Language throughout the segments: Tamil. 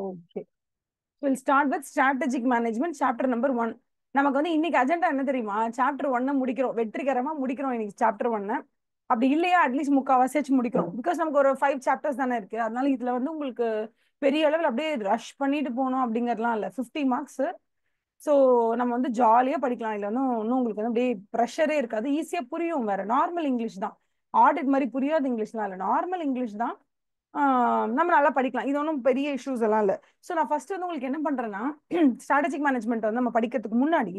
Okay, will start with strategic management chapter number 1. நமக்கு வந்து இன்னைக்கு அஜெண்டா என்ன தெரியுமா? சாப்டர் 1 முடிக்கிறோம், வெற்றிகரமா முடிக்கிறோம் இன்னைக்கு சாப்டர் 1. அப்படி இல்லையா அட்லீஸ்ட் முக்கால்வாசியாச்சும் முடிக்கிறோம். பிகாஸ் நமக்கு ஒரு 5 சாப்டர்ஸ் தானே இருக்கு. அதனால இதுல வந்து உங்களுக்கு பெரிய அளவில் அப்படியே ரஷ் பண்ணிட்டு போகணும் அப்படிங்கறதுலாம் இல்லை. 50 மார்க்ஸ். ஸோ நம்ம வந்து ஜாலியா படிக்கலாம். இதுல வந்து ஒன்றும் உங்களுக்கு வந்து அப்படியே ப்ரெஷரே இருக்காது. ஈஸியா புரியும். வேற நார்மல் இங்கிலீஷ் தான், ஆடிட் மாதிரி புரியாத இங்கிலீஷ்லாம் இல்லை, நார்மல் இங்கிலீஷ் தான். நம்ம நல்லா படிக்கலாம். இது ஒன்றும் பெரிய இஷ்யூஸ் எல்லாம் இல்லை. ஸோ நான் ஃபர்ஸ்ட் வந்து உங்களுக்கு என்ன பண்றேன்னா, ஸ்ட்ராட்டஜிக் மேனேஜ்மெண்ட் வந்து நம்ம படிக்கிறதுக்கு முன்னாடி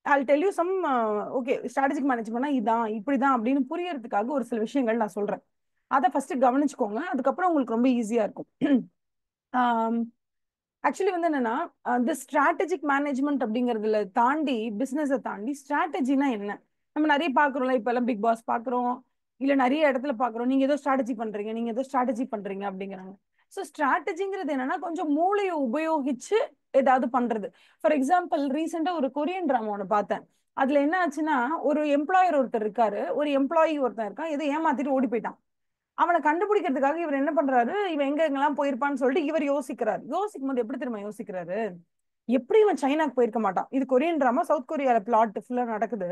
I'll tell you some okay strategic மேனேஜ்மெண்ட்னா இதான் இப்படிதான் அப்படின்னு புரியறதுக்காக ஒரு சில விஷயங்கள் நான் சொல்றேன். அதை ஃபர்ஸ்ட் கவனிச்சுக்கோங்க, அதுக்கப்புறம் உங்களுக்கு ரொம்ப ஈஸியா இருக்கும். ஆக்சுவலி வந்து என்னன்னா, இந்த ஸ்ட்ராட்டஜிக் மேனேஜ்மெண்ட் அப்படிங்கறதுல தாண்டி, பிசினஸை தாண்டி ஸ்ட்ராட்டஜினா என்ன நம்ம நிறைய பாக்குறோம்ல. இப்ப எல்லாம் பிக் பாஸ் பாக்குறோம், இல்ல நிறைய இடத்துல பாக்குறோம், நீங்க ஏதோ ஸ்ட்ராட்டஜி பண்றீங்க, நீங்க ஏதோ ஸ்ட்ராட்டஜி பண்றீங்க அப்படிங்கிறாங்க. ஸோ ஸ்ட்ராட்டஜிங்கிறது என்னன்னா கொஞ்சம் மூளையை உபயோகிச்சு ஏதாவது பண்றது. ஃபார் எக்ஸாம்பிள் ரீசெண்டா ஒரு கொரியன் டிராமா ஒன்று பார்த்தேன். அதுல என்ன ஆச்சுன்னா, ஒரு எம்ப்ளாயர் ஒருத்தர் இருக்காரு, ஒரு எம்ப்ளாயி ஒருத்தர் இருக்கான், எதை ஏமாத்திட்டு ஓடி போயிட்டான். அவனை கண்டுபிடிக்கிறதுக்காக இவர் என்ன பண்றாரு, இவன் எங்க எங்கெல்லாம் போயிருப்பான்னு சொல்லிட்டு இவர் யோசிக்கிறாரு. யோசிக்கும் போது எப்படி தெரியுமா யோசிக்கிறாரு, எப்படி இவன் சைனாக்கு போயிருக்க மாட்டான். இது கொரியன் டிராமா, சவுத் கொரியால பிளாட் ஃபுல்லா நடக்குது.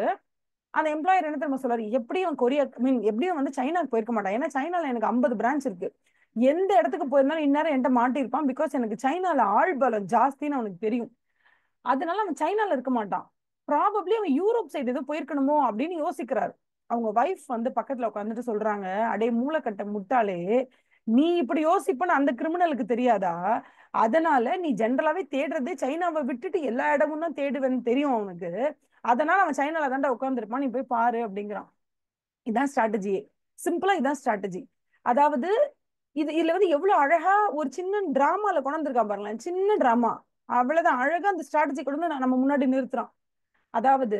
அந்த எம்ப்ளாயர் என்ன தெரியுமா சொல்றாரு, எப்படி அவன் கொரியா மீன் எப்படியும் வந்து சைனாக்கு போயிருக்க மாட்டான். ஏன்னா சைனால எனக்கு 50 பிரான்ச் இருக்கு, எந்த இடத்துக்கு போயிருந்தாலும் இந்நேரம் என்கிட்ட மாட்டிருப்பான். பிகாஸ் எனக்கு சைனால ஆள் பலம் ஜாஸ்தின்னு அவனுக்கு தெரியும். அதனால அவன் சைனால இருக்க மாட்டான். ப்ராபப்ளி அவன் யூரோப் சைடு ஏதோ போயிருக்கணுமோ அப்படின்னு யோசிக்கிறாரு. அவங்க வைஃப் வந்து பக்கத்துல உட்காந்துட்டு சொல்றாங்க, அடே மூளைக்கட்ட முட்டாளே, நீ இப்படி யோசிப்பன்னு அந்த கிரிமினலுக்கு தெரியாதா? அதனால நீ ஜென்ரலாவே தேடுறதே சைனாவை விட்டுட்டு எல்லா இடமும் தான் தேடுவேன்னு தெரியும் அவனுக்கு. அதனால அவன் சைனால தாண்டா உட்காந்துருப்பான், நீ போய் பாரு அப்படிங்கிறான். இதான் ஸ்ட்ராட்டஜியே. சிம்பிளா இதான் ஸ்ட்ராட்டஜி. அதாவது இதுல வந்து எவ்வளவு அழகா ஒரு சின்ன டிராமால கொண்டு வந்திருக்கா பாருங்களேன். சின்ன டிராமா, அவ்வளவுதான் அழகா அந்த ஸ்ட்ராட்டஜி கொண்டு வந்து நம்ம முன்னாடி நிறுத்துறான். அதாவது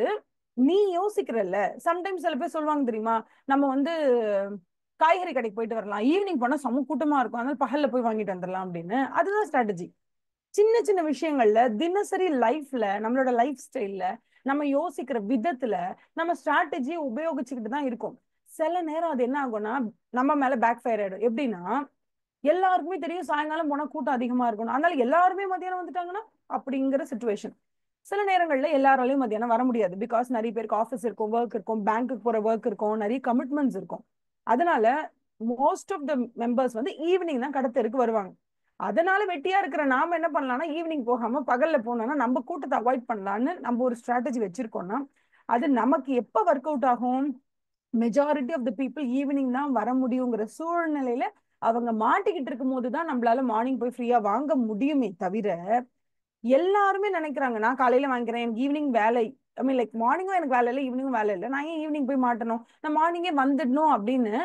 நீ யோசிக்கிறல்ல, சம்டைம்ஸ் சில பேர் சொல்லுவாங்க தெரியுமா, நம்ம வந்து காய்கறி கடைக்கு போயிட்டு வரலாம், ஈவினிங் போனா செம கூட்டமா இருக்கும், அதனால பகல்ல போய் வாங்கிட்டு வந்துடலாம் அப்படின்னு. அதுதான் ஸ்ட்ராட்டஜி. சின்ன சின்ன விஷயங்கள்ல, தினசரி லைஃப்ல, நம்மளோட லைஃப் ஸ்டைல்ல, நம்ம யோசிக்கிற விதத்துல நம்ம ஸ்ட்ராட்டஜியை உபயோகிச்சுக்கிட்டு தான் இருக்கோம். சில நேரம் அது என்ன ஆகும்னா நம்ம மேல பேக் ஃபயர் ஆயிடும். எப்படின்னா, எல்லாருக்குமே தெரியும் சாயங்காலம் போனா கூட்டம் அதிகமா இருக்கணும், அதனால எல்லாருமே மதியானம் வந்துட்டாங்கன்னா அப்படிங்கிற சுச்சுவேஷன். சில நேரங்கள்ல எல்லாராலையும் மதியானம் வர முடியாது. பிகாஸ் நிறைய பேருக்கு ஆஃபீஸ் இருக்கும், ஒர்க் இருக்கும், பேங்க்குக்கு போற ஒர்க் இருக்கும், நிறைய கமிட்மெண்ட்ஸ் இருக்கும். அதனால மோஸ்ட் ஆஃப் த மெம்பர்ஸ் வந்து ஈவினிங் தான் கடத்தருக்கு வருவாங்க. அதனால வெட்டியா இருக்கிற நாம என்ன பண்ணலாம்னா, ஈவினிங் போகாம பகல்ல போனோம்னா நம்ம கூட்டத்தை அவாய்ட் பண்ணலாம்னு நம்ம ஒரு ஸ்ட்ராட்டஜி வச்சிருக்கோம்னா, அது நமக்கு எப்ப ஒர்க் அவுட் ஆகும்? Majority of the people evening தான் வர முடியுங்கிற சூழ்நிலையில அவங்க மாட்டிக்கிட்டு இருக்கும் போதுதான் நம்மளால மார்னிங் போய் ஃப்ரீயா வாங்க முடியுமே தவிர, எல்லாருமே நினைக்கிறாங்க நான் காலையில வாங்கிக்கிறேன், எனக்கு ஈவினிங் வேலை, ஐ மீன் லைக் மார்னிங்கும் எனக்கு வேலை இல்லை, ஈவினிங்கும் வேலை இல்லை, நான் ஏன் ஈவினிங் போய் மாட்டணும், நான் மார்னிங்கே வந்துடணும் அப்படின்னு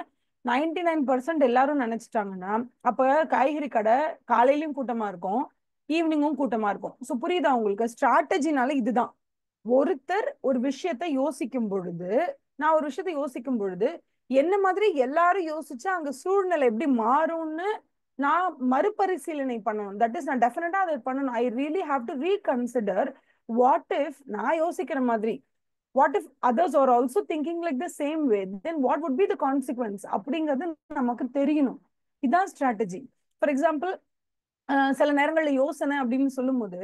99% எல்லாரும் நினைச்சிட்டாங்கன்னா, அப்ப காய்கறி கடை காலையிலயும் கூட்டமா இருக்கும், ஈவினிங்கும் கூட்டமா இருக்கும். ஸோ புரியுதா உங்களுக்கு? ஸ்ட்ராட்டஜினால இதுதான். ஒருத்தர் ஒரு விஷயத்த யோசிக்கும் பொழுது, நான் ஒரு விஷயத்த யோசிக்கும் பொழுது என்ன மாதிரி எல்லாரும் யோசிச்சா அங்க சூழ்நிலை எப்படி மாறும்னு நான் மறுபரிசீலனை பண்ணணும். தட் இஸ் நான் டெஃபினட்டா அதை பண்ணணும். I really have to reconsider, what if நான் யோசிக்கிற மாதிரி, what if others are also thinking like the same way, then what would be the consequence அப்படிங்கிறது நமக்கு தெரியணும். இதான் ஸ்ட்ராட்டஜி. ஃபார் எக்ஸாம்பிள், சில நேரங்கள்ல யோசனை அப்படின்னு சொல்லும்போது,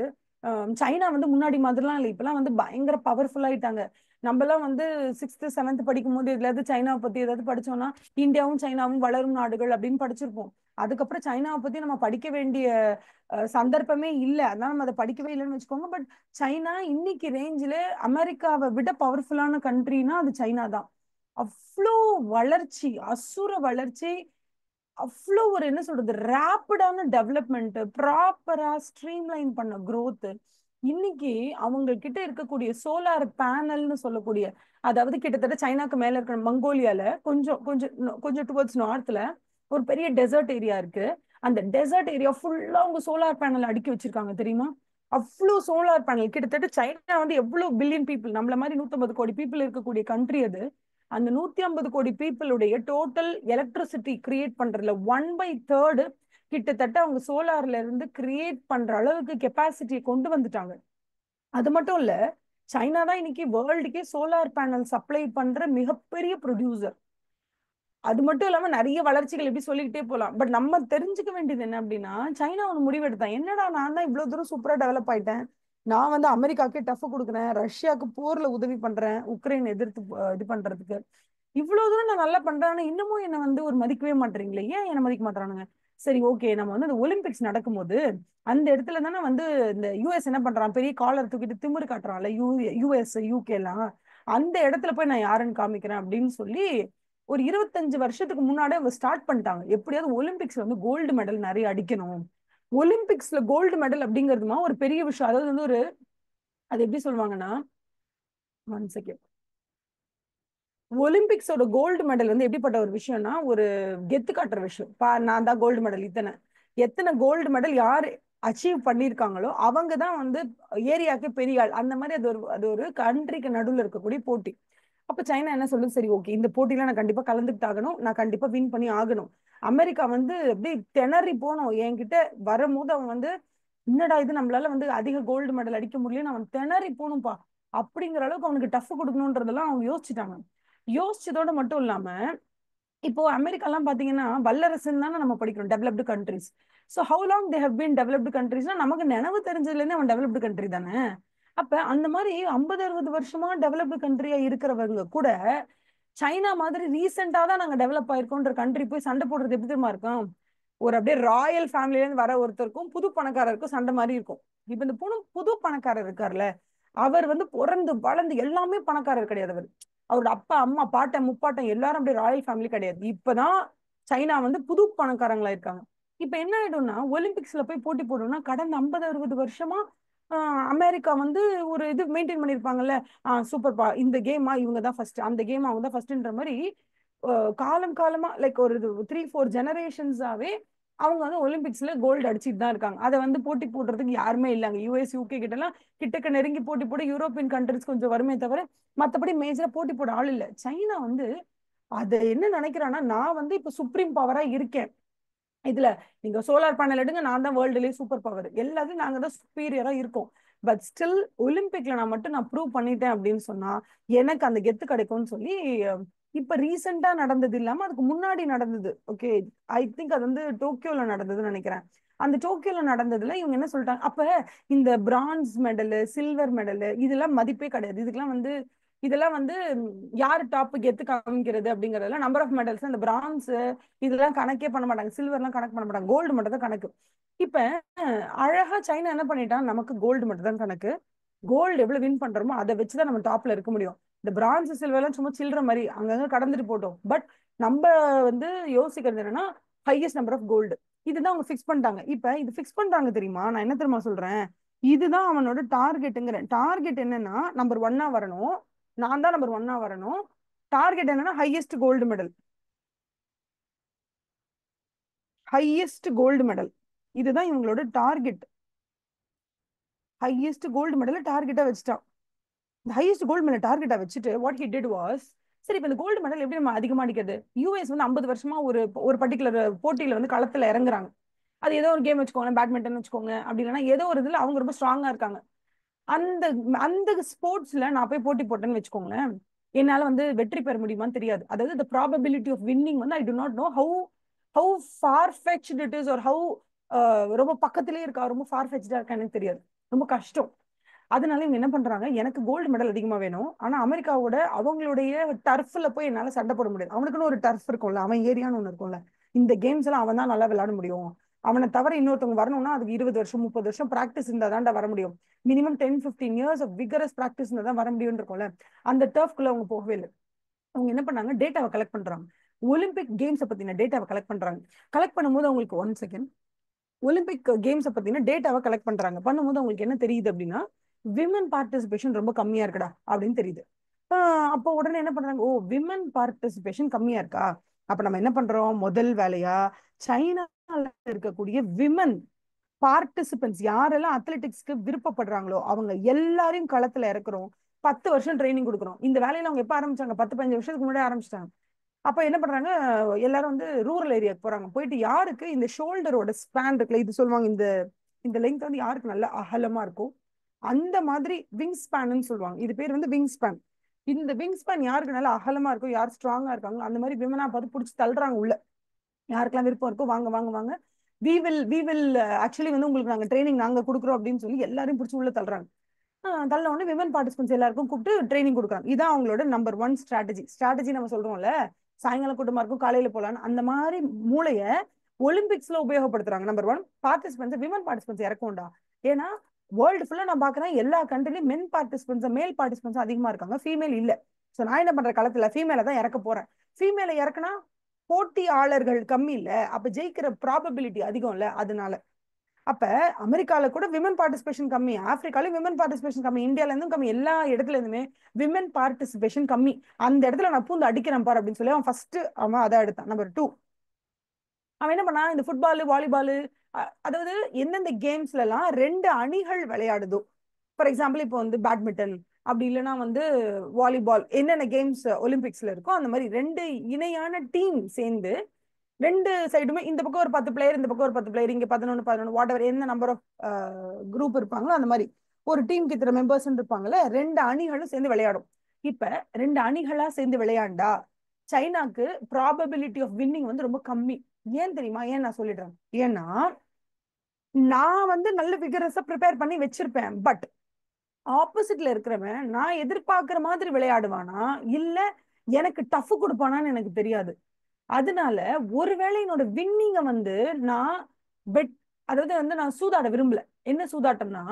சைனா வந்து முன்னாடி மாதிரிலாம் இல்லை, இப்பெல்லாம் வந்து பயங்கர பவர்ஃபுல் ஆயிட்டாங்க. நம்ம எல்லாம் வந்து 6th 7th படிக்கும் போது எதுலாவது சைனாவை பத்தி ஏதாவது படிச்சோம்னா, இந்தியாவும் சைனாவும் வளரும் நாடுகள் அப்படின்னு படிச்சிருப்போம். அதுக்கப்புறம் சைனாவை பத்தி நம்ம படிக்க வேண்டிய சந்தர்ப்பமே இல்லை, அதனால நம்ம அதை படிக்கவே இல்லைன்னு வச்சுக்கோங்க. பட் சைனா இன்னைக்கு ரேஞ்சில அமெரிக்காவை விட பவர்ஃபுல்லான கண்ட்ரினா அது சைனா தான். அவ்வளோ வளர்ச்சி, அசுர வளர்ச்சி, அவ்வளோ ஒரு என்ன சொல்றது, ரேப்பிடான டெவலப்மெண்ட், ப்ராப்பரா ஸ்ட்ரீம்லைன் பண்ண growth. இன்னைக்கு அவங்க கிட்ட இருக்கக்கூடிய சோலார் பேனல்னு சொல்லக்கூடிய, அதாவது கிட்டத்தட்ட சைனாக்கு மேல இருக்கிற மங்கோலியால கொஞ்சம் கொஞ்சம் கொஞ்சம் டுவர்ட்ஸ் நார்த்ல ஒரு பெரிய டெசர்ட் ஏரியா இருக்கு. அந்த டெசர்ட் ஏரியா ஃபுல்லா அவங்க சோலார் பேனல் அடுக்கி வச்சிருக்காங்க தெரியுமா? அவ்வளோ சோலார் பேனல். கிட்டத்தட்ட சைனா வந்து எவ்வளவு பில்லியன் பீப்புள், நம்மள மாதிரி 150 கோடி பீப்புள் இருக்கக்கூடிய கண்ட்ரி அது. அந்த 150 கோடி பீப்புளுடைய டோட்டல் எலக்ட்ரிசிட்டி கிரியேட் பண்றதுல 1/3 கிட்டத்தட்ட அவங்க சோலார்ல இருந்து கிரியேட் பண்ற அளவுக்கு கெப்பாசிட்டியை கொண்டு வந்துட்டாங்க. அது மட்டும் இல்ல, சைனா தான் இன்னைக்கு வேர்ல்டுக்கே சோலார் பேனல் சப்ளை பண்ற மிகப்பெரிய ப்ரொடியூசர். அது மட்டும் இல்லாம நிறைய வளர்ச்சிகள் எப்படி சொல்லிக்கிட்டே போலாம். பட் நம்ம தெரிஞ்சுக்க வேண்டியது என்ன அப்படின்னா, சைனா ஒன்று முடிவெடுத்தேன், என்னடா நான் தான் இவ்வளவு தூரம் சூப்பரா டெவலப் ஆயிட்டேன், நான் வந்து அமெரிக்காக்கே டஃப் கொடுக்குறேன், ரஷ்யாவுக்கு போர்ல உதவி பண்றேன், உக்ரைன் எதிர்த்து இது பண்றதுக்கு இவ்வளவு தூரம் நான் நல்லா பண்றேன், ஆனா இன்னமும் என்ன வந்து ஒரு மதிக்கவே மாட்டீங்களே, ஏன் என்ன மதிக்க மாட்டானுங்க? சரி ஓகே, நம்ம வந்து இந்த ஒலிம்பிக்ஸ் நடக்கும்போது அந்த இடத்துல தானே வந்து இந்த யூஎஸ் என்ன பண்றான், பெரிய காலர் தூக்கிட்டு திமிரு காட்டுறான்ல, யூஎஸ் யூகே எல்லாம், அந்த இடத்துல போய் நான் யாருன்னு காமிக்கிறேன் அப்படின்னு சொல்லி ஒரு 25 வருஷத்துக்கு முன்னாடி அவங்க ஸ்டார்ட் பண்ணிட்டாங்க. எப்படியாவது ஒலிம்பிக்ஸ்ல வந்து கோல்டு மெடல் நிறைய அடிக்கணும், ஒலிம்பிக்ஸ்ல கோல்டு மெடல் அப்படிங்கிறதுமா ஒரு பெரிய விஷயம். அதாவது வந்து ஒரு, அது எப்படி சொல்லுவாங்கன்னா, ஒன் செகண்ட், ஒலிம்பிக்ஸோட கோல்டு மெடல் வந்து எப்படிப்பட்ட ஒரு விஷயம்னா ஒரு கெத்து காட்டுற விஷயம். நான் தான் கோல்டு மெடல், இத்தனை எத்தனை கோல்டு மெடல் யார் அச்சீவ் பண்ணியிருக்காங்களோ அவங்க தான் வந்து ஏரியாவுக்கு பெரிய ஆள். அந்த மாதிரி அது ஒரு கண்ட்ரிக்கு நடுவில் இருக்கக்கூடிய போட்டி. அப்ப சைனா என்ன சொல்லுது, சரி ஓகே இந்த போட்டியில நான் கண்டிப்பா கலந்துக்கிட்டு ஆகணும், நான் கண்டிப்பா வின் பண்ணி ஆகணும். அமெரிக்கா வந்து அப்படி திணறி போனோம் என்கிட்ட வரும்போது, அவன் வந்து என்னடா இது நம்மளால வந்து அதிக கோல்டு மெடல் அடிக்க முடியலன்னு அவன் திணறி போகணும்பா. அப்படிங்கிற அளவுக்கு அவனுக்கு டஃப் கொடுக்கணுன்றதெல்லாம் அவங்க யோசிச்சுட்டாங்க. யோசிச்சதோட மட்டும் இல்லாம, இப்போ அமெரிக்கா எல்லாம் பாத்தீங்கன்னா வல்லரசுன்னு தானே நம்ம படிக்கிறோம், developed countries. So how long they have been developed கண்ட்ரிஸ்னா நமக்கு நினைவு தெரிஞ்சதுல இருந்து அவன் டெவலப்டு கண்ட்ரி தானே. அப்ப அந்த மாதிரி 50-60 வருஷமா டெவலப்டு கண்ட்ரியா இருக்கிறவங்க கூட சைனா மாதிரி ரீசெண்டா தான் நாங்க டெவலப் ஆயிருக்கோன்ற கண்ட்ரி போய் சண்டை போடுறது எப்படி தெரியுமா இருக்கும்? ஒரு அப்படியே ராயல் ஃபேமிலில இருந்து வர ஒருத்தருக்கும் புது பணக்காரருக்கும் சண்டை மாதிரி இருக்கும். இப்ப இந்த புது பணக்காரர் இருக்கார்ல, அவர் வந்து பிறந்து வளர்ந்து எல்லாமே பணக்காரர் கிடையாது. அவர் அவரோட அப்பா அம்மா பாட்டன் முப்பாட்டன் எல்லாரும் அப்படியே ராயல் ஃபேமிலி கிடையாது. இப்பதான் சைனா வந்து புது பணக்காரங்களா இருக்காங்க. இப்ப என்ன ஆயிடும்னா, ஒலிம்பிக்ஸ்ல போய் போட்டி போடணும்னா கடந்த 50-60 வருஷமா அமெரிக்கா வந்து ஒரு இது மெயின்டைன் பண்ணிருப்பாங்கல்ல, சூப்பர்ப்பா இந்த கேமா இவங்க தான் ஃபர்ஸ்ட், அந்த கேம் அவங்க தான் ஃபர்ஸ்ட்ன்ற மாதிரி காலம் காலமா லைக் ஒரு 3-4 ஜெனரேஷன்ஸாவே அவங்க வந்து ஒலிம்பிக்ஸ்ல கோல்டு அடிச்சிட்டு தான் இருக்காங்க. அதை வந்து போட்டி போடுறதுக்கு யாருமே இல்லைங்க. யூஎஸ் யூகே கிட்ட எல்லாம் கிட்டக்க நெருங்கி போட்டி போட யூரோப்பியன் கண்ட்ரிஸ் கொஞ்சம் வருமே தவிர மத்தபடி மேஜரா போட்டி போட ஆள் இல்ல. சைனா வந்து அதை என்ன நினைக்கிறான்னா, நான் வந்து இப்ப சுப்ரீம் பவரா இருக்கேன், இதுல நீங்க சோலார் பேனல் எடுங்க, நான் தான் வேர்ல்டுலயே சூப்பர் பவர், எல்லாத்தையும் நாங்க தான் சுப்பீரியரா இருக்கோம். பட் ஸ்டில் ஒலிம்பிக்ல நான் மட்டும் நான் ப்ரூவ் பண்ணிட்டேன் அப்படின்னு சொன்னா எனக்கு அந்த கெத்து கிடைக்கும்னு சொல்லி இப்ப ரீசெண்டா நடந்தது இல்லாம அதுக்கு முன்னாடி நடந்தது. ஓகே, ஐ திங்க் அது வந்து டோக்கியோல நடந்ததுன்னு நினைக்கிறேன். அந்த டோக்கியோல நடந்ததுல இவங்க என்ன சொல்லிட்டாங்க, அப்ப இந்த பிரான்ஸ் மெடலு சில்வர் மெடலு இதெல்லாம் மதிப்பே கிடையாது. இதெல்லாம் வந்து யாரு டாப் கெத்து காமிக்கிறது அப்படிங்கறதுல நம்பர் ஆஃப் மெடல்ஸ், இந்த பிரான்ஸ் இதெல்லாம் கணக்கே பண்ண மாட்டாங்க, சில்வர்லாம் கணக்கு பண்ண மாட்டாங்க, கோல்டு மட்டும் தான் கணக்கு. இப்ப அழகா சைனா என்ன பண்ணிட்டான், நமக்கு கோல்டு மட்டும் தான் கணக்கு, கோல்டு எவ்வளவு வின் பண்றோமோ அதை வச்சுதான் நம்ம டாப்ல இருக்க முடியும், இந்த பிரான்ஸ் சில்வர் எல்லாம் சும்மா சில்ற மாதிரி அங்கங்க கடந்துட்டு போட்டோம். பட் நம்ம வந்து யோசிக்கிறது என்னன்னா ஹையஸ்ட் நம்பர் ஆஃப் கோல்டு, இதுதான் அவங்க ஃபிக்ஸ் பண்ணிட்டாங்க. இப்ப இது ஃபிக்ஸ் பண்றாங்க தெரியுமா, நான் என்ன தெரியுமா சொல்றேன், இதுதான் அவனோட டார்கெட்டுங்கிறேன். டார்கெட் என்னன்னா நம்பர் ஒன்னா வரணும், நான் தான் நம்பர் ஒன்னா வரணும். டார்கெட் என்னன்னா highest gold medal, highest gold medal, இதுதான் இவங்களோட டார்கெட். ஹையஸ்ட் கோல்டு மெடல் டார்கெட்டா வச்சுட்டான். இந்த ஹையஸ்ட் கோல்டு மெடல் டார்கெட்டா வச்சுட்டு வாட் ஹி டிட் வாஸ், சரி இப்ப இந்த கோல்டு மெடல் எப்படி நம்ம அதிகமா அடிக்கிறது? யூஎஸ் வந்து 50 வருஷமா ஒரு ஒரு பர்டிகுலர் போட்டியில வந்து களத்துல இறங்குறாங்க. அது ஏதோ ஒரு கேம் வச்சுக்கோங்க, பேட்மிண்டன் வச்சுக்கோங்க, அப்படி இல்லைன்னா ஏதோ ஒரு இதுல அவங்க ரொம்ப ஸ்ட்ராங்கா இருக்காங்க. அந்த அந்த ஸ்போர்ட்ஸ்ல நான் போய் போட்டி போட்டேன்னு வச்சுக்கோங்களேன், என்னால வந்து வெற்றி பெற முடியுமான்னு தெரியாது. அதாவது the probability of winning வந்து ஐ do not know how far fetched it is or how ரொம்ப பக்கத்திலேயே இருக்கா, ரொம்ப ஃபார் ஃபெச்டா இருக்கா எனக்கு தெரியாது, ரொம்ப கஷ்டம். அதனால இவங்க என்ன பண்றாங்க, எனக்கு கோல்டு மெடல் அதிகமா வேணும், ஆனா அமெரிக்காவோட அவங்களுடைய டர்ஃப்ல போய் என்னால சண்டை போட முடியாது. அவனுக்குன்னு ஒரு டர்ஃப் இருக்கும்ல, அவன் ஏரியான்னு ஒண்ணு இருக்கும்ல, இந்த கேம்ஸ் எல்லாம் அவன் தான் நல்லா விளையாட முடியும், அவனை தவிர இன்னொருத்தவங்க வரணும்னா அதுக்கு 20 வருஷம் 30 வருஷம் பிராக்டிஸ் இருந்தா தான்டா வர முடியும், minimum 10-15 years of vigorous practice இருந்தா தான் வர முடியும்னு இருக்கும்ல. அந்த டர்ஃப்குள்ள அவங்க போகவே இல்லை. அவங்க என்ன பண்ணாங்க, டேட்டாவை கலெக்ட் பண்றாங்க, ஒலிம்பிக் கேம்ஸ் பத்தின டேட்டாவை கலெக்ட் பண்றாங்க. கலெக்ட் பண்ணும்போது அவங்களுக்கு ஒன் செகண்ட், ஒலிம்பிக் கேம்ஸ் பத்தின டேட்டாவை கலெக்ட் பண்றாங்க. பண்ணும்போது அவங்களுக்கு என்ன தெரியுது அப்படின்னா, விமன் பார்ட்டிசிபேஷன் ரொம்ப கம்மியா இருக்குடா அப்படின்னு தெரியுது. அப்போ உடனே என்ன பண்றாங்க, ஓ விமன் பார்ட்டிசிபேஷன் கம்மியா இருக்கா, அப்ப நம்ம என்ன பண்றோம், முதல் வேலையா சைனால இருக்கக்கூடிய விமன் பார்ட்டிசிபென்ட்ஸ் யாரெல்லாம் அத்லெட்டிக்ஸ்க்கு விருப்பப்படுறாங்களோ அவங்க எல்லாரையும் களத்துல இறக்குறோம், 10 வருஷம் ட்ரைனிங் கொடுக்குறோம். இந்த வேலையில அவங்க எப்ப ஆரம்பிச்சாங்க, 10-15 வருஷத்துக்கு முன்னாடி ஆரம்பிச்சிட்டாங்க. அப்ப என்ன பண்றாங்க, எல்லாரும் வந்து ரூரல் ஏரியாக்கு போறாங்க. போயிட்டு யாருக்கு இந்த ஷோல்டரோட ஸ்பேன் இருக்குல்ல, இது சொல்லுவாங்க, இந்த இந்த லெங்த் வந்து யாருக்கு நல்ல அகலமா இருக்கும் அந்த மாதிரி விங் ஸ்பேன் சொல்லுவாங்க, இது பேர் வந்து விங் ஸ்பேன். இந்த விங் ஸ்பேன் யாருக்கு நல்லா அகலமா இருக்கும், யார் ஸ்ட்ராங்கா இருக்காங்க அந்த மாதிரி விமனா பார்த்து பிடிச்சி தள்ளுறாங்க உள்ள. யாருக்கெல்லாம் விருப்பம் இருக்கோ வாங்க வாங்க வாங்க, வி வில் ஆக்சுவலி வந்து உங்களுக்கு நாங்க ட்ரைனிங் நாங்க கொடுக்குறோம் அப்படின்னு சொல்லி எல்லாரையும் பிடிச்சி உள்ள தள்ளுறாங்க. தள்ள உடனே விமன் பார்ட்டிசிபென்ட்ஸ் எல்லாருக்கும் கூப்பிட்டு ட்ரைனிங் கொடுக்குறாங்க. இதான் அவங்களோட நம்பர் 1 ஸ்ட்ராட்டஜி நம்ம சொல்றோம்ல, சாயங்காலம் கூட்டமா இருக்கும் காலையில போலான்னு, அந்த மாதிரி மூளைய ஒலிம்பிக்ஸ்ல உபயோகப்படுத்துறாங்க. நம்பர் 1 பார்ட்டிசிபென்ட்ஸ் விமன் பார்ட்டிசிபென்ட்ஸ் இறக்கும்டா. ஏன்னா வேர்ல்டு ஃபுல்லா நான் பாக்குறேன் எல்லா கண்ட்ரிலையும் மென் பார்ட்டிசிபென்ட்ஸ் மேல் பார்ட்டிசிபென்ட்ஸ் அதிகமா இருக்காங்க, ஃபீமேல் இல்ல. சோ நான் என்ன பண்ற களத்துல ஃபீமேல தான் இறக்க போறேன். ஃபீமேல இறக்குனா போட்டியாளர்கள் கம்மி இல்ல, அப்ப ஜெயிக்கிற ப்ராபபிலிட்டி அதிகம் இல்ல, அதனால. அப்ப அமெரிக்கால கூட விமன் பார்ட்டிசிபேஷன் கம்மி, ஆப்பிரிக்கால விமன் பார்ட்டிசிபேஷன் கம்மி, இந்தியால இருந்தும் கம்மி, எல்லா இடத்துல இருந்துமே விமன் பார்ட்டிசிபேஷன் கம்மி. அந்த இடத்துல நான் பூந்து அடிக்கிறேன் பாரு அப்படின்னு சொல்லி அவன் ஃபர்ஸ்ட் அவன் அதான் எடுத்தான். நம்பர் 2 அவன் என்ன பண்ணா, இந்த ஃபுட்பால் வாலிபால், அதாவது எந்தெந்த கேம்ஸ்ல எல்லாம் 2 அணிகள் விளையாடுதோ, ஃபார் எக்ஸாம்பிள் இப்போ வந்து பேட்மிண்டன் அப்படி இல்லைன்னா வந்து வாலிபால், என்னென்ன கேம்ஸ் ஒலிம்பிக்ஸ்ல இருக்கோ அந்த மாதிரி 2 இணையான டீம் சேர்ந்து 2 சைடுமே, இந்த பக்கம் ஒரு 10 பிளேயர், இந்த பக்கம் ஒரு 10 பிளேயர், இங்க 11 வாட் எவர் என்ன நம்பர் ஆஃப் குரூப் இருப்பாங்களோ அந்த மாதிரி ஒரு டீமுக்கு இத்தனை மெம்பர்ஸ் இருப்பாங்கல்ல, 2 அணிகளும் சேர்ந்து விளையாடும். இப்ப 2 அணிகளா சேர்ந்து விளையாண்டா சைனாக்கு ப்ராபபிலிட்டி ஆஃப் வின்னிங் வந்து ரொம்ப கம்மி. ஏன் தெரியுமா? ஏன் நான் சொல்லிடுறேன். ஏன்னா நான் வந்து நல்ல விகரஸா ப்ரிப்பேர் பண்ணி வச்சிருப்பேன், பட் ஆப்போசிட்ல இருக்கிறவன் நான் எதிர்பார்க்கிற மாதிரி விளையாடுவானா இல்ல எனக்கு டஃப் கொடுப்பானான்னு எனக்கு தெரியாது. அதனால ஒருவேளை என்னோட வின்னிங்க வந்து நான் பெட், அதாவது வந்து நான் சூதாட விரும்பல. என்ன சூதாட்டம்னா,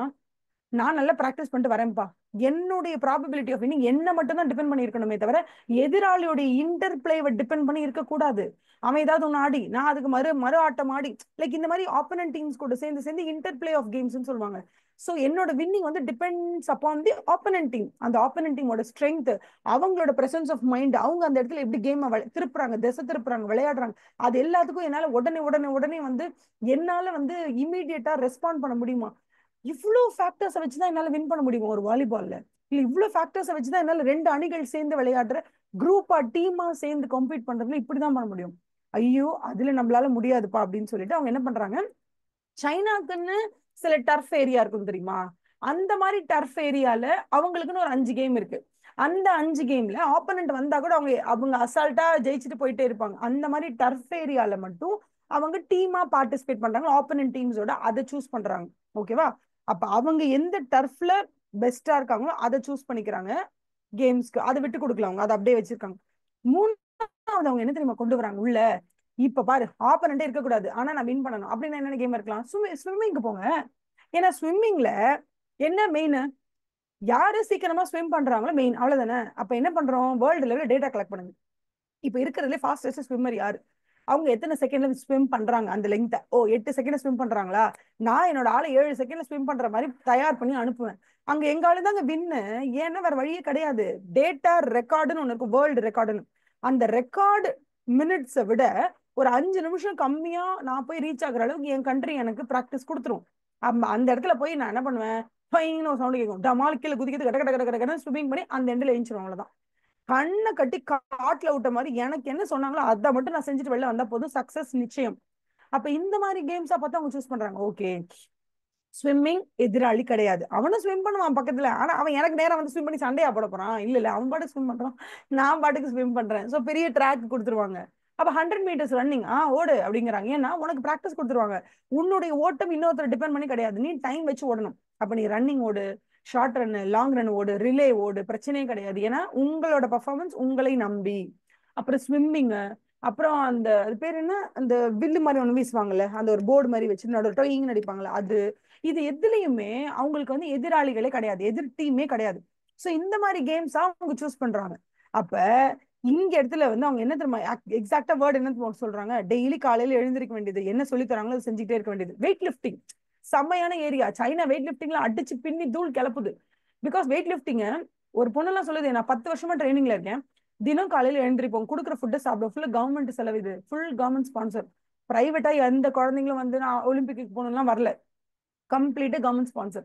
நான் நல்லா பிராக்டிஸ் பண்ணிட்டு வரேன்ப்பா, என்னுடைய ப்ராபபிலிட்டி ஆஃப் வின்னிங் என்ன மட்டும் தான் டிபெண்ட் பண்ணி இருக்கணுமே தவிர எதிராளியோடைய இன்டர் பிளேவை டிபெண்ட் பண்ணி இருக்க கூடாது. அவன் ஏதாவது ஒன்று ஆடி நான் அதுக்கு மறு ஆட்டம் ஆடி, லைக் இந்த மாதிரி ஆப்போனன்ட் டீம்ஸ் கூட சேர்ந்து சேர்ந்து இன்டர் பிளே ஆஃப் கேம்ஸ் சொல்லுவாங்க. சோ என்னோட வின்னிங் வந்து டிபெண்ட்ஸ் அப்பான் தி ஆப்போனன்ட் டீம். அந்த ஆப்போனன்ட் டீமோட ஸ்ட்ரென்த், அவங்களோட பிரசன்ஸ் ஆஃப் மைண்ட், அவங்க அந்த இடத்துல எப்படி கேம் திருப்புறாங்க, திசை திருப்புறாங்க, விளையாடுறாங்க, அது எல்லாத்துக்கும் என்னால உடனே உடனே உடனே வந்து என்னால வந்து இமீடியட்டா ரெஸ்பாண்ட் பண்ண முடியுமா? இவ்வளவு ஃபேக்டர்ஸை வச்சுதான் என்னால வின் பண்ண முடியும் ஒரு வாலிபால்ல. இல்ல இவ்வளவு ஃபேக்டர்ஸை வச்சுதான் என்னால 2 அணிகள் சேர்ந்து விளையாடுற, குரூப்பா டீமா சேர்ந்து கம்பீட் பண்றதுல இப்படிதான் பண்ண முடியும். ஐயோ அதுல நம்மளால முடியாதுப்பா அப்படின்னு சொல்லிட்டு அவங்க என்ன பண்றாங்க, சைனாக்குன்னு சில டர்ஃப் ஏரியா இருக்கும் தெரியுமா, அந்த மாதிரி டர்ஃப் ஏரியால அவங்களுக்குன்னு ஒரு 5 கேம் இருக்கு. அந்த 5 கேம்ல ஆப்போனன்ட் வந்தா கூட அவங்க அவங்க அசால்ட்டா ஜெயிச்சுட்டு போயிட்டே இருப்பாங்க. அந்த மாதிரி டர்ஃப் ஏரியால மட்டும் அவங்க டீமா பார்ட்டிசிபேட் பண்றாங்க, ஆப்போனன்ட் டீம்ஸோட அதை சூஸ் பண்றாங்க. ஓகேவா? அப்ப அவங்க எந்த டர்ஃப்ல பெஸ்டா இருக்காங்களோ அதை சூஸ் பண்ணிக்கிறாங்க கேம்ஸ்க்கு, அதை விட்டு கொடுக்கல, அவங்க அதை அப்படியே வச்சிருக்காங்க. 3வது அவங்க என்ன தெரியுமா கொண்டு வராங்க உள்ள, இப்ப பாரு ஆப்போனண்டே இருக்க கூடாது ஆனா நான் வின் பண்ணணும் அப்படின்னு என்ன கேம் இருக்கலாம், ஸ்விம்மிங்க்கு போங்க. ஏன்னா ஸ்விம்மிங்ல என்ன மெயின், யாரு சீக்கிரமா ஸ்விம் பண்றாங்களோ மெயின், அவ்வளவுதானே. அப்ப என்ன பண்றோம், வேர்ல்டு லெவலில் டேட்டா கலெக்ட் பண்ணுங்க. இப்ப இருக்கிறதுல ஃபாஸ்டஸ்ட் ஸ்விம்மர் யாரு, அவங்க எத்தனை செகண்ட்ல ஸ்விம் பண்றாங்க, அந்த லெங்த, ஓ 8 செகண்ட்ல ஸ்விம் பண்றாங்களா, நான் என்னோட ஆளை 7 செகண்ட்ல ஸ்விம் பண்ற மாதிரி தயார் பண்ணி அனுப்புவேன். அங்க எங்க ஆளு தாங்க வின்னு. ஏன்னா வேற வழியே கிடையாது. டேட்டா ரெக்கார்டுன்னு ஒண்ணு இருக்கும், வேர்ல்டு ரெக்கார்டுன்னு. அந்த ரெக்கார்டு மினிட்ஸை விட ஒரு 5 நிமிஷம் கம்மியா நான் போய் ரீச் ஆகுற அளவுக்கு என் கண்ட்ரி எனக்கு ப்ராக்டிஸ் கொடுத்துரும். அந்த இடத்துல போய் நான் என்ன பண்ணுவேன், ஃபைன்னு ஒரு சவுண்ட் கேட்கும், டமால் கீழே குதிக்கிறது, கட கட கட கட கடன்னு ஸ்விமிங் பண்ணி அந்த எண்டில் எழுந்திரும், அவ்வளவுதான். கண்ணை கட்டி காட்டுல விட்ட மாதிரி எனக்கு என்ன சொன்னாங்களோ அதை மட்டும் நான் செஞ்சுட்டு வெளில வந்தா போதும், சக்சஸ் நிச்சயம். அப்ப இந்த மாதிரி கேம்ஸா பார்த்தா அவங்க சூஸ் பண்றாங்க. ஓகே ஸ்விம்மிங் எதிராளி கிடையாது, அவனும் ஸ்விம் பண்ணுவான் பக்கத்துல, ஆனா அவன் எனக்கு நேரம் வந்து ஸ்விம் பண்ணி சண்டையா போட போறான், இல்ல இல்ல அவன் பாட்டுக்கு ஸ்விம் பண்றான், நான் பாட்டுக்கு ஸ்விம் பண்றேன். சோ பெரிய ட்ராக் கொடுத்துருவாங்க. அப்ப 100 மீட்டர்ஸ் ரன்னிங் ஓடு அப்படிங்கிறாங்க. ஏன்னா உனக்கு பிராக்டிஸ் கொடுத்துருவாங்க. உன்னுடைய ஓட்டம் இன்னொருத்தர் டிபெண்ட் பண்ணி கிடையாது, நீ டைம் வச்சு ஓடணும். அப்ப நீ ரன்னிங் ஓடு, ஷார்ட் ரன், லாங் ரன் ஓடு, ரிலே ஓடு, பிரச்சனையே கிடையாது. ஏன்னா உங்களோட பர்ஃபார்மன்ஸ் உங்களை நம்பி. அப்புறம் ஸ்விம்மிங், அப்புறம் அந்த அது பேர் என்ன, அந்த வில்லு மாதிரி ஒண்ணு வீசுவாங்கல்ல, அந்த ஒரு போர்டு மாதிரி வச்சு நடுவில் டொயிங் அடிப்பாங்கல்ல, அது இது எதுலயுமே அவங்களுக்கு வந்து எதிராளிகளே கிடையாது, எதிர் டீமே கிடையாது. சோ இந்த மாதிரி கேம்ஸா அவங்க சூஸ் பண்றாங்க. அப்ப இங்க இடத்துல வந்து அவங்க என்ன தெரியுமா எக்ஸாக்டா வேர்ட் என்ன சொல்றாங்க, டெய்லி காலையில எழுந்திருக்க வேண்டியது, என்ன சொல்லி தராங்களோ அதை செஞ்சுட்டே இருக்க வேண்டியது. வெயிட் லிஃப்டிங் செம்மையான ஏரியா சைனா, வெயிட் லிஃப்டிங்ல அடிச்சு பின்னி தூள் கிளப்புது. பிகாஸ் வெயிட் லிஃப்டிங் ஒரு பொண்ணெல்லாம் சொல்லுது, நான் 10 வருஷமா ட்ரைனிங்ல இருக்கேன், தினம் காலையில எழுந்திருப்போம், கொடுக்குற ஃபுட்டை சாப்பிடுவோம், ஃபுல்லா கவர்மெண்ட் செலவு, இது ஃபுல் கவர்மெண்ட் ஸ்பான்சர். பிரைவேட்டா எந்த குழந்தைங்களும் வந்து நான் ஒலிம்பிக்கு போகணும்லாம் வரல, கம்ப்ளீட்டா கவர்மெண்ட் ஸ்பான்சர்.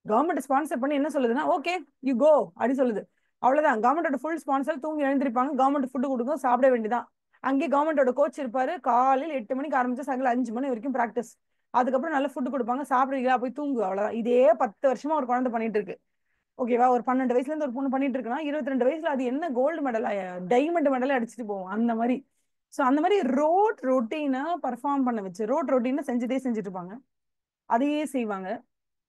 கவர்மெண்ட் ஸ்பான்சர் பண்ணி என்ன சொல்லுதுன்னா ஓகே யூ கோ அப்படி சொல்லுது, அவ்வளவுதான். கவர்மெண்டோட ஃபுல் ஸ்பான்சர், தூங்கி எழுந்திருப்பாங்க, கவர்மெண்ட் ஃபுட்டு கொடுக்கும், சாப்பிட வேண்டியதான். அங்கேயே கவர்மெண்டோட கோச் இருப்பாரு, காலையில் 8 மணிக்கு ஆரம்பிச்சு சாயங்காலம் 5 மணி வரைக்கும் ப்ராக்டிஸ். அதுக்கப்புறம் நல்ல ஃபுட்டு கொடுப்பாங்க, சாப்பிடுறீங்களா போய் தூங்கு, அவ்வளவுதான். இதே 10 வருஷமா ஒரு குழந்தை பண்ணிட்டு இருக்கு. ஓகேவா? ஒரு 12 வயசுல இருந்து ஒரு பொண்ணு பண்ணிட்டு இருக்குன்னா 22 வயசுல அது என்ன கோல்டு மெடலா டைமண்ட் மெடலே அடிச்சுட்டு போவோம் அந்த மாதிரி. ஸோ அந்த மாதிரி ரோட் ரொட்டீனை பர்ஃபார்ம் பண்ண வச்சு ரோட் ரொட்டீனை செஞ்சுட்டு இருப்பாங்க, அதையே செய்வாங்க.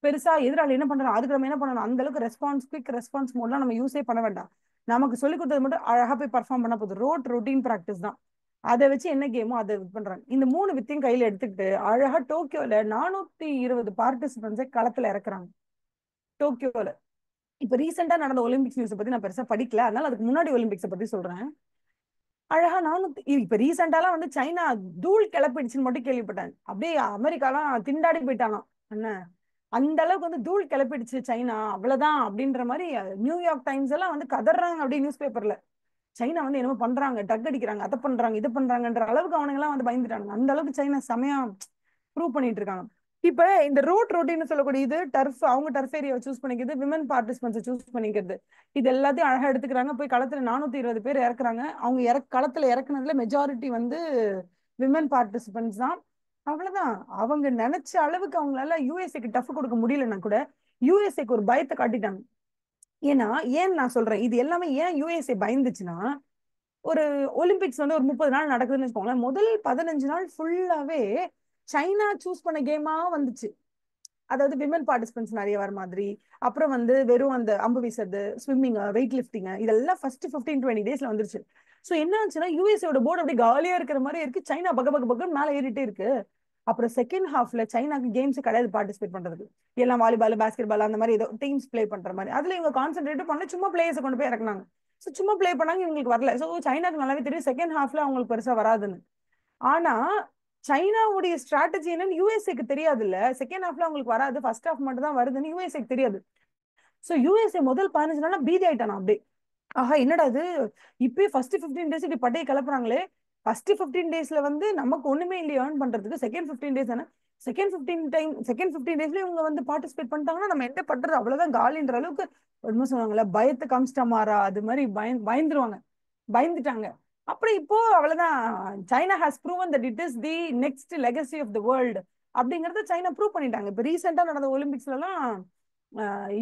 பெருசா எதிராளி என்ன பண்றோம் அதுக்கு நம்ம என்ன பண்ணணும், அந்த அளவுக்கு ரெஸ்பான்ஸ் குவிக் ரெஸ்பான்ஸ் மோட்லாம் நம்ம யூஸே பண்ண வேண்டாம். நமக்கு சொல்லி கொடுத்தது மட்டும் அழகா போய் பர்ஃபார்ம் பண்ண போதும். ரோட் ரொட்டீன் ப்ராக்டிஸ் தான். அதை வச்சு என்ன கேமோ அதை இது பண்றாங்க. இந்த 3 வித்தையும் கையில எடுத்துக்கிட்டு அழகா டோக்கியோல 420 பார்ட்டிசிபென்ட்ஸை களத்துல இறக்குறாங்க டோக்கியோல. இப்ப ரீசெண்டா நடந்த ஒலிம்பிக்ஸ் நியூஸ் பத்தி நான் பெருசா படிக்கல, அதனால அதுக்கு முன்னாடி ஒலிம்பிக்ஸை பத்தி சொல்றேன். அழகா நானும் இப்ப ரீசெண்டாலாம் வந்து சைனா தூள் கிளப்பிடுச்சுன்னு மட்டும் கேள்விப்பட்டேன். அப்படியே அமெரிக்காலாம் திண்டாடி போயிட்டாங்க என்ன, அந்த அளவுக்கு வந்து தூள் கிளப்பிடுச்சு சைனா அவ்வளவுதான் அப்படின்ற மாதிரி. நியூயார்க் டைம்ஸ் எல்லாம் வந்து கதறாங்க அப்படியே நியூஸ் பேப்பர்ல. சைனா வந்து என்னமோ பண்றாங்க, டக் அடிக்கிறாங்க, அதை பண்றாங்க இது பண்றாங்கன்ற அளவுக்கு அவனுங்க எல்லாம் வந்து பயந்துட்டாங்க. அந்த அளவுக்கு சைனா செமையா ப்ரூவ் பண்ணிட்டு இருக்காங்க. இப்ப இந்த ரோட் ரோட்டின்னு சொல்லக்கூடிய இது டர்ஃப், அவங்க டர்ஃப் ஏரியாவை சூஸ் பண்ணிக்கிறது, விமன் பார்ட்டிசிபென்ட்ஸ் சூஸ் பண்ணிக்கிறது, இது எல்லாத்தையும் அழகா எடுத்துக்கிறாங்க. போய் களத்துல 420 பேர் இறக்குறாங்க. அவங்க களத்துல இறக்குனதுல மெஜாரிட்டி வந்து விமன் பார்ட்டிசிபென்ட்ஸ் தான். அவ்வளவுதான். அவங்க நினைச்ச அளவுக்கு அவங்களால யூஎஸ்ஏக்கு டஃப் கொடுக்க முடியலன்னா கூட யூஎஸ்ஏக்கு ஒரு பயத்தை காட்டிட்டாங்க. ஏன் நான் சொல்றேன் இது எல்லாமே ஏன் யூஎஸ்ஏ பயந்துச்சுன்னா, ஒரு ஒலிம்பிக்ஸ் வந்து ஒரு 30 நாள் நடக்குதுன்னு வச்சுக்கோங்களேன். முதல் 15 நாள் ஃபுல்லாவே சைனா சூஸ் பண்ண கேமா வந்துச்சு. அதாவது விமன் பார்ட்டிசிபென்ட்ஸ் நிறைய வர மாதிரி, அப்புறம் வந்து வெறும் அந்த அம்பு வீசுறது, ஸ்விம்மிங், வெயிட் லிஃப்டிங், இதெல்லாம் ஃபர்ஸ்ட் 15-20 டேஸ்ல வந்துருச்சு. ஸோ என்ன ஆச்சுன்னா யூஎஸ்ஏட போர்டு அப்படி காலியா இருக்கிற மாதிரி இருக்கு, சைனா பக்க பக்க பக்கம் மேலே ஏறிட்டே இருக்கு. அப்புறம் செகண்ட் ஹாஃப்ல சைனாக்கு கேம்ஸ் கிடையாது பார்ட்டிசிபேட் பண்றதுக்கு, எல்லாம் வாலிபால் பாஸ்கெட் பால் அந்த மாதிரி ஏதோ டீம்ஸ் பிளே பண்ற மாதிரி. அதுல இவங்க கான்சென்ட்ரேட் பண்ண சும்மா பிளேயர்ஸ் கொண்டு போய் இறக்குனாங்க. ஸோ சும்மா பிளே பண்ணாங்க, இவங்களுக்கு வரல. ஸோ சைனாக்கு நல்லாவே தெரியும் செகண்ட் ஹாஃப்ல அவங்களுக்கு பெருசா வராதுன்னு. ஆனா சைனாவுடைய ஸ்ட்ராட்டஜி என்னன்னு யூஎஸ்ஏக்கு தெரியாது இல்ல. செகண்ட் ஹாஃப்ல அவங்களுக்கு வராது, ஃபர்ஸ்ட் ஹாஃப் மட்டும் தான் வருதுன்னு யூஎஸ்ஏக்கு தெரியாது. ஸோ யூஎஸ்ஏ முதல் 15 நாளா பீதி ஆயிட்டானா அப்படியே. ஆஹா என்னடா இது, இப்பயே ஃபர்ஸ்ட் 15 டேஸ் இப்படி பட்டையை கிளப்புறாங்களே, ஃபர்ஸ்ட் 15 டேஸ்ல வந்து நமக்கு ஒண்ணுமே இல்லையா ஏர்ன் பண்றதுக்கு, செகண்ட் 15 டேஸ் தானே, செகண்ட் 15 டேஸ்ல இவங்க வந்து பார்ட்டிசிபேட் பண்ணிட்டாங்கன்னா நம்ம என்ன பண்றது, அவ்வளவுதான் காலின்ற அளவுக்கு ஒன்றும் சொன்னாங்கல்ல, பயத்தை காமிச்சிட்டமாரா அது மாதிரி பயந்துருவாங்க, பயந்துட்டாங்க. அப்புறம் இப்போ அவ்வளவுதான், China has proven that it is the next legacy of the world அப்படிங்கறத சைனா ப்ரூவ் பண்ணிட்டாங்க. இப்ப ரீசெண்டா நடந்த ஒலிம்பிக்ஸ்ல எல்லாம்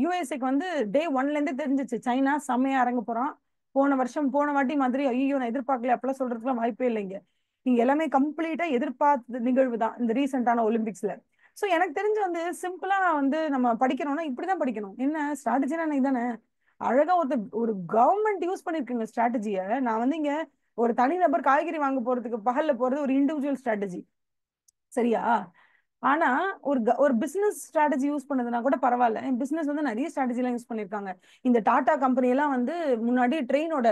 யூஎஸ்ஏக்கு வந்து டே 1ல இருந்தே தெரிஞ்சிச்சு சைனா செம்மையா இறங்க போறான். போன வாட்டி மாதிரி ஐயோ நான் எதிர்பார்க்கல அப்பெல்லாம் சொல்றதுக்குலாம் வாய்ப்பே இல்லைங்க. நீங்க எல்லாமே கம்ப்ளீட்டா எதிர்பார்த்த நிகழ்வு தான் இந்த ரீசெண்டான ஒலிம்பிக்ஸ்ல. ஸோ எனக்கு தெரிஞ்சு வந்து சிம்பிளா வந்து நம்ம படிக்கணும்னா இப்படிதான் படிக்கணும். என்ன ஸ்ட்ராட்டஜினா இதுதானே, அழகா ஒரு கவர்மெண்ட் யூஸ் பண்ணிருக்குங்க ஸ்ட்ராட்டஜியை. நான் வந்து இங்க ஒரு தனிநபர் காய்கறி வாங்க போறதுக்கு பகல்ல போறது ஒரு இண்டிவிஜுவல் ஸ்ட்ராட்டஜி, சரியா? ஆனா ஒரு பிசினஸ் ஸ்ட்ராட்டஜி யூஸ் பண்ணதுனா கூட பரவாயில்ல. பிசினஸ் வந்து நிறைய ஸ்ட்ராட்டஜி எல்லாம் யூஸ் பண்ணிருக்காங்க. இந்த டாடா கம்பெனி எல்லாம் வந்து முன்னாடி ட்ரெயினோட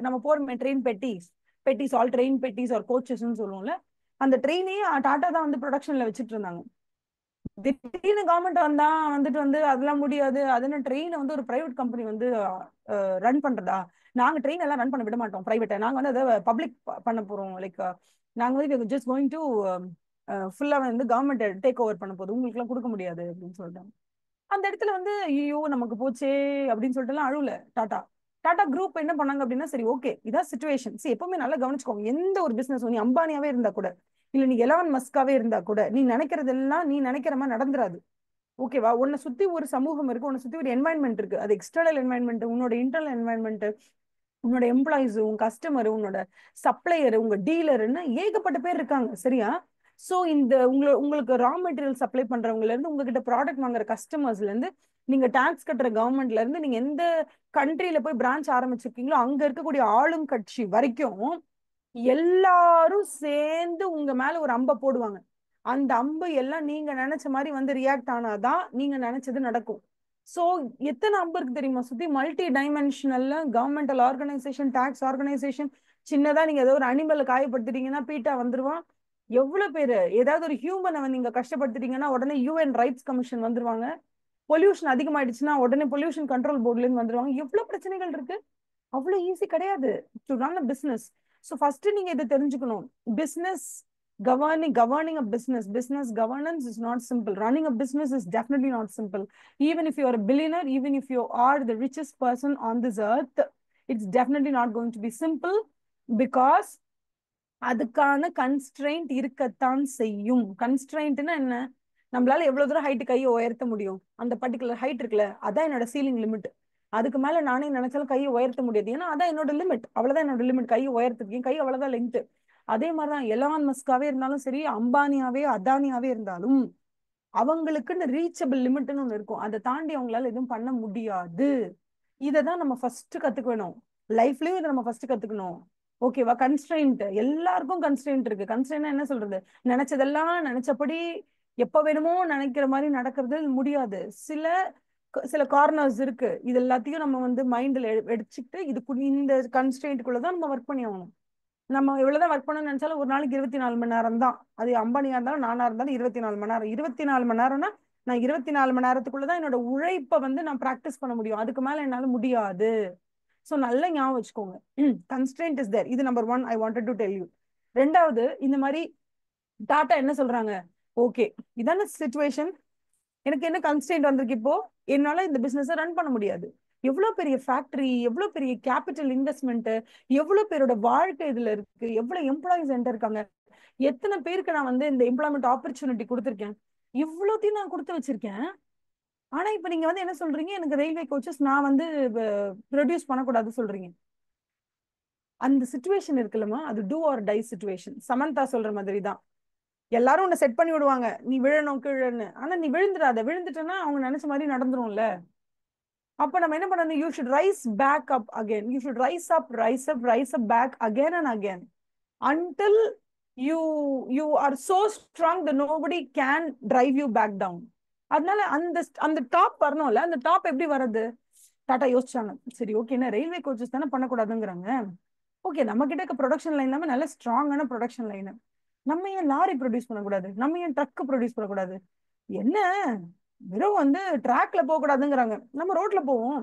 நம்ம போறோமே ட்ரெயின் பெட்டிஸ் ஆல் ட்ரெயின் பெட்டிஸ் ஆர் கோச்சஸ்ன்னு சொல்லுவோம்ல, அந்த ட்ரெயினையே டாடா தான் வந்து ப்ரொடக்ஷன்ல வச்சுட்டு இருந்தாங்க. திடீர்னு கவர்மெண்ட் வந்துட்டு வந்து அதெல்லாம் முடியாது, அதுன்னு ட்ரெயினை வந்து ஒரு பிரைவேட் கம்பெனி வந்து ரன் பண்றதா, நாங்க ட்ரெயின் எல்லாம் ரன் பண்ண விட மாட்டோம் பிரைவேட்டை, நாங்க வந்து அதை பப்ளிக் பண்ண போறோம், லைக் நாங்க வந்து ஜஸ்ட் கோயிங் டு ஃபுல்லா வந்து கவர்மெண்ட் டேக் ஓவர் பண்ண போது, உங்களுக்கு எல்லாம் கொடுக்க முடியாது அப்படின்னு சொல்லிட்டாங்க. அந்த இடத்துல வந்து ஐயோ நமக்கு போச்சே அப்படின்னு சொல்லிட்டு எல்லாம் அழுவல டாடா. டாடா குரூப் என்ன பண்ணாங்க அப்படின்னா, சரி ஓகே இதான் சுச்சுவேஷன், சரி எப்பவுமே நல்லா கவனிச்சுக்கோங்க, எந்த ஒரு பிசினஸ் நீ அம்பானியாவே இருந்தா கூட, இல்ல நீ எலவன் மஸ்காவே இருந்தா கூட, நீ நினைக்கிறதெல்லாம் நீ நினைக்கிற மாதிரி நடந்துராது. ஓகேவா? உன்னை சுத்தி ஒரு சமூகம் இருக்கு, உன்னை சுத்தி ஒரு என்வாயன்மெண்ட் இருக்கு, அது எக்ஸ்டர்னல் என்வாயன்மெண்ட், உன்னோட இன்டர்னல் என்வாயன்மெண்ட், உன்னோட எம்ப்ளாயிஸ், உங்க கஸ்டமர், உன்னோட சப்ளையர், உங்க டீலர்னு ஏகப்பட்ட பேர் இருக்காங்க, சரியா? சோ இந்த உங்களுக்கு ரா மெட்டீரியல் சப்ளை பண்றவங்கல இருந்து, உங்ககிட்ட ப்ராடக்ட் வாங்குற கஸ்டமர்ஸ்ல இருந்து, நீங்க டாக்ஸ் கட்டுற கவர்மெண்ட்ல இருந்து, நீங்க எந்த கண்ட்ரில போய் பிரான்ச் ஆரம்பிச்சிருக்கீங்களோ அங்க இருக்கக்கூடிய ஆளும் கட்சி வரைக்கும் எல்லாரும் சேர்ந்து உங்க மேல ஒரு அம்பை போடுவாங்க. அந்த அம்பு எல்லாம் நீங்க நினைச்ச மாதிரி வந்து ரியாக்ட் ஆனாதான் நீங்க நினைச்சது நடக்கும். சோ எத்தனை அம்பு இருக்கு தெரியுமா சுத்தி, மல்டி டைமென்ஷனல்ல கவர்மெண்டல் ஆர்கனைசேஷன், டாக்ஸ் ஆர்கனைசேஷன், சின்னதா நீங்க ஏதோ ஒரு அனிமலை காயப்படுத்துறீங்கன்னா பீட்டா வந்துருவான். எவ்வளவு பேரு, ஏதாவது ஒரு ஹியூமனை நீங்க கஷ்டப்படுத்துறீங்கன்னா உடனே யூஎன் ரைட்ஸ் கமிஷன் வந்துருவாங்க. பொல்யூஷன் அதிகமாயிடுச்சுன்னா உடனே பொல்யூஷன் கண்ட்ரோல் போர்டுல இருந்து வந்துருவாங்க. எவ்வளவு பிரச்சனைகள் இருக்கு. அவ்வளவு ஈஸி கிடையாது to run a business. So first நீங்க இதை தெரிஞ்சுக்கணும். Business governing a business governance is not simple. Running a business is definitely not simple. Even if you are a billionaire, even if you are the richest person on this earth, it's definitely not going to be simple, because அதுக்கான கன்ஸ்ட்ரெயின்ட் இருக்கத்தான் செய்யும். கன்ஸ்ட்ரெயின்ட்னா என்ன, நம்மளால எவ்வளவு தூரம் ஹைட் கையை உயர்த்த முடியும், அந்த பர்டிகுலர் ஹைட் இருக்குல்ல, அதான் என்னோட சீலிங் லிமிட். அதுக்கு மேல நானே நினைச்சாலும் கையை உயர்த்த முடியாது. ஏன்னா அதான் என்னோட லிமிட், அவ்வளவுதான் என்னோட லிமிட். கையை உயர்த்திருக்கேன், கை அவ்வளவுதான் லென்த். அதே மாதிரிதான் எலான் மஸ்காவே இருந்தாலும் சரி, அம்பானியாவே அதானியாவே இருந்தாலும் அவங்களுக்குன்னு ரீச்சபிள் லிமிட்னு ஒண்ணு இருக்கும். அதை தாண்டி அவங்களால எதுவும் பண்ண முடியாது. இததான் நம்ம ஃபர்ஸ்ட் கத்துக்கணும். லைஃப்லயும் இதை நம்ம ஃபர்ஸ்ட் கத்துக்கணும். ஓகேவா? கன்ஸ்ட்ரெயின்ட், எல்லாருக்கும் கன்ஸ்ட்ரெயின்ட் இருக்கு. கன்ஸ்ட்ரெயின்ட் என்ன சொல்றது? நினைச்சதெல்லாம் நினைச்சபடி எப்ப வேணுமோ நினைக்கிற மாதிரி நடக்கிறது முடியாது. சில கார்னர்ஸ் இருக்கு. இது எல்லாத்தையும் நம்ம வந்து மைண்ட்ல எடுத்துக்கிட்டு இந்த கன்ஸ்ட்ரெயின்ட்குள்ளதான் நம்ம ஒர்க் பண்ணி ஆகணும். நம்ம எவ்வளவுதான் ஒர்க் பண்ணணும்னு நினைச்சாலும் ஒரு நாளைக்கு 24 மணி நேரம் தான். அது அம்பானியா இருந்தாலும் நானா இருந்தாலும் 24 மணி நேரம். 24 மணி நேரம்னா நான் 24 மணி நேரத்துக்குள்ளதான் என்னோட உழைப்பை வந்து நான் பிராக்டிஸ் பண்ண முடியும். அதுக்கு மேல என்னால முடியாது. சோ நல்ல ஞாபகம் வச்சுக்கோங்க. Constraint is there. இது number one I wanted to tell you. ரெண்டாவது, இந்த மாதிரி டாட்டா என்ன சொல்றாங்க? ஓகே, இதான சிச்சுவேஷன், எனக்கு என்ன கன்ஸ்ட்ரெயின்ட் வந்திருக்கு இப்போ, என்னால இந்த பிசினஸ் ரன் பண்ண முடியாது. எவ்வளவு பெரிய ஃபேக்டரி, எவ்வளவு பெரிய கேபிட்டல் இன்வெஸ்ட்மெண்ட், எவ்வளவு பேரோட வாழ்க்கை இதுல இருக்கு, எவ்வளவு எம்ப்ளாயிஸ் என்கிட்ட இருக்காங்க, எத்தனை பேருக்கு நான் வந்து இந்த எம்ப்ளாய்மெண்ட் ஆப்பர்ச்சுனிட்டி கொடுத்துருக்கேன், இவ்வளோத்தையும் நான் கொடுத்து வச்சிருக்கேன். ஆனா இப்ப நீங்க வந்து என்ன சொல்றீங்க? எனக்கு ரயில்வே கோச்சஸ் நான் வந்து ப்ரொடியூஸ் பண்ணக்கூடாது சொல்றீங்க. அந்த சுச்சுவேஷன் இருக்குல்லமா, அது do or die situation. Samantha சொல்ற மாதிரி தான். எல்லாரும் உன்னை செட் பண்ணி விடுவாங்க, நீ விழணும் கீழன்னு. ஆனா நீ விழுந்துடாத. விழுந்துட்டேன்னா அவங்க நினைச்ச மாதிரி நடந்துரும்ல. அப்ப நம்ம என்ன பண்ணணும்? You should rise back up again. You should rise up back again and again until you you are so strong that nobody can drive you back down. அதனால அந்த அந்த டாப் வரணும்ல. அந்த டாப் எப்படி வர்றது? டாட்டா யோசிச்சாங்க, சரி ஓகே, என்ன ரயில்வே கோச்சஸ் தானே பண்ணக்கூடாதுங்கிறாங்க. ஓகே, நம்ம கிட்ட இருக்க ப்ரொடக்ஷன் லைன் இல்லாம நல்ல ஸ்ட்ராங்கான ப்ரொடக்ஷன் லைன். நம்ம ஏன் லாரி ப்ரொடியூஸ் பண்ணக்கூடாது? நம்ம ஏன் ட்ரக் ப்ரொடியூஸ் பண்ணக்கூடாது? என்ன, வெறும் வந்து ட்ராக்ல போக கூடாதுங்கிறாங்க, நம்ம ரோட்ல போவோம்.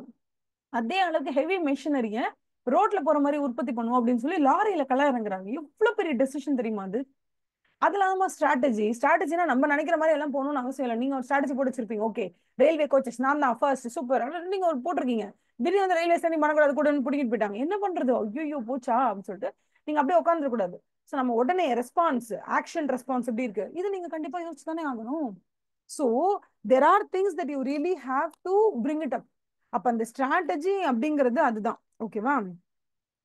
அதே அளவுக்கு ஹெவி மெஷினரிய ரோட்ல போற மாதிரி உற்பத்தி பண்ணுவோம் அப்படின்னு சொல்லி லாரியில கல இறங்குறாங்க. எவ்வளவு பெரிய டெசிஷன் தெரியுமா அது? அது இல்லாம ஸ்ட்ராட்டஜினா நம்ம நினைக்கிற மாதிரி எல்லாம் போகணும்னு அவசியம் இல்லை. நீங்க ஒரு ஸ்ட்ராட்டஜி போட்டு வச்சிருப்பீங்க. ஓகே, ரயில்வே கோச்சஸ் நான் தான் ஃபர்ஸ்ட், சூப்பர், நீங்க ஒரு போட்டிருக்கீங்க. திடீர்னு அந்த ரயில்வே ஸ்டேஷன் பண்ணக்கூடாது கூட பிடிக்கிட்டு போயிட்டாங்க. என்ன பண்றது? ஐயோ போச்சா அப்படின்னு சொல்லிட்டு நீங்க அப்படியே உட்காந்துட கூடாது. ஸோ நம்ம உடனே ரெஸ்பான்ஸ், ஆக்ஷன் ரெஸ்பான்ஸ் எப்படி இருக்கு, இது நீங்க கண்டிப்பா யோசிச்சு தானே ஆகணும். So there are things that you really have to bring it up. அப்ப அந்த ஸ்ட்ராட்டஜி அப்படிங்கிறது அதுதான். ஓகேவா?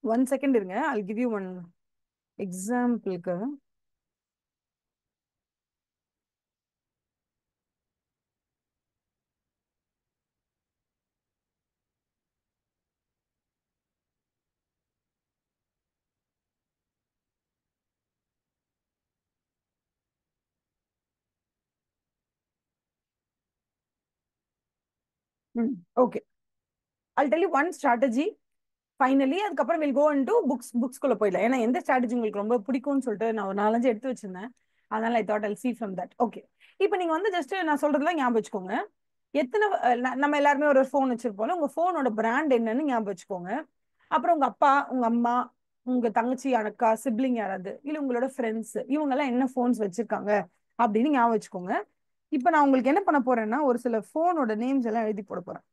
ஒன் செகண்ட் இருங்க, I'll give you ஒன் எக்ஸாம்பிளுக்கு. Okay, I'll tell you one strategy finally. அதுக்கப்புறம் வில் கோ இன்டு புக்ஸ்குள்ள போயிடலாம். ஏன்னா எந்த ஸ்ட்ராட்டஜி உங்களுக்கு ரொம்ப பிடிக்கும்னு சொல்லிட்டு நான் ஒரு 4-5 எடுத்து வச்சிருந்தேன். அதனால I thought I'll see from that. Okay, இப்போ நீங்க வந்து ஜஸ்ட் நான் சொல்றதுலாம் ஞாபகம் வச்சுக்கோங்க. எத்தனை நம்ம எல்லாருமே ஒரு ஃபோன் வச்சிருப்போம். உங்க ஃபோனோட பிராண்ட் என்னன்னு ஞாபகம் வச்சுக்கோங்க. அப்புறம் உங்க அப்பா, உங்க அம்மா, உங்க தங்கச்சி, அக்கா, சிப்ளிங் யாராவது, இல்ல உங்களோட ஃப்ரெண்ட்ஸ், இவங்க எல்லாம் என்ன ஃபோன்ஸ் வச்சிருக்காங்க அப்படின்னு ஞாபகம் வச்சுக்கோங்க. இப்போ நான் உங்களுக்கு என்ன பண்ண போறேன்னா, ஒரு சில ஃபோனோட நேம்ஸ் எல்லாம் எழுதி போட போறேன்.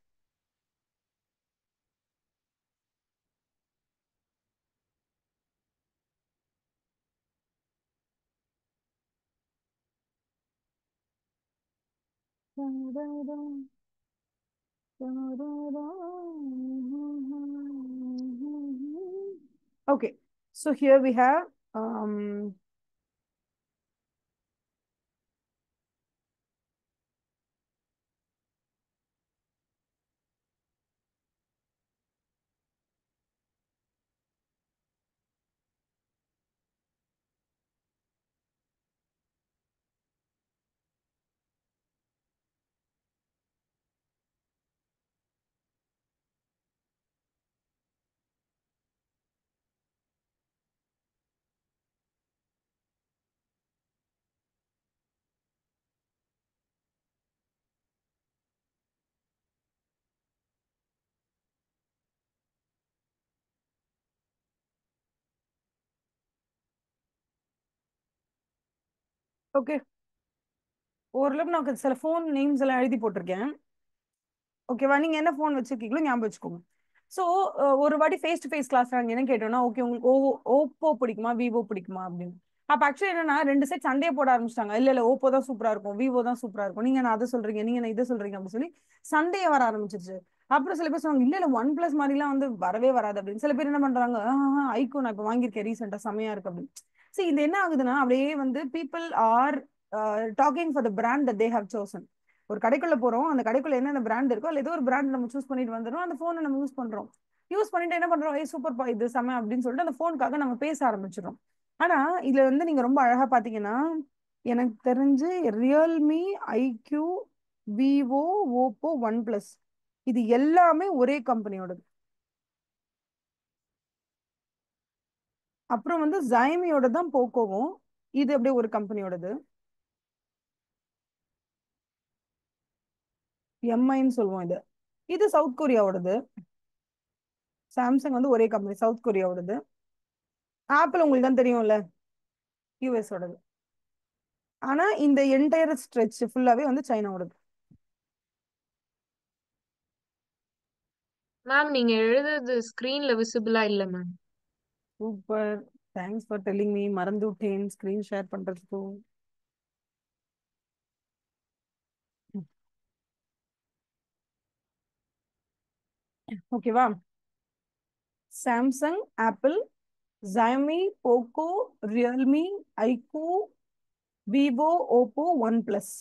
Okay, so here we have okay, ஓரளவுக்கு நான் சில ஃபோன் நேம்ஸ் எல்லாம் எழுதி போட்டிருக்கேன். ஓகேவா? நீங்க என்ன ஃபோன் வச்சிருக்கீங்களோ ஞாபகம் வச்சுக்கோங்க. ஸோ ஒரு வாட்டி ஃபேஸ் டு ஃபேஸ் கிளாஸ் நாங்கள் என்ன கேட்டோம்னா, ஓகே உங்களுக்கு ஓப்போ பிடிக்குமா விவோ பிடிக்குமா அப்படின்னு. அப்போ ஆக்சுவலி என்னன்னா, ரெண்டு செட் சண்டையை போட ஆரம்பிச்சிட்டாங்க. இல்ல இல்ல ஓப்போ தான் சூப்பரா இருக்கும், விவோ தான் சூப்பரா இருக்கும், நீங்க நான் அதை சொல்றீங்க, நீங்க நான் இதை சொல்றீங்க அப்படின்னு சொல்லி சண்டையை வர ஆரம்பிச்சிருச்சு. அப்புறம் சில பேர் சொன்னாங்க இல்ல இல்ல ஒன் பிளஸ் மாதிரிலாம் வந்து வரவே வராது அப்படின்னு. சில பேர் என்ன பண்றாங்க, ஐகோ நான் இப்ப வாங்கியிருக்கேன் ரீசெண்டா செமையா இருக்கு அப்படின்னு. சரி இது என்ன ஆகுதுன்னா அப்படியே வந்து people are talking for the brand that they have chosen. ஒரு கடைக்குள்ள போறோம், அந்த கடைக்குள்ள என்னென்ன பிராண்ட் இருக்கோ அல்ல ஏதோ ஒரு பிராண்ட் நம்ம சூஸ் பண்ணிட்டு வந்துடும், அந்த போனை நம்ம யூஸ் பண்றோம். யூஸ் பண்ணிட்டு என்ன பண்றோம், ஏ சூப்பர் பா இது செம அப்படின்னு சொல்லிட்டு அந்த போனுக்காக நம்ம பேச ஆரம்பிச்சிடும். ஆனா இதுல வந்து நீங்க ரொம்ப அழகா பாத்தீங்கன்னா, எனக்கு தெரிஞ்சு Realme, iQOO, Vivo, Oppo, OnePlus இது எல்லாமே ஒரே கம்பெனியோடது. அப்புறம் வந்து ஜைமியோட தான் போக்கோவும், இது அப்படியே ஒரு கம்பெனியோடது. எம்ஐன்னு சொல்லுவோம் இது. இது சவுத் கொரியாவோடது. சாம்சங் வந்து ஒரே கம்பெனி, சவுத் கொரியாவோடது. ஆப்பிள் உங்களுக்கு தான் தெரியும்ல, யூஎஸ் ஓடது. ஆனா இந்த என்டையர் ஸ்ட்ரெச் ஃபுல்லாவே வந்து சைனாவோடது. மேம் நீங்க எழுதுறது ஸ்கிரீன்ல விசிபிளா இல்ல ma'am. Super, thanks for telling me. மறந்து விட்டேன் ஸ்கிரீன் ஷேர் பண்றதுக்கு. ஓகேவா? Samsung, apple, Xiaomi, Poco, Realme, iQOO, Vivo, Oppo, OnePlus.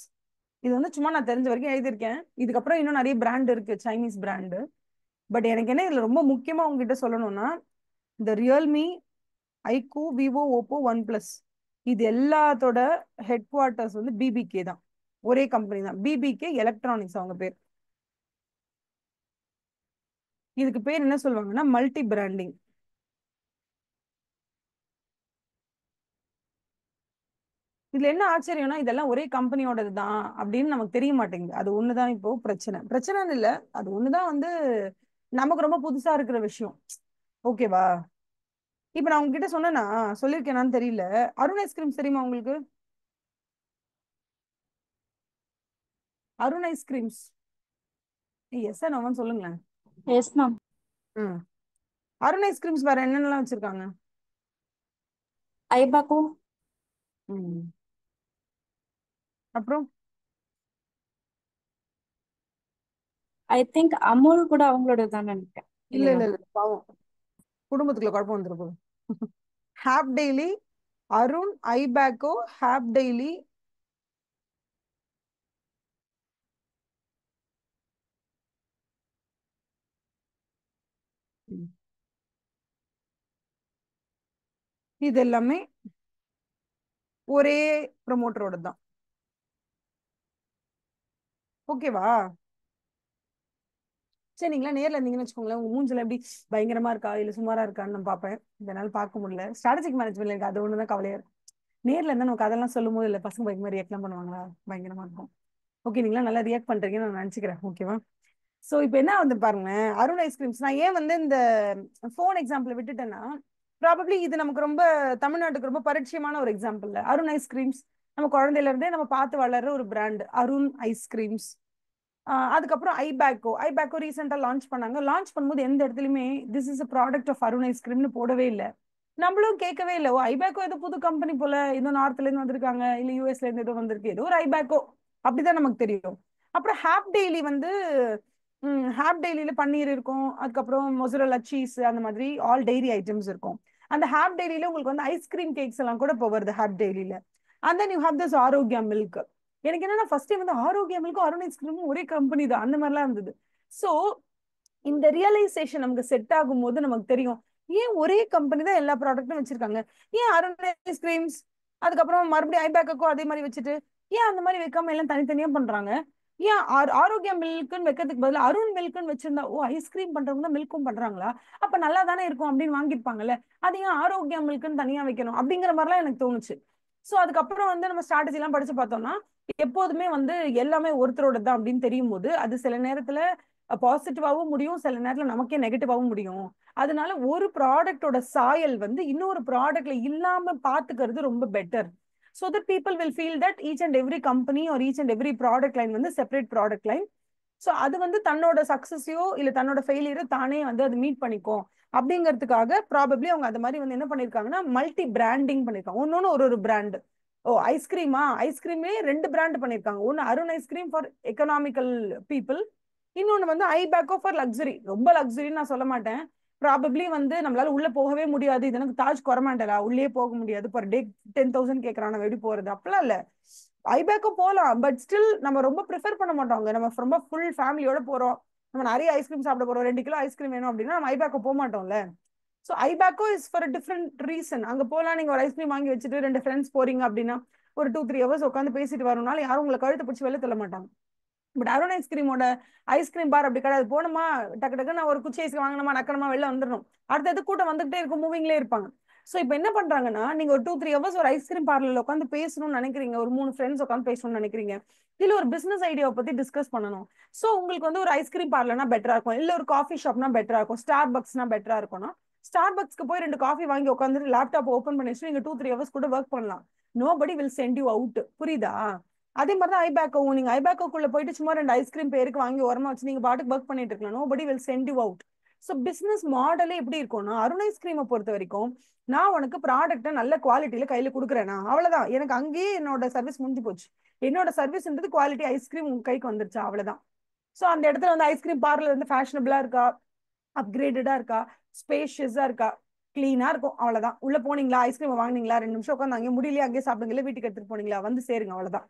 இது வந்து சும்மா நான் தெரிஞ்ச வரைக்கும் எழுதியிருக்கேன். இதுக்கப்புறம் இன்னும் நிறைய பிராண்ட் இருக்கு, சைனீஸ் பிராண்டு. பட் எனக்கு என்ன இதுல ரொம்ப முக்கியமா உங்ககிட்ட சொல்லணும்னா, இந்த Realme, iQOO, Vivo, Oppo, OnePlus இது எல்லாத்தோட ஹெட் குவார்ட்டர்ஸ் வந்து பிபிகே தான். ஒரே கம்பெனி தான், பிபிகே எலக்ட்ரானிக்ஸ் அவங்க பேர். இதுக்கு பேர் என்ன சொல்லுவாங்கன்னா மல்டி பிராண்டிங். இதுல என்ன ஆச்சரியம்னா இதெல்லாம் ஒரே கம்பெனியோடது தான் அப்படின்னு நமக்கு தெரிய மாட்டேங்குது. அது ஒண்ணுதான் இப்போ பிரச்சனை. பிரச்சனைன்னு இல்ல, அது ஒண்ணுதான் வந்து நமக்கு ரொம்ப புதுசா இருக்கிற விஷயம். ஓகேவா? இப்ப நான் உங்ககிட்ட சொன்னேன்னா, சொல்லியிருக்கேனான்னு தெரியல, அருண் ஐஸ்கிரீம்ஸ் தெரியுமா உங்களுக்கு? அருண் ஐஸ்கிரீம்ஸ், எஸ் நோன்னு சொல்லுங்களேன். Yes ma'am. ம். அருண் ஐஸ்கிரீம்ஸ் வேற என்னென்னலாம் வச்சிருக்காங்க? ஐபாக்கோ. ம். அப்புறம் ஐ திங்க் அமுல் கூட அவங்களோட தான் நினைக்கிறேன். இல்ல இல்லையா? இல்ல இல்ல பாவம், குடும்பத்துக்குள்ள குழப்பம் வந்துரு போகுது. Hap Daily, Arun, Ibaco, Hap Daily, இது எல்லாமே ஒரே ப்ரமோட்டரோட தான். ஓகேவா? சரி நீங்களா நேர்ல இருந்தீங்கன்னு வச்சுக்கோங்களேன், உங்க மூஞ்சில எப்படி பயங்கரமா இருக்கா இல்ல சுமாரா இருக்கான்னு நான் பார்ப்பேன். இதனால பார்க்க முடியல. ஸ்ட்ராட்டஜிக் மேனேஜ்மெண்ட் எனக்கு அது ஒண்ணுதான் கவலையா இருக்கு. நேர்ல இருந்தா நமக்கு அதெல்லாம் சொல்லும் போது இல்ல பசங்க பயங்கரமா ரியாக்ட்லாம் பண்ணுவாங்களா, பயங்கரமா இருக்கும். ஓகே நீங்களா நல்லா ரியாக்ட் பண்றீங்கன்னு நான் நினைச்சுக்கிறேன். ஓகேவா? சோ இப்போ என்ன வந்து பாருங்க, அருண் ஐஸ்கிரீம்ஸ் நான் ஏன் வந்து இந்த போன் எக்ஸாம்பிள் விட்டுட்டேன்னா, ப்ராபப்ளி இது நமக்கு ரொம்ப தமிழ்நாட்டுக்கு ரொம்ப பரிச்சயமான ஒரு எக்ஸாம்பிள். அருண் ஐஸ்கிரீம்ஸ் நம்ம குழந்தையில இருந்தே நம்ம பார்த்து வளர்ற ஒரு பிராண்ட் அருண் ஐஸ்கிரீம்ஸ். அதுக்கப்புறம் ஐபேக்கோ ரீசெண்டா லான்ச் பண்ணாங்க. லான்ச் பண்ணும்போது எந்த இடத்துலயுமே this is a product of Arun ஐஸ்கிரீம்னு போடவே இல்லை. நம்மளும் கேட்கவே இல்லை, ஓ ஐபேக்கோ ஏதோ புது கம்பெனி போல, ஏதோ நார்த்ல இருந்து வந்திருக்காங்க இல்ல யூஎஸ்ல இருந்து ஏதோ வந்திருக்கு, ஏதோ ஒரு ஐபேக்கோ அப்படிதான் நமக்கு தெரியும். அப்புறம் ஹாப் டெய்லி வந்து ஹாப் டெய்லியில பன்னீர் இருக்கும், அதுக்கப்புறம் மொசரல்லா சீஸ், அந்த மாதிரி ஆல் டெய்ரி ஐட்டம்ஸ் இருக்கும். அந்த ஹாப் டெய்லியில உங்களுக்கு வந்து ஐஸ்கிரீம் கேக்ஸ் எல்லாம் கூட இப்போ வருது ஹாப் டெய்லியில. And then you have this Arokya milk. எனக்கு என்னன்னா ஃபர்ஸ்ட் டைம் வந்து ஆரோக்கியா மில்க்கும் அருண் ஐஸ்கிரீமும் ஒரே கம்பெனி தான் அந்த மாதிரிலாம் இருந்தது. ஸோ இந்த ரியலைசேஷன் நமக்கு செட் ஆகும் போது நமக்கு தெரியும், ஏன் ஒரே கம்பெனி தான் எல்லா ப்ராடக்ட்டும் வச்சிருக்காங்க, ஏன் அருண் ஐஸ்கிரீம்ஸ் அதுக்கப்புறம் மறுபடியும் ஐபேக்கும் அதே மாதிரி வச்சுட்டு ஏன் அந்த மாதிரி வைக்காம எல்லாம் தனித்தனியா பண்றாங்க? ஏன் ஆரோக்கியா மில்க்னு வைக்கிறதுக்கு பதிலா அருண் மில்க்னு வச்சிருந்தா, ஓ ஐஸ்கிரீம் பண்றவங்க தான் மில்க்கும் பண்றாங்களா, அப்ப நல்லா தானே இருக்கும் அப்படின்னு வாங்கிருப்பாங்கல்ல, அது ஏன் ஆரோக்கியா மில்க்னு தனியா வைக்கணும் அப்படிங்கிற மாதிரிலாம் எனக்கு தோணுச்சு. சோ அதுக்கப்புறம் வந்து நம்ம ஸ்ட்ராட்டஜி எல்லாம் படிச்சு பார்த்தோம்னா, எப்போதுமே வந்து எல்லாமே ஒருத்தரோட தான் அப்படின்னு தெரியும் போது அது சில நேரத்துல பாசிட்டிவாவும் முடியும், சில நேரத்துல நமக்கே நெகட்டிவாவும் முடியும். அதனால ஒரு ப்ராடக்டோட சாயல் வந்து இன்னொரு ப்ராடக்ட்ல இல்லாம பாத்துக்கிறது ரொம்ப better. So that people will feel that each and every company or each and every product line வந்து செப்பரேட் ப்ராடக்ட் லைன். ஸோ அது வந்து தன்னோட சக்சஸையோ இல்ல தன்னோட ஃபெயிலியரோ தானே வந்து அது மீட் பண்ணிக்கும் அப்படிங்கிறதுக்காக ப்ராபப்ளி அவங்க அந்த மாதிரி வந்து என்ன பண்ணிருக்காங்கன்னா மல்டி பிராண்டிங் பண்ணிருக்காங்க. ஒன்னொன்னு ஒரு ஒரு பிராண்ட். ஓ ஐஸ்கிரீமே ரெண்டு பிராண்ட் பண்ணிருக்காங்க. ஒன்னு Arun ice cream for economical people, இன்னொன்னு வந்து ஐபேக்கோ ஃபார் லக்ஸரி. ரொம்ப லக்ஸரின்னு நான் சொல்ல மாட்டேன். ப்ராபப்ளி வந்து நம்மளால உள்ள போகவே முடியாது. இது எனக்கு தாஜ் கொரமாண்டலா, உள்ளே போக முடியாது, பர் டே 10,000 கேட்கறான், நம்ம எப்படி போறது? அப்பெல்லாம் இல்ல. ஐபேக்கோ போகலாம், பட் ஸ்டில் நம்ம ரொம்ப ப்ரிஃபர் பண்ண மாட்டோம். நம்ம ரொம்ப ஃபுல் ஃபேமிலியோட போறோம், நம்ம நிறைய ஐஸ்கிரீம் சாப்பிட போறோம், 2 கிலோ ஐஸ்கிரீம் வேணும் அப்படின்னா நம்ம ஐபேக்கோ போக மாட்டோம்ல. So Ibaco is for different reason. அங்க போலாம், நீங்க ஒரு ஐஸ்கிரீம் வாங்கி வச்சுட்டு 2 ஃப்ரெண்ட்ஸ் போறீங்க அப்படின்னா ஒரு 2-3 ஹவர்ஸ் உட்காந்து பேசிட்டு வரணும்னால யாரும் உங்களை கழுத்தை பிடிச்சி வெளில தள்ள மாட்டாங்க. பட் அருண் ஐஸ்கிரீமோட ஐஸ்கிரீம் பார் அப்படி கிடையாது. போனோமா, டக்கு டக்கு நான் ஒரு குச்சி ஐஸ்கிரீம் வாங்கினோமா, நக்கணுமா, வெளில வந்துடணும். அடுத்தது கூட்டம் வந்துகிட்டே இருக்கும், மூவிங்லேயே இருப்பாங்க. ஸோ இப்போ என்ன பண்றாங்கன்னா, நீங்க ஒரு 2-3 ஹவர்ஸ் ஒரு ஐஸ்கிரீம் பார்லர்ல உட்காந்து பேசணும்னு நினைக்கிறீங்க, ஒரு 3 ஃப்ரெண்ட்ஸ் உட்காந்து பேசணும்னு நினைக்கிறீங்க, இல்ல ஒரு பிசினஸ் ஐடியாவை பத்தி டிஸ்கஸ் பண்ணணும். ஸோ உங்களுக்கு வந்து ஒரு ஐஸ்கிரீம் பார்லர்னா பெட்டரா இருக்கும், இல்ல ஒரு காஃபி ஷாப்னா பெட்டரா இருக்கும், ஸ்டார் பக்ஸ்னா பெட்டரா இருக்கும்னா ஸ்டார் பக்ஸ்க்கு போய் 2 காஃபி வாங்கி உட்காந்து லேப்டாப் ஓப்பன் பண்ணி வச்சு நீங்க 2-3 ஹவர்ஸ் கூட ஒர்க் பண்ணலாம். Nobody will send you out. புரியுதா? அதே மாதிரி தான் ஐபேக்கோவும். நீங்க ஐபேக்கோக்குள்ள போயிட்டு சும்மா 2 ஐஸ்கிரீம் பேருக்கு வாங்கி ஓரமா வச்சு நீங்க பாட்டுக்கு ஒர்க் பண்ணிட்டு இருக்கலாம். Nobody will send you out. So business மாடலே எப்படி இருக்கும்னா, அருண் ஐஸ்கிரீமை பொறுத்த வரைக்கும் நான் உனக்கு ப்ராடக்ட்டை நல்ல குவாலிட்டியில கையில கொடுக்குறேன்னா அவ்வளவுதான். எனக்கு அங்கேயே என்னோட சர்வீஸ் முடிஞ்சு போச்சு. என்னோட சர்வீஸ்ன்றது குவாலிட்டி ஐஸ்கிரீம் உங்க கைக்கு வந்துருச்சு, அவ்வளவுதான். ஸோ அந்த இடத்துல வந்து ஐஸ்கிரீம் பார்லர் வந்து ஃபேஷனபிளா இருக்கா, அப்கிரேடடா இருக்கா, ஸ்பேஷியஸா இருக்கா, கிளீனா இருக்கும், அவ்வளவுதான். உள்ள போனீங்களா, ஐஸ்கிரீம் வாங்கினீங்களா, 2 நிமிஷம் உட்காந்து அங்கே முடியலையே அங்கேயே சாப்பிடுங்களா, வீட்டுக்கு எடுத்துட்டு போனீங்களா, வந்து சேருங்க, அவ்வளவுதான்.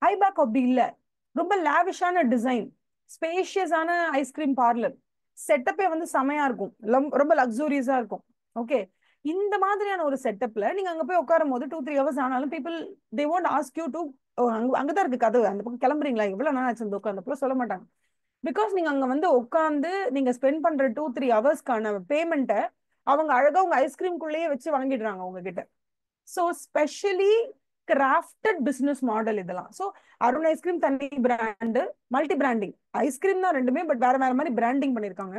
ஐபேக் அப்படி இல்ல. ரொம்ப லாவிஷான டிசைன், ஸ்பேஷியஸான ஐஸ்கிரீம் பார்லர், செட்டப்பே வந்து செமையா இருக்கும், ரொம்ப லக்ஸூரியஸா இருக்கும். ஓகே, இந்த மாதிரியான ஒரு செட்டப்ல நீங்க அங்க போய் உட்காரும் போது 2-3 ஹவர்ஸ் ஆனாலும் people they won't ask you to அங்கதான் இருக்கு கதவு, அந்த பக்கம் கிளம்புறீங்களா, எவ்வளவு நாள் ஆச்சு உட்காந்து சொல்ல மாட்டாங்க. பிகாஸ் நீங்க அங்க வந்து உட்காந்து நீங்க ஸ்பெண்ட் பண்ற 2-3 ஹவர்ஸ்க்கான பேமெண்ட்டை அவங்க அழகா உங்க ஐஸ்கிரீம்குள்ளேயே வச்சு வாங்கிடுறாங்க உங்ககிட்ட. So specially crafted business model இதெல்லாம். ஸோ அருண் ஐஸ்கிரீம் தனி பிராண்டு, மல்டி பிராண்டிங் ஐஸ்கிரீம் தான் ரெண்டுமே, பட் வேற வேற மாதிரி பிராண்டிங் பண்ணிருக்காங்க.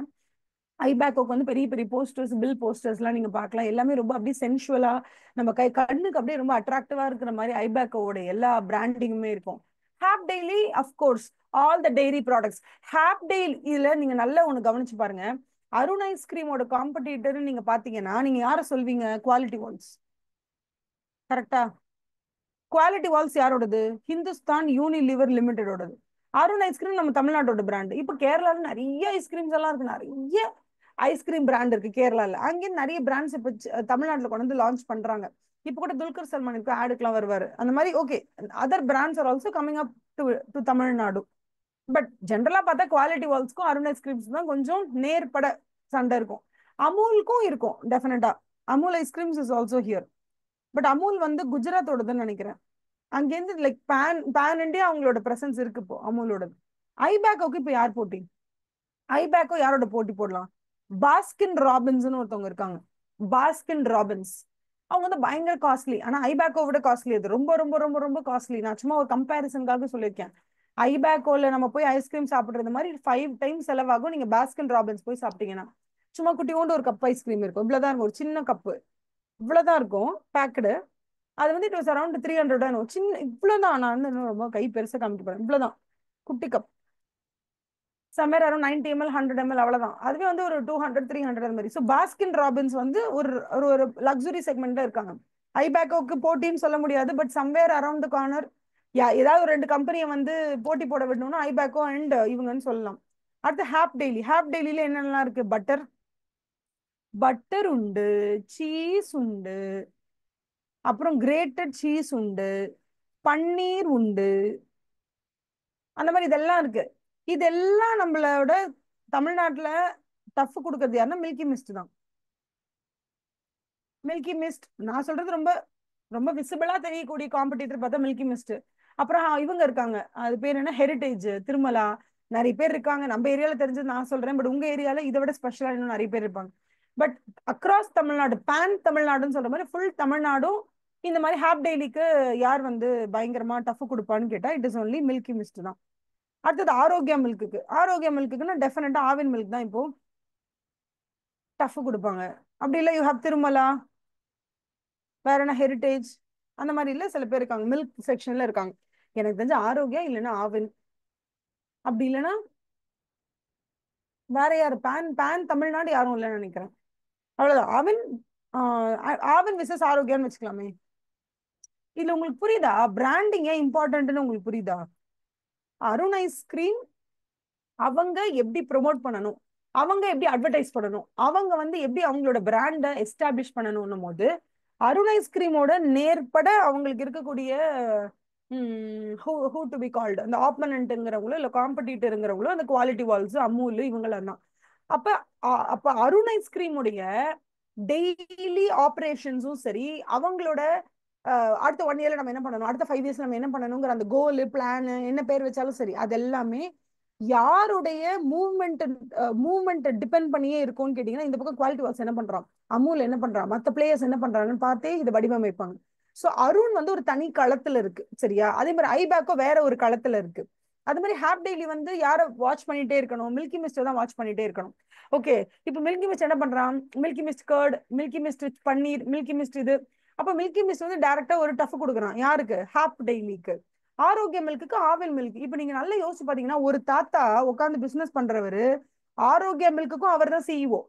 ஐபேக்கோக்கு வந்து பெரிய பெரிய போஸ்டர்ஸ், பில் போஸ்டர்ஸ் எல்லாம் நீங்க பார்க்கலாம். எல்லாமே ரொம்ப அப்படியே சென்சுவலா, நம்ம கண்ணுக்கு அப்படியே ரொம்ப அட்ராக்டிவா இருக்கிற மாதிரி ஐபேக்கோட எல்லா பிராண்டிங்குமே இருக்கும். Hap Daily of course all the dairy products. Hap Daily இதுல நீங்க நல்லா ஒண்ணு கவனிச்சு பாருங்க. அருண் ஐஸ்கிரீமோட காம்படிட்டர் நீங்க பாத்தீங்கன்னா நீங்க யார சொல்வீங்க? Quality Wall's. கரெக்டா? குவாலிட்டி வால்ஸ் யாரோடது? ஹிந்துஸ்தான் யூனிலிவர் லிமிடெடோடது. அருண் ஐஸ்கிரீம் நம்ம தமிழ்நாட்டோட பிராண்ட். இப்போ கேரளால நிறைய ஐஸ்கிரீம்ஸ் எல்லாம் இருக்கு, நிறைய ஐஸ்கிரீம் பிராண்ட் இருக்கு கேரளால. அங்கேயும் நிறைய பிராண்ட்ஸ் இப்போ தமிழ்நாட்டில் கொண்டு வந்து லான்ச் பண்றாங்க. இப்போ கூட துல்கர் சல்மான் இப்போ ஆடுக்கெல்லாம் வருவாரு அந்த மாதிரி. Okay, other brands are also coming up to Tamil Nadu. But ஜென்ரலா பார்த்தா குவாலிட்டி வால்ஸ்க்கும் அருண் ஐஸ்கிரீம்ஸ் தான் கொஞ்சம் நேர்பட சண்டை இருக்கும். அமூலுக்கும் இருக்கும் டெஃபினட்டா. Amul ice creams is also here. But Amul வந்து குஜராத்தோடதுன்னு நினைக்கிறேன். அங்கேருந்து லைக் பேன் இண்டியா அவங்களோட பிரசன்ஸ் இருக்கு இப்போ அமூலோட. ஐபேக்கோக்கு இப்போ யார் போட்டி? ஐபேக்கோ யாரோட போட்டி போடலாம்? பாஸ்கின் ராபின்ஸ்னு ஒருத்தவங்க இருக்காங்க. பாஸ்கின் ராபின்ஸ் அவங்க வந்து பயங்கர காஸ்ட்லி. ஆனா ஐபேக்கோ விட காஸ்ட்லி. அது ரொம்ப ரொம்ப ரொம்ப ரொம்ப காஸ்ட்லி. நான் சும்மா ஒரு கம்பேரிசனுக்காக சொல்லியிருக்கேன். ஐபேக்கோல நம்ம போய் ஐஸ்கிரீம் சாப்பிடுறது மாதிரி 5 டைம்ஸ் செலவாகும் நீங்க பாஸ்கின் ராபின்ஸ் போய் சாப்பிட்டீங்கன்னா. சும்மா குட்டியோண்டு ஒரு கப் ஐஸ்கிரீம் இருக்கும், இவ்வளவுதான் இருக்கும், ஒரு சின்ன கப்பு இவ்வளவுதான் இருக்கும் பேக்கடு. அது வந்து இட் வாஸ் அரௌண்ட் 300 சின்ன இவ்வளவுதான். நான் வந்து ரொம்ப கை பெருசா காமிக்க போறேன், இவ்வளவுதான் குட்டி cup. Summer around 90 ml 100 ml அவ்வளவுதான். அதுவே வந்து ஒரு 200-300 அந்த மாதிரி. ஸோ பாஸ்கின் ராபின்ஸ் வந்து ஒரு ஒரு லக்ஸுரி செக்மெண்ட்ல இருக்காங்க. ஐபேக்கோக்கு போட்டின்னு சொல்ல முடியாது, but somewhere around the corner ஏதாவது ஒரு 2 கம்பெனியை வந்து போட்டி போட விடணும்னா ஐபேக்கோ அண்ட் இவங்கன்னு சொல்லலாம். அடுத்து ஹாப் டெய்லி. ஹாப் டெய்லியில என்னென்னலாம் இருக்கு? பட்டர் உண்டு, சீஸ் உண்டு, அப்புறம் கிரேட்டட் சீஸ் உண்டு, பன்னீர் உண்டு, அந்த மாதிரி இதெல்லாம் இருக்கு. இதெல்லாம் நம்மளோட தமிழ்நாட்டுல டஃப் கொடுக்கறது யாருன்னா மில்கி மிஸ்ட் தான். மில்கி மிஸ்ட் நான் சொல்றது ரொம்ப ரொம்ப விசிபிளா தெரியக்கூடிய காம்படிட்டர் பார்த்தா மில்கி மிஸ்ட். அப்புறம் இவங்க இருக்காங்க, அது பேர் என்ன, ஹெரிட்டேஜ், திருமலா, நிறைய பேர் இருக்காங்க. நம்ம ஏரியால தெரிஞ்சது நான் சொல்றேன், பட் உங்க ஏரியால இதை விட ஸ்பெஷலா இன்னும் நிறைய பேர் இருப்பாங்க. பட் அக்ராஸ் தமிழ்நாடு, பேன் தமிழ்நாடுன்னு சொல்ற மாதிரி ஃபுல் தமிழ்நாடும் இந்த மாதிரி ஹாப் டெய்லிக்கு யார் வந்து பயங்கரமா டஃப் கொடுப்பான்னு கேட்டா it is only Milky Mist தான். அடுத்தது ஆரோக்கியா மில்க்குக்கு. ஆரோக்கியா மில்க்குன்னா டெஃபினட்டா ஆவின் மில்க் தான் இப்போ டஃப் கொடுப்பாங்க. அப்படி இல்லை யூ ஹாவ் திருமலா, வேற என்ன ஹெரிட்டேஜ், அந்த மாதிரி இல்ல சில பேர் இருக்காங்க மில்க் செக்ஷன்ல இருக்காங்க. எனக்கு தெரிஞ்ச ஆரோக்கியா இல்லைன்னா ஆவின், அப்படி இல்லைன்னா வேற யாரு பேன் தமிழ்நாடு யாரும் இல்லைன்னு நினைக்கிறேன். அவ்வளவுதான். ஆவின் ஆவின் விசஸ் ஆரோக்கியான்னு வச்சுக்கலாமே. இதுல உங்களுக்கு புரியுதா பிராண்டிங் ஏன் இம்பார்ட்டன்ட்னு உங்களுக்கு புரியுதா? அருண் ஐஸ்கிரீம் அவங்க எப்படி ப்ரொமோட் பண்ணணும், அவங்க எப்படி அட்வர்டைஸ் பண்ணணும், அவங்க வந்து எப்படி அவங்களோட பிராண்டை எஸ்டாப்ளிஷ் பண்ணணும்னும் போது அருண் ஐஸ்கிரீமோட நேர்பட அவங்களுக்கு இருக்கக்கூடிய ஹூ டு பி கால்டு அந்த ஆப்பனண்ட்ங்கிறவங்களோ இல்ல காம்படிட்டருங்கிறவங்களோ அந்த குவாலிட்டி வால்ஸ் அமூல் இவங்களாம் தான். அப்ப அப்ப அருண் ஐஸ்கிரீமுடைய டெய்லி ஆப்ரேஷன்ஸும் சரி, அவங்களோட அடுத்த 1 இயர்ல நம்ம என்ன பண்ணணும், அடுத்த 5 இயர்ஸ் நம்ம என்ன பண்ணணுங்கிற அந்த கோல் பிளான் என்ன பேர் வச்சாலும் சரி, அது எல்லாமே யாருடைய மூவ்மெண்ட் டிபெண்ட் பண்ணியே இருக்கும்னு கேட்டீங்கன்னா, இந்த பக்கம் குவாலிட்டி வால்ஸ் என்ன பண்றான், அமூல் என்ன பண்றான், மத்த பிளேயர்ஸ் என்ன பண்றாங்கன்னு பார்த்தே இதை வடிவமைப்பாங்க. சோ அருண் வந்து ஒரு தனி களத்துல இருக்கு சரியா. அதே மாதிரி ஐபேக்கோ வேற ஒரு களத்துல இருக்கு. அது மாதிரி ஹாப் டெய்லி வந்து யாரை வாட்ச் பண்ணிட்டே இருக்கணும், மில்கி மிஸ்ட் தான் வாட்ச் பண்ணிட்டே இருக்கணும். ஓகே, இப்போ மில்கி மிஸ்ட் என்ன பண்றான், Milky Mist curd, Milky Mist paneer, Milky Mist இது. அப்ப மில்கி மிஸ்ட் வந்து டைரக்டா ஒரு டஃப் கொடுக்குறான் யாருக்கு, ஹாப் டெய்லிக்கு. ஆரோக்கிய மில்க்கு ஆவில் மில்க். இப்ப நீங்க நல்லா யோசிச்சு பாத்தீங்கன்னா, ஒரு தாத்தா உட்காந்து பிசினஸ் பண்றவரு ஆரோக்கிய மில்க்குக்கும் அவர் தான் சிஇஓ,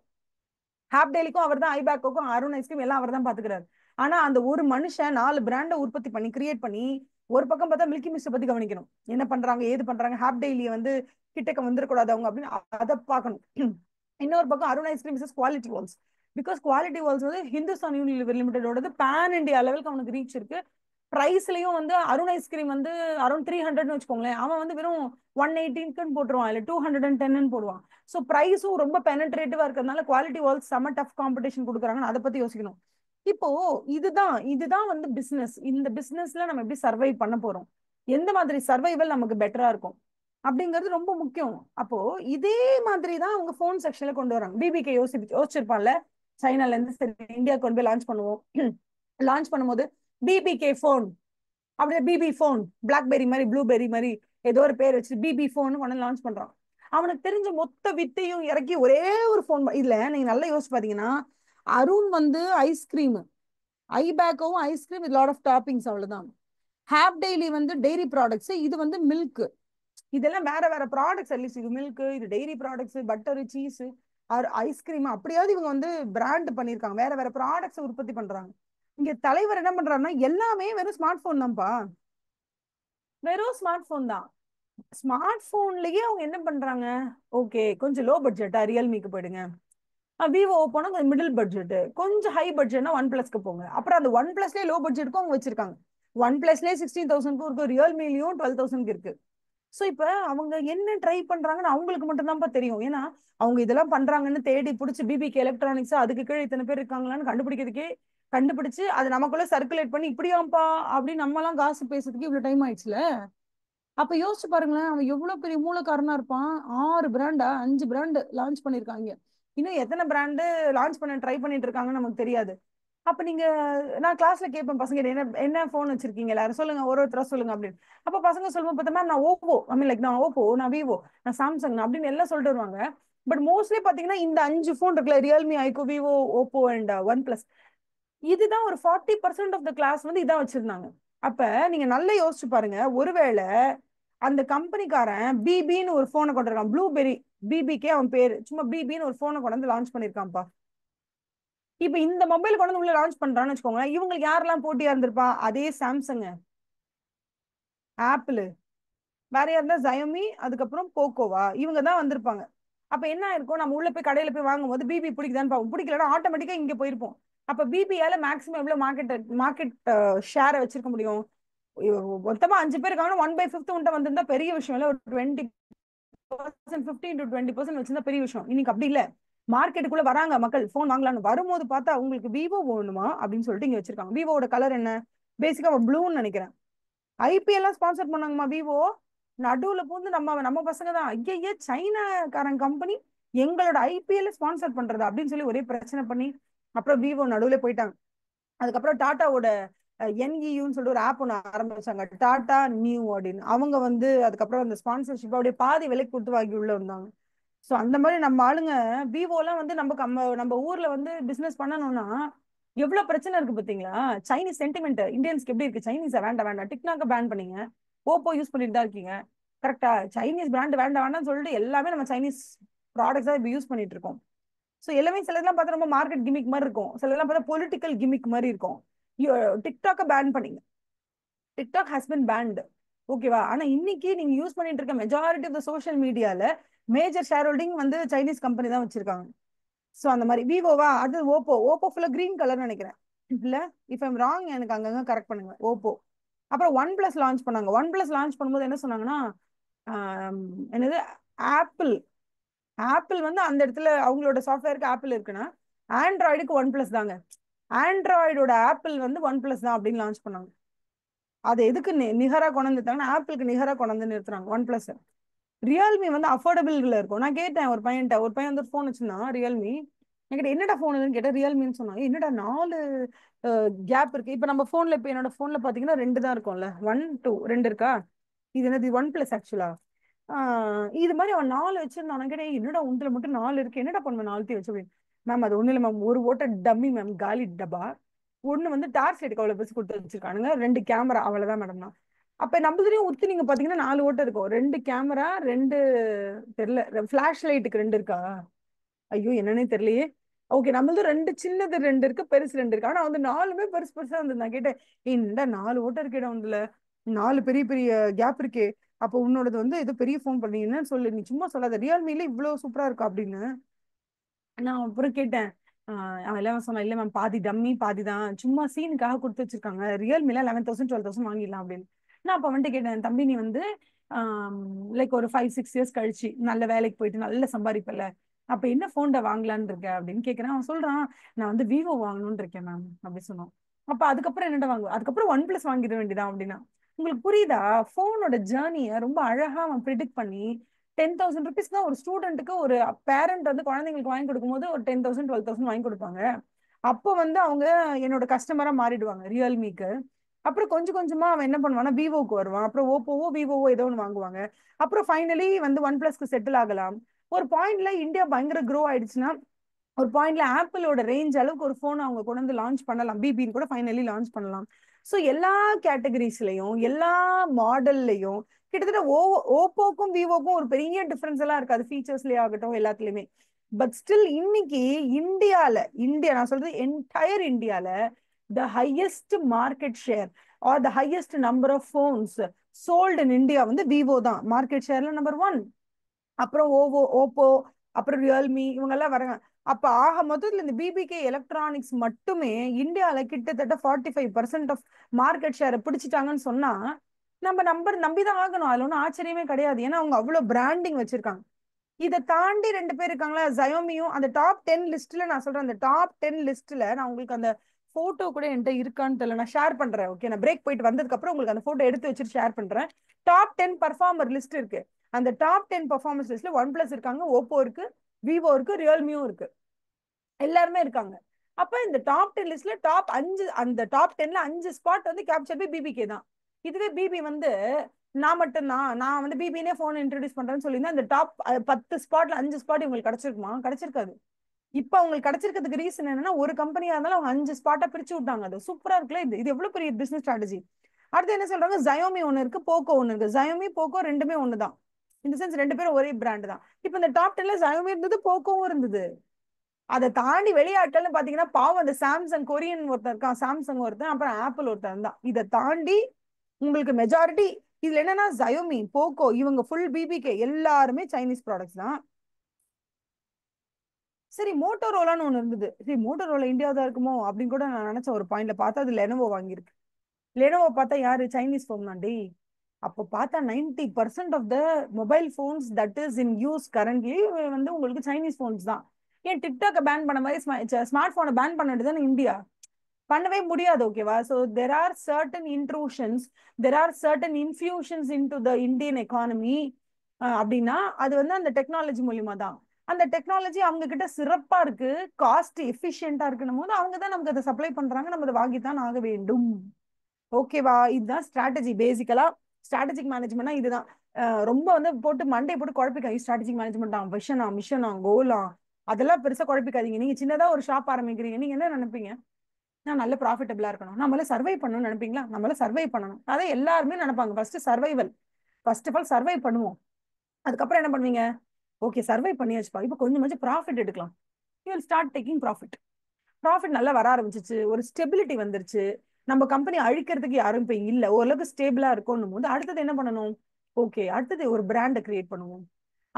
ஹாப் டெய்லிக்கும் அவர் தான், ஐபேக்கோக்கும் அருண் ஐஸ்கிரீம் எல்லாம் அவர் தான் பாத்துக்கிறாரு. ஆனா அந்த ஒரு மனுஷன் 4 பிராண்டை உற்பத்தி பண்ணி கிரியேட் பண்ணி ஒரு பக்கம் பார்த்தா மில்கி மிஸ்ட் பத்தி கவனிக்கணும், என்ன பண்றாங்க ஏது பண்றாங்க, ஹாப் டெய்லியை வந்து கிட்டக்க வந்துடக்கூடாது அவங்க அப்படின்னு அதை பார்க்கணும். இன்னொரு பக்கம் Arun ice cream quality Wall's. Because quality Wall's வந்து ஹிந்துஸ்தான் யூனிலிவர் லிமிடெடோட பேன் இண்டியா லெவலுக்கு அவனுக்கு ரீச் இருக்கு. பிரைஸ்லயும் வந்து அருண் ஐஸ்கிரீம் வந்து அரௌண்ட் 300 வச்சுக்கோங்களேன், அவன் வந்து வெறும் 180 போட்டுருவான், இல்ல 210 போடுவான். ஸோ பிரைஸும் ரொம்ப பெனட்ரேட்டிவா இருக்கிறதுனால குவாலிட்டி வால்ஸ் செம டஃப் காம்படிஷன் கொடுக்குறாங்கன்னு அதை பத்தி யோசிக்கணும். இப்போ இதுதான் வந்து பிசினஸ். இந்த பிசினஸ்ல நம்ம எப்படி சர்வை பண்ண போறோம், எந்த மாதிரி சர்வைவல் நமக்கு பெட்டரா இருக்கும் அப்படிங்கிறது ரொம்ப முக்கியம். அப்போ இதே மாதிரி தான் அவங்க போன் செக்ஷன்ல கொண்டு வராங்க. பிபிகே யோசிச்சிருப்பான்ல, சைனால இருந்து சரி இந்தியா கொண்டு போய் லான்ச் பண்ணுவோம். லான்ச் பண்ணும்போது பிபிகே போன், அப்படியே பிபி போன், பிளாக்பெரி மாதிரி ப்ளூபெரி மாதிரி ஏதோ ஒரு பேர் வச்சு பிபி போன் கொண்டு லான்ச் பண்றான். அவனுக்கு தெரிஞ்ச மொத்த வித்தையும் இறக்கி ஒரே ஒரு போன். இதுல நீங்க நல்லா யோசிச்சு பாத்தீங்கன்னா, அருண் வந்து ஐஸ்கிரீம், ஐபேக்கோவும் ice cream with lot of toppings அவ்வளவுதான். ஹாப் டெய்லி வந்து டெய்ரி ப்ராடக்ட்ஸ், இது வந்து மில்க். இதெல்லாம் வேற வேற ப்ராடக்ட்ஸ். அட்லீஸ்ட் இது மில்க், இது dairy products, butter, cheese, ice cream அப்படியாவது இவங்க வந்து பிராண்ட் பண்ணிருக்காங்க, வேற வேற ப்ராடக்ட்ஸ் உற்பத்தி பண்றாங்க. இங்க தலைவர் என்ன பண்றாருன்னா எல்லாமே வெறும் ஸ்மார்ட் போன் தான்ப்பா, வெறும் ஸ்மார்ட் போன் தான். ஸ்மார்ட் போன்லயே அவங்க என்ன பண்றாங்க, ஓகே கொஞ்சம் லோ பட்ஜெட்டா ரியல்மிக்கு போயிடுங்க, விவோ போனா கொஞ்சம் மிடில் பட்ஜெட், கொஞ்சம் ஹை பட்ஜெட்னா ஒன் பிளஸ்க்கு போங்க. அப்புறம் அந்த ஒன் பிளஸ்லயே லோ பட்ஜெட்க்கும் அவங்க வச்சிருக்காங்க. ஒன் பிளஸ்லயே 16,000 இருக்கு, ரியல்மிலையும் 12,000 இருக்கு. சோ இப்ப அவங்க என்ன ட்ரை பண்றாங்கன்னு அவங்களுக்கு மட்டும் தான்ப்பா தெரியும். ஏன்னா அவங்க இதெல்லாம் பண்றாங்கன்னு தேடி பிடிச்சி பிபிகே எலக்ட்ரானிக்ஸ் அதுக்கு கீழே இத்தனை பேர் இருக்காங்களான்னு கண்டுபிடிச்சு அது நமக்குள்ள சர்க்குலேட் பண்ணி இப்படியாம்பா அப்படின்னு நம்ம எல்லாம் காசு பேசுறதுக்கு இவ்வளவு டைம் ஆயிடுச்சுல. அப்ப யோசிச்சு பாருங்களேன், அவன் எவ்வளவு பெரிய மூலக்காரனா இருப்பான். 6 பிராண்டா 5 பிராண்ட் லான்ச் பண்ணிருக்காங்க. இன்னும் எத்தனை பிராண்டு லான்ச் பண்ண ட்ரை பண்ணிட்டு இருக்காங்கன்னு நமக்கு தெரியாது. அப்ப நீங்க, நான் கிளாஸ்ல கேட்பேன் பசங்க என்ன என்ன போன் வச்சிருக்கீங்க எல்லாரும் சொல்லுங்க, ஒருத்தரா சொல்லுங்க அப்படின்னு. அப்ப பசங்க சொல்லுவோம் பார்த்தா மேம் நான் ஓப்போ, ஐ மீன் லைக் நான் ஓப்போ, நான் விவோ, நான் சாம்சங் அப்படின்னு எல்லாம் சொல்லிட்டு வருவாங்க. பட் மோஸ்ட்லி பாத்தீங்கன்னா இந்த 5 போன் இருக்குல்ல, Realme, iQOO, Vivo, Oppo and OnePlus, இதுதான் ஒரு 40% ஆஃப் த கிளாஸ் வந்து இதான் வச்சிருந்தாங்க. அப்ப நீங்க நல்லா யோசிச்சு பாருங்க, ஒருவேளை அந்த கம்பெனிக்காரன் பிபின்னு ஒரு போனை கொண்டு இருக்கான், ப்ளூபெரி, பிபிக்கே அவன் பேரு, சும்மா பிபின்னு ஒரு போனை கொண்டு வந்து லான்ச் பண்ணிருக்கான்ப்பா. இப்ப இந்த மொபைல் கொண்டு வந்து உள்ள லான்ச் பண்றான்னு வச்சுக்கோங்களேன், இவங்களுக்கு யாரெல்லாம் போட்டியா இருந்திருப்பா, அதே சாம்சங், ஆப்பிள், வேற யாருந்தா ஜயோமி, அதுக்கப்புறம் போக்கோவா, இவங்க தான் வந்திருப்பாங்க. அப்ப என்ன ஆயிருக்கும், நம்ம உள்ள போய் கடையில போய் வாங்கும் போது பிபி பிடிக்குதான்னு பார்ப்போம், பிடிக்கலன்னா ஆட்டோமேட்டிக்கா இங்க போயிருப்போம். அப்ப பிபியால மேக்ஸிமம் எவ்வளவு மார்க்கெட் ஷேரை வச்சிருக்க முடியும். மொத்தமா 5 பேர் இருக்காங்கன்னா 1/5 உண்ட வந்திருந்தா பெரிய விஷயம் இல்ல. ஒரு 20%, 15 to 20% வச்சிருந்தா பெரிய விஷயம். இன்னைக்கு அப்படி இல்ல. மார்க்கெட்டுக்குள்ள வராங்க மக்கள், போன் வாங்கலாம்னு வரும்போது பார்த்தா உங்களுக்கு விவோ வேணுமா அப்படின்னு சொல்லிட்டு இங்க வச்சிருக்காங்க. விவோட கலர் என்ன, பேசிக்கா ப்ளூன்னு நினைக்கிறேன். ஐபிஎல் ஸ்பான்சர் பண்ணாங்கம்மா விவோ. நடுவுல பூந்து நம்ம பசங்க தான் ஐயா சைனாக்காரன் கம்பெனி எங்களோட ஐபிஎல் ஸ்பான்சர் பண்றது அப்படின்னு சொல்லி ஒரே பிரச்சனை பண்ணி அப்புறம் விவோ நடுவுல போயிட்டாங்க. அதுக்கப்புறம் டாட்டாவோட என்இயூன்னு சொல்லிட்டு ஒரு ஆப் ஒன்று ஆரம்பிச்சாங்க, டாடா நியூ அப்படின்னு. அவங்க வந்து அதுக்கப்புறம் அந்த ஸ்பான்சர்ஷிப் அப்படியே பாதி விலைக்கு கொடுத்து வாங்கி உள்ள வந்தாங்க. ஸோ அந்த மாதிரி நம்ம ஆளுங்க விவோலாம் வந்து நம்ம ஊர்ல வந்து பிசினஸ் பண்ணணும்னா எவ்வளவு பிரச்சனை இருக்கு பாத்தீங்களா. சைனீஸ் சென்டிமெண்ட் இந்தியன்ஸ்க்கு எப்படி இருக்கு, சைனீஸை வேண்டாம் டிக்டாக்க பேன் பண்ணீங்க, ஓப்போ யூஸ் பண்ணிட்டு தான் இருக்கீங்க கரெக்டா, சைனீஸ் பிராண்ட் வேண்டாம்னு சொல்லிட்டு எல்லாமே நம்ம சைனீஸ் ப்ராடக்ட்ஸ் தான் இப்போ யூஸ் பண்ணிட்டு இருக்கோம். ஸோ எல்லாமே சிலதெல்லாம் பார்த்தா ரொம்ப மார்க்கெட் கிமிக் மாதிரி இருக்கும், சிலதெல்லாம் பார்த்தா பொலிட்டிக்கல் கிமிக் மாதிரி இருக்கும். டிக்டாக்க பேன் பண்ணீங்க, டிக்டாக் ஹஸ் பின் பேன்டு, ஓகேவா. ஆனா இன்னைக்கு நீங்க யூஸ் பண்ணிட்டு இருக்க மெஜாரிட்டி ஆஃப் த சோஷியல் மீடியால மேஜர் ஷேர் ஹோல்டிங் வந்து சைனீஸ் கம்பெனி தான் வச்சிருக்காங்க. ஸோ அந்த மாதிரி விவோவா, அது ஓப்போ ஃபுல்லா கிரீன் கலர் நினைக்கிறேன் இல்ல, இஃப் ஐம் ராங் எனக்கு அங்கங்க கரெக்ட் பண்ணுங்க. ஓப்போ. அப்புறம் ஒன் பிளஸ் லான்ச் பண்ணாங்க. ஒன் பிளஸ் லான்ச் பண்ணும்போது என்ன சொன்னாங்கன்னா என்னது, ஆப்பிள் ஆப்பிள் வந்து அந்த இடத்துல அவங்களோட சாஃப்ட்வேருக்கு ஆப்பிள் இருக்குன்னா ஆண்ட்ராய்டுக்கு ஒன் பிளஸ் தாங்க, ஆண்ட்ராய்டோட ஆப்பிள் வந்து ஒன் பிளஸ் தான் அப்படின்னு லான்ச் பண்ணாங்க. அது எதுக்கு நிகரா கொண்டு வந்துட்டாங்கன்னா ஆப்பிளுக்கு நிகரா கொண்டு வந்து நிறுத்துறாங்க ஒன் பிளஸ். ரியல்மி வந்து அஃபோர்டபிள்ல இருக்கும். நான் கேட்டேன் ஒரு பையன் வந்து ஒரு ஃபோன் வச்சிருந்தான் ரியல்மி. என்கிட்ட என்னடா ஃபோன் கேட்டேன், ரியல்மின்னு சொன்னாங்க. என்னடா 4 கேப் இருக்கு. இப்போ நம்ம ஃபோன்ல, இப்போ என்னோட ஃபோன்ல பாத்தீங்கன்னா 2 தான் இருக்கும்ல, 1 2 2 இருக்கா. இது என்னது, ஒன் பிளஸ் ஆக்சுவலா. இது மாதிரி அவன் 4 வச்சிருந்தான். நான் கேட்டேன் என்னடா உண்டுல மட்டும் 4 இருக்கு, என்னடா பண்ணுவேன் 4 வச்சு அப்படின்னு. மேம் அது ஒண்ணு இல்லை மேம், ஒரு ஓட்ட டம்மி மேம், காலி டப்பா. ஒண்ணு வந்து டார்ச் லைட் அவ்வளவு பெருசு கொடுத்து வச்சிருக்கானுங்க, 2 கேமரா, அவ்வளவுதான் மேடம். தான் அப்ப நம்மதுலயும் உத்து நீங்க பாத்தீங்கன்னா 4 ஓட்ட இருக்கும், 2 கேமரா, 2 தெரியல, ஃபிளாஷ் லைட்டுக்கு 2 இருக்கா, ஐயோ என்னன்னே தெரியலையே. ஓகே, நம்மளது 2 சின்னது 2 இருக்கு, பெருசு 2 இருக்கு. ஆனா வந்து 4மே பெருசு பெருசா வந்து. நான் கேட்டேன் இந்த 4 ஓட்ட இருக்கேடா உண்டுல, 4 பெரிய பெரிய கேப் இருக்கே, அப்போ உன்னோடது வந்து ஏதோ பெரிய ஃபோன் பண்ணீங்கன்னு சொல்லு, நீ சும்மா சொல்லாத, ரியல்மில இவ்வளவு சூப்பரா இருக்கா அப்படின்னு. நான் அப்புறம் கேட்டேன். அவன் எல்லாம் சொன்னான், இல்ல மேம் பாதி டம்மி பாதி தான், சும்மா சீனுக்காக கொடுத்து வச்சிருக்காங்க, ரியல்மில 11,000 12,000 வாங்கிடலாம் அப்படின்னு. நான் அப்ப வந்துட்டு கேட்டேன், தம்பி நீ வந்து லைக் ஒரு 5-6 இயர்ஸ் கழிச்சு நல்ல வேலைக்கு போயிட்டு நல்ல சம்பாதிப்பல, அப்ப என்ன போன்ட வாங்கலான்னு இருக்க அப்படின்னு கேட்கிறேன். அவன் சொல்றான், நான் வந்து விவோ வாங்கணும்னு இருக்கேன் மேம் அப்படி சொன்னான். அப்ப அதுக்கப்புறம் என்னடா வாங்குவோம், அதுக்கப்புறம் ஒன் பிளஸ் வாங்கிட வேண்டியதான் அப்படின்னா. உங்களுக்கு புரியுதா, போனோட ஜேர்னியை ரொம்ப அழகா அவன் ப்ரிடிக்ட் பண்ணி 10,000 rupees தான் ஒரு ஸ்டூடெண்ட்டுக்கு ஒரு பேரண்ட் வந்து குழந்தைங்களுக்கு வாங்கி கொடுக்கும்போது ஒரு 10,000 12,000 வாங்கி கொடுப்பாங்க. அப்போ வந்து அவங்க என்னோட கஸ்டமரா மாறிடுவாங்க ரியல்மிக்கு. அப்புறம் கொஞ்சம் கொஞ்சமா அவன் என்ன பண்ணுவான்னா விவோக்கு வருவான், அப்புறம் ஓப்போவோ விவோவோ ஏதோ ஒன்று வாங்குவாங்க. அப்புறம் ஃபைனலி வந்து ஒன் பிளஸ்க்கு செட்டில் ஆகலாம். ஒரு பாயிண்ட்ல இந்தியா பயங்கர க்ரோ ஆயிடுச்சுன்னா, ஒரு பாயிண்ட்ல ஆப்பிளோட ரேஞ்ச் அளவுக்கு ஒரு போன் அவங்க கொண்டு வந்து லான்ச் பண்ணலாம், பிபின்னு கூட ஃபைனலி லான்ச் பண்ணலாம். ஸோ எல்லா கேட்டகரிஸ்லயும் எல்லா மாடல்லையும் கிட்டத்தட்ட ஓப்போக்கும் விவோக்கும் ஒரு பெரிய டிஃபரன்ஸ் எல்லாம் இருக்காது, ஃபீச்சர்ஸ்லயே ஆகட்டும் எல்லாத்துலயுமே. பட் ஸ்டில் இன்னைக்கு இந்தியா நான் சொல்றது என்டையர் இந்தியால the highest market share or the highest number of phones sold in India வந்து விவோ தான் மார்க்கெட் ஷேர்ல நம்பர் 1. அப்புறம் ஓப்போ, அப்புறம் ரியல்மி, இவங்க எல்லாம் வராங்க. அப்ப ஆக மொத்தத்துல இந்த பிபிகே எலக்ட்ரானிக்ஸ் மட்டுமே இந்தியால கிட்டத்தட்ட 45% ஆஃப் மார்க்கெட் ஷேரை பிடிச்சிட்டாங்கன்னு சொன்னா நம்ம நம்பிதான் ஆகணும். அதுல ஒன்றும் ஆச்சரியமே கிடையாது, ஏன்னா அவங்க அவ்வளவு பிராண்டிங் வச்சிருக்காங்க. இதை தாண்டி 2 பேர் இருக்காங்களா, ஜயோமியும். அந்த டாப் 10 லிஸ்ட்ல நான் சொல்றேன், அந்த டாப் 10 லிஸ்ட்ல நான் உங்களுக்கு அந்த போட்டோ கூட என்கிட்ட இருக்கான்னு தெரியல, நான் ஷேர் பண்றேன். ஓகே, நான் பிரேக் போயிட்டு வந்ததுக்கு அப்புறம் உங்களுக்கு அந்த போட்டோ எடுத்து வச்சுட்டு ஷேர் பண்றேன். டாப் 10 பர்ஃபார்மர் லிஸ்ட் இருக்கு. அந்த டாப் 10 பர்ஃபார்மன்ஸ் லிஸ்ட்ல ஒன் பிளஸ் இருக்காங்க, ஓப்போ இருக்கு, விவோ இருக்கு, ரியல்மியும் இருக்கு, எல்லாருமே இருக்காங்க. அப்ப இந்த டாப் 10 லிஸ்ட்ல டாப் 5, அந்த டாப் 10ல 5 ஸ்பாட் வந்து கேப்சர் பை பிபிகே தான். இதுவே பிபி வந்து நான் மட்டும்தான், நான் வந்து பிபினே போன் இன்ட்ரடியூஸ் பண்றேன்னு சொல்லியிருந்தேன், அந்த டாப் 10 ஸ்பாட்ல 5 ஸ்பாட் உங்களுக்கு கிடைச்சிருக்குமா, கிடைச்சிருக்காது. இப்ப அவங்களுக்கு கிடைச்சிருக்கிறதுக்கு ரீசன் என்னன்னா, ஒரு கம்பெனியா இருந்தாலும் அவங்க 5 ஸ்பாட்டா பிரிச்சு விட்டாங்க. அது சூப்பரா இருக்குல்ல, இது எவ்வளவு பெரிய பிசினஸ் ஸ்ட்ராட்டஜி. அடுத்து என்ன சொல்றாங்க, ஜயோமி ஒண்ணு இருக்கு, போக்கோ ஒண்ணு இருக்கு. ஜயோமி போக்கோ ரெண்டுமே ஒண்ணுதான், இந்த சென்ஸ் 2 பேரும் ஒரே பிராண்ட் தான். இப்ப இந்த டாப் 10ல ஜயோமி இருந்தது, போக்கோவும் இருந்தது. அதை தாண்டி வெளியாட்கள்னு பாத்தீங்கன்னா பாவம் அந்த சாம்சங் கொரியன் ஒருத்தன் இருக்கான், சாம்சங் ஒருத்தன், அப்புறம் ஆப்பிள் ஒருத்தன் தான். இதை தாண்டி உங்களுக்கு மெஜாரிட்டி இதுல என்னன்னா ஜயோமி, போக்கோ, இவங்க ஃபுல் பிபிகே எல்லாருமே சைனீஸ் ப்ராடக்ட்ஸ் தான். சரி, மோட்டோரோலான்னு ஒண்ணு இருந்தது. சரி, மோட்டோரோலா இந்தியாவில் தான் இருக்குமோ அப்படின்னு கூட நான் நினைச்ச ஒரு பாயிண்ட்ல பார்த்தா அது லெனோவோ வாங்கியிருக்கு. லெனோவோ பார்த்தா யாரு, சைனீஸ் ஃபோன் தாண்டி. அப்போ பார்த்தா 90% of the mobile phones that is in use currently வந்து உங்களுக்கு சைனீஸ் போன்ஸ் தான். ஏன் டிக்டாக்கை பேன் பண்ண மாதிரி ஸ்மார்ட் போனை பேன் பண்ணிட்டு தானே இந்தியா, பண்ணவே முடியாது. ஓகேவா. So there are certain intrusions, there are certain infusions into the Indian economy. அப்படின்னா அது வந்து அந்த டெக்னாலஜி மூலியமா தான். அந்த டெக்னாலஜி அவங்க கிட்ட சிறப்பா இருக்கு, காஸ்ட் எஃபிஷியன்டா இருக்குன்னும் போது அவங்க தான் நமக்கு அதை சப்ளை பண்றாங்க, நம்ம அதை வாங்கித்தான் ஆக வேண்டும். ஓகேவா. இதுதான் ஸ்ட்ராட்டஜி. பேசிக்கலா ஸ்ட்ராட்டஜிக் மேனேஜ்மெண்ட்னா இதுதான். ரொம்ப வந்து போட்டு மண்டை போட்டு குழப்பிக்காதீங்க. ஸ்ட்ராட்டஜிக் மேனேஜ்மெண்ட் விஷனா, மிஷனா, கோலா, அதெல்லாம் பெருசா குழப்பிக்காதீங்க. நீங்க சின்னதா ஒரு ஷாப் ஆரம்பிக்கிறீங்க, நீங்க என்ன நினைப்பீங்க, நான் நல்ல ப்ராஃபிட்டபிளா இருக்கணும், நம்மள சர்வை பண்ணணும்னு நினைப்பீங்களா, நம்மள சர்வை பண்ணணும், அதை எல்லாருமே நினைப்பாங்க. First survival, first of all survive பண்ணுவோம். அதுக்கப்புறம் என்ன பண்ணுவீங்க, ஓகே சர்வை பண்ணியாச்சுப்பா, இப்போ கொஞ்சம் ப்ராஃபிட் எடுக்கலாம், you will start taking profit. Profit நல்லா வர ஆரம்பிச்சிச்சு, ஒரு ஸ்டெபிலிட்டி வந்துருச்சு, நம்ம கம்பெனி அழிக்கிறதுக்கு யாரும் இப்போ இல்லை, ஓரளவுக்கு ஸ்டேபிளா இருக்கும்னும் போது அடுத்தது என்ன பண்ணணும், ஓகே அடுத்தது ஒரு பிராண்டை கிரியேட் பண்ணுவோம்.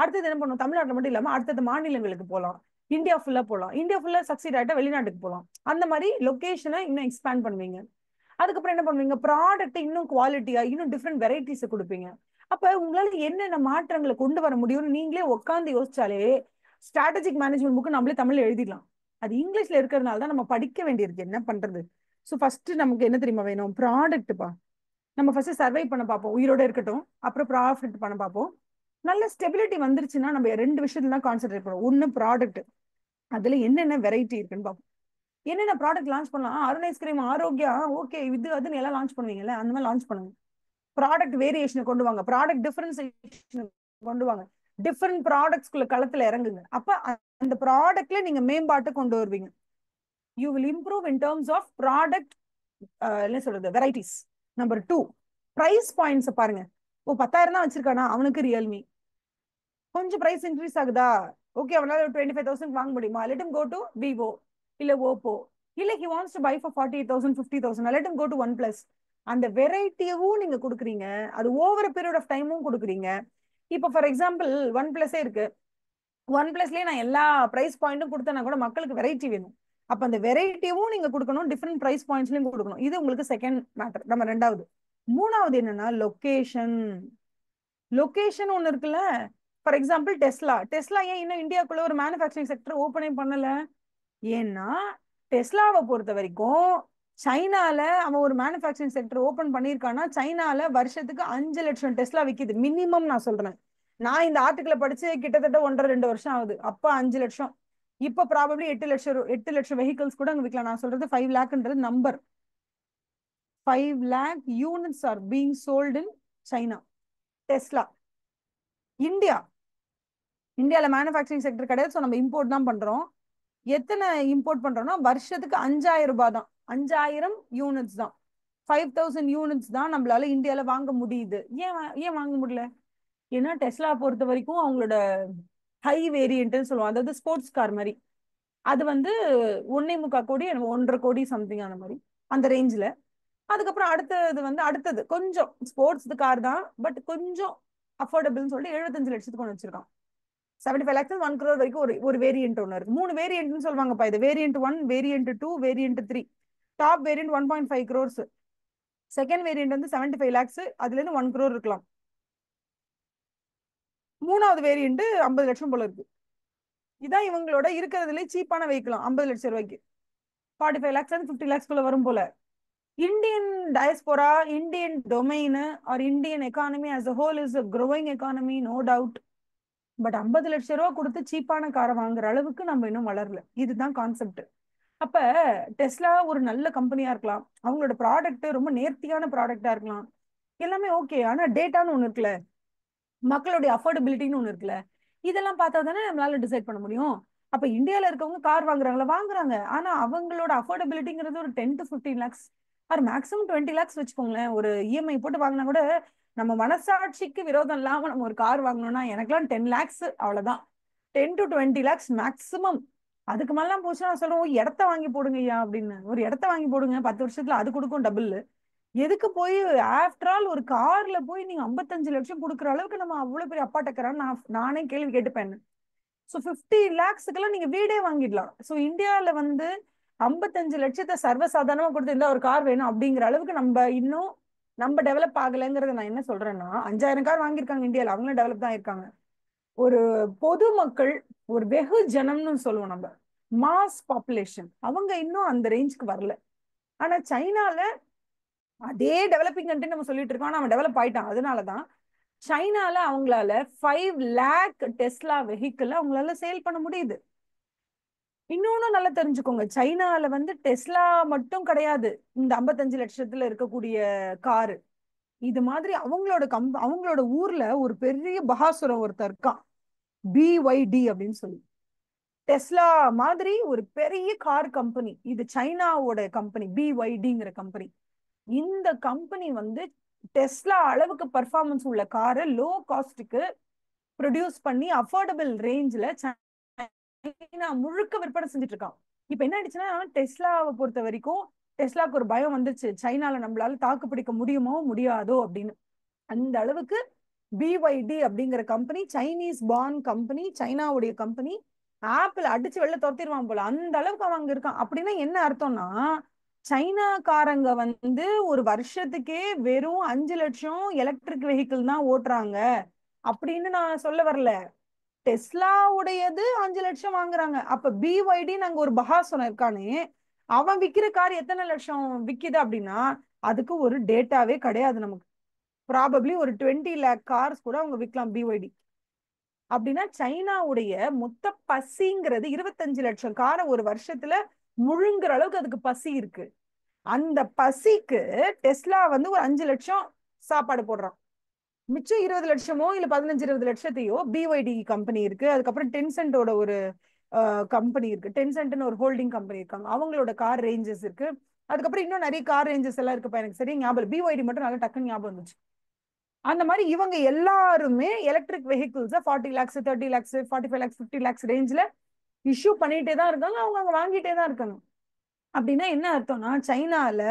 அடுத்தது என்ன பண்ணுவோம், தமிழ்நாட்டில் மட்டும் இல்லாம அடுத்தது மாநிலங்களுக்கு போகலாம், இந்தியா ஃபுல்லா போகலாம், இந்தியா ஃபுல்லா சக்சீட் ஆகிட்டா வெளிநாட்டுக்கு போகலாம். அந்த மாதிரி லொகேஷனை இன்னும் எக்ஸ்பேண்ட் பண்ணுவீங்க. அதுக்கப்புறம் என்ன பண்ணுவீங்க, ப்ராடக்ட் இன்னும் குவாலிட்டியா இன்னும் டிஃப்ரெண்ட் வெரைட்டிஸ் கொடுப்பீங்க. அப்ப உங்களால என்னென்ன மாற்றங்களை கொண்டு வர முடியும்னு நீங்களே உட்காந்து யோசிச்சாலே ஸ்ட்ராட்டஜிக் மேனேஜ்மெண்ட் புக்கு நம்மளே தமிழ்ல எழுதிடலாம். அது இங்கிலீஷ்ல இருக்கிறதுனால தான் நம்ம படிக்க வேண்டியிருக்கு. என்ன பண்றது? ஸோ ஃபர்ஸ்ட் நமக்கு என்ன தெரியுமா வேணும், ப்ராடக்ட்பா. நம்ம ஃபர்ஸ்ட் சர்வை பண்ண பார்ப்போம், உயிரோட இருக்கட்டும். அப்புறம் ப்ராஃபிட் பண்ண பார்ப்போம். நல்ல ஸ்டெபிலிட்டி வந்துருச்சுன்னா நம்ம 2 விஷயத்துல தான் கான்சென்ட்ரேட் பண்ணுவோம். ஒன்னு ப்ராடக்ட், அதுல என்னென்ன வெரைட்டி இருக்குன்னு பார்ப்போம். என்னென்ன ப்ராடக்ட் லான்ச் பண்ணலாம், அருண் ஐஸ்கிரீம், ஆரோக்கியா, ஓகே இது அதுன்னு எல்லாம் லான்ச் பண்ணுவீங்கல்ல, அந்த மாதிரி லான்ச் பண்ணுங்க. ப்ராடக்ட் வேரியேஷனை கொண்டு வாங்க, ப்ராடக்ட் டிஃபரன்சியேஷன் கொண்டு வாங்க, டிஃபரெண்ட் ப்ராடக்ட்ஸ்குள்ள களத்துல இறங்குங்க. அப்ப அந்த ப்ராடக்ட்ல நீங்க மேம்பாட்டு கொண்டு வருவீங்க. You will improve in terms of product, என்ன சொல்றது, வெரைட்டிஸ். நம்பர் 2, பிரைஸ் பாயிண்ட்ஸ் பாருங்க. ஓ 10,000 தான் வச்சிருக்கானா, அவனுக்கு ரியல்மி கொஞ்சம் பிரைஸ் இன்க்ரீஸ் ஆகுதா, ஓகே அவனால 25,000 வாங்க முடியுமா, let him go to Vivo இல்ல ஓப்போ. இல்ல he wants to buy for 48,000 50,000, let him go to OnePlus. அந்த வெரைட்டியும் நீங்க கொடுக்குறீங்க, அது ஓவர் பீரியட் ஆஃப் டைமும் கொடுக்குறீங்க. இப்போ ஃபார் எக்ஸாம்பிள் OnePlus இருக்கு, OnePlusலயே நான் எல்லா பிரைஸ் பாயிண்ட்டும் கொடுத்தேன்னா கூட மக்களுக்கு வெரைட்டி வேணும். அப்ப அந்த வெரைட்டியும் நீங்க கொடுக்கணும், டிஃப்ரெண்ட் பிரைஸ் பாயிண்ட்ஸ்லயும் கொடுக்கணும். இது உங்களுக்கு செகண்ட் மேட்டர். நம்ம ரெண்டாவது. மூணாவது என்னன்னா லொகேஷன். லொகேஷன் ஒண்ணு இருக்குல்ல. ஃபார் எக்ஸாம்பிள் டெஸ்லா ஏன் இன்னும் இந்தியாவுக்குள்ள ஒரு மேனுஃபேக்சரிங் செக்டர் ஓப்பனே பண்ணல? ஏன்னா டெஸ்லாவை பொறுத்த வரைக்கும் சைனால அவன் ஒரு மேனுஃபேக்சரிங் செக்டர் ஓபன் பண்ணியிருக்கான்னா, சைனால வருஷத்துக்கு 5 லட்சம் டெஸ்லா விக்குது மினிமம். நான் சொல்றேன், நான் இந்த ஆர்டிகிள படிச்சு கிட்டத்தட்ட 1.5-2 வருஷம் ஆகுது. அப்ப 5 லட்சம், இப்ப ப்ராபப்ளி 8 லட்சம் வெஹிக்கிள்ஸ் கூட அங்க விற்கலாம். நான் சொல்றது 5 லேக்ன்றது நம்பர். 5 lakh units are being sold in China. Tesla. இந்தியால மேனுஃபேக்சரிங் செக்டர் கிடையாது, ஸோ நம்ம இம்போர்ட் தான் பண்றோம். எத்தனை இம்போர்ட் பண்றோம்னா வருஷத்துக்கு 5,000 ரூபாய் தான், 5,000 யூனிட்ஸ் தான், 5,000 யூனிட்ஸ் தான் நம்மளால இந்தியால வாங்க முடியுது. ஏன் வாங்க முடியல? ஏன்னா டெஸ்லா பொறுத்த வரைக்கும் அவங்களோட ஹை வேரியன்ட்னு சொல்லுவோம், அதாவது ஸ்போர்ட்ஸ் கார் மாதிரி. அது வந்து 1.25 கோடி 1.5 கோடி சம்திங் அந்த மாதிரி, அந்த ரேஞ்சில். அதுக்கப்புறம் அடுத்தது கொஞ்சம் ஸ்போர்ட்ஸ் கார் தான், பட் கொஞ்சம் அஃபோர்டபுள்னு சொல்லிட்டு 75 லட்சத்துக்கு ஒன்று வச்சிருக்கான். 75 lakhs 1 crore வரைக்கும் ஒரு வேரியன்ட் ஒன்று இருக்கு. 3 வேரியன்ட்னு சொல்லுவாங்கப்பா. இது variant 1, variant 2, variant 3. Top variant 1.5 crores. Second variant வந்து 75 lakhs, அதுல இருந்து 1 crore இருக்கலாம். மூணாவது வேரியன்ட் 50 லட்சம் போல இருக்கு. இதான் இவங்களோட இருக்கிறதுல சீப்பான வெஹிக்கிளாம், 50 லட்சம் ரூபாய்க்கு. 45 lakhs and 50 lakhs குள்ள வரும் போல. Indian diaspora, Indian domain or Indian economy as a whole is a growing economy, no doubt. But 50 லட்சம் ரூபா கொடுத்து சீப்பான காரை வாங்குற அளவுக்கு நம்ம இன்னும் வளரல. இதுதான் கான்செப்ட். அப்ப டெஸ்லா ஒரு நல்ல கம்பெனியா இருக்கலாம், அவங்களோட ப்ராடக்ட் ரொம்ப நேர்த்தியான ப்ராடக்டா இருக்கலாம், எல்லாமே ஓகே. ஆனா டேட்டான்னு ஒண்ணு இருக்குல்ல, மக்களுடைய அஃபோர்டபிலிட்டின்னு ஒண்ணு இருக்குல்ல, இதெல்லாம் பார்த்தா தானே நம்மளால டிசைட் பண்ண முடியும். அப்ப இந்தியால இருக்கவங்க கார் வாங்குறாங்க, ஆனா அவங்களோட அஃபோர்டபிலிட்டிங்கிறது ஒரு 10 to 15 lakhs or maximum 20 lakhs வச்சுக்கோங்களேன். ஒரு இஎம்ஐ போட்டு வாங்கினா கூட நம்ம மனசாட்சிக்கு விரோதம் இல்லாம நம்ம ஒரு கார் வாங்கணும்னா, எனக்கெல்லாம் 10 lakhs அவ்வளவுதான், 10 to 20 lakhs மேக்ஸிமம். அதுக்கு மேலாம் போச்சு நான் சொல்றேன், இடத்த வாங்கி போடுங்க ஐயா அப்படின்னு. ஒரு இடத்த வாங்கி போடுங்க, 10 வருஷத்துல அது கொடுக்கும் டபுள். எதுக்கு போய் ஆஃப்டர் ஆல் ஒரு கார்ல போய் நீங்க 55 லட்சம் கொடுக்குற அளவுக்கு நம்ம அவ்வளவு பெரிய அப்பா டக்கறான்னு நானே கேள்வி கேட்டுப்பேன். ஸோ 50 lakhsக்கெல்லாம் நீங்க வீடே வாங்கிடலாம். ஸோ இந்தியாவில வந்து 55 லட்சத்தை சர்வசாதாரணமா கொடுத்து இந்த ஒரு கார் வேணும் அப்படிங்கிற அளவுக்கு நம்ம டெவலப் ஆகலைங்கிறத நான் என்ன சொல்றேன்னா, 5,000 கார் வாங்கியிருக்காங்க இந்தியாவில், அவங்களும் டெவலப் தான் இருக்காங்க. ஒரு பொதுமக்கள், ஒரு வெகு ஜனம்னு சொல்லுவோம் நம்ம, மாஸ் பாப்புலேஷன், அவங்க இன்னும் அந்த ரேஞ்சுக்கு வரல. ஆனா சைனால அதே டெவலப்பிங் கண்ட்ரி நம்ம சொல்லிட்டு இருக்கோம், ஆனா அவன் டெவலப் ஆயிட்டான். அதனாலதான் சைனால அவங்களால 5 lakh டெஸ்லா வெஹிக்கிள் அவங்களால சேல் பண்ண முடியுது. இன்னொன்னு நல்லா தெரிஞ்சுக்கோங்க, சைனால வந்து டெஸ்லா மட்டும் கிடையாது இந்த 55 லட்சத்துல இருக்கக்கூடிய காரு. இது மாதிரி அவங்களோட ஊர்ல ஒரு பெரிய பகாசுரம் ஒருத்தர் இருக்கான், BYD அப்படின்னு சொல்லி. டெஸ்லா மாதிரி ஒரு பெரிய கார் கம்பெனி, இது சைனாவோட கம்பெனி, BYDங்கிற கம்பெனி. இந்த கம்பெனி வந்து டெஸ்லா அளவுக்கு பர்ஃபார்மன்ஸ் உள்ள காரை லோ காஸ்டுக்கு ப்ரொடியூஸ் பண்ணி அஃபோர்டபிள் ரேஞ்சில் சைனா முழுக்க விற்பனை செஞ்சுட்டு இருக்கான். இப்ப என்ன ஆயிடுச்சுன்னா, டெஸ்லாவை பொறுத்த வரைக்கும் டெஸ்லாக்கு ஒரு பயம் வந்துருச்சு, சைனால நம்மளால தாக்கு பிடிக்க முடியுமோ முடியாதோ அப்படின்னு. அந்த அளவுக்கு BYD அப்படிங்கிற கம்பெனி சைனீஸ் பார்ன் கம்பெனி, சைனாவுடைய கம்பெனி. ஆப்பிள் அடிச்சு வெளில துரத்திடுவான் போல, அந்த அளவுக்கு அவன் அங்க இருக்கான். அப்படின்னா என்ன அர்த்தம்னா சைனாக்காரங்க வந்து ஒரு வருஷத்துக்கே வெறும் 5 லட்சம் எலக்ட்ரிக் வெஹிக்கிள் தான் ஓட்டுறாங்க அப்படின்னு நான் சொல்ல வரல. டெஸ்லா உடையது 5 லட்சம் வாங்குறாங்க. அப்ப BYD நாங்க ஒரு பஹாசனம் இருக்கானே, அவன் விக்கிற கார் எத்தனை லட்சம் விக்குது அப்படின்னா அதுக்கு ஒரு டேட்டாவே கிடையாது நமக்கு. ப்ராபப்ளி ஒரு 20 lakh கார்ஸ் கூட அவங்க விற்கலாம் BYD. அப்படின்னா சைனாவுடைய மொத்த பசிங்கிறது 25 லட்சம் காரை ஒரு வருஷத்துல முழுங்குற அளவுக்கு அதுக்கு பசி இருக்கு. அந்த பசிக்கு டெஸ்லா வந்து ஒரு 5 லட்சம் சாப்பாடு போடுறான். மிச்சம் 20 லட்சமோ இல்ல 15-20 லட்சத்தையோ BYD கம்பெனி இருக்கு. அதுக்கப்புறம் டென்சென்ட்டோட ஒரு கம்பெனி இருக்கு. டென்சென்ட்னு ஒரு ஹோல்டிங் கம்பெனி இருக்காங்க, அவங்களோட கார் ரேஞ்சஸ் இருக்கு. அதுக்கப்புறம் இன்னும் நிறைய கார் ரேஞ்சஸ் எல்லாம் இருக்குப்பா, எனக்கு சரியா ஞாபகம். BYD மட்டும் நல்லா டக்குன்னு ஞாபகம் வந்துச்சு. அந்த மாதிரி இவங்க எல்லாருமே எலக்ட்ரிக் வெஹிக்கிள்ஸை 40 lakhs 30 lakhs 45 lakhs 50 lakhs ரேஞ்சில் இஷ்யூ பண்ணிட்டே தான் இருக்காங்க. அவங்க அங்க வாங்கிட்டே தான் இருக்காங்க. அப்படின்னா என்ன அர்த்தம்னா சைனால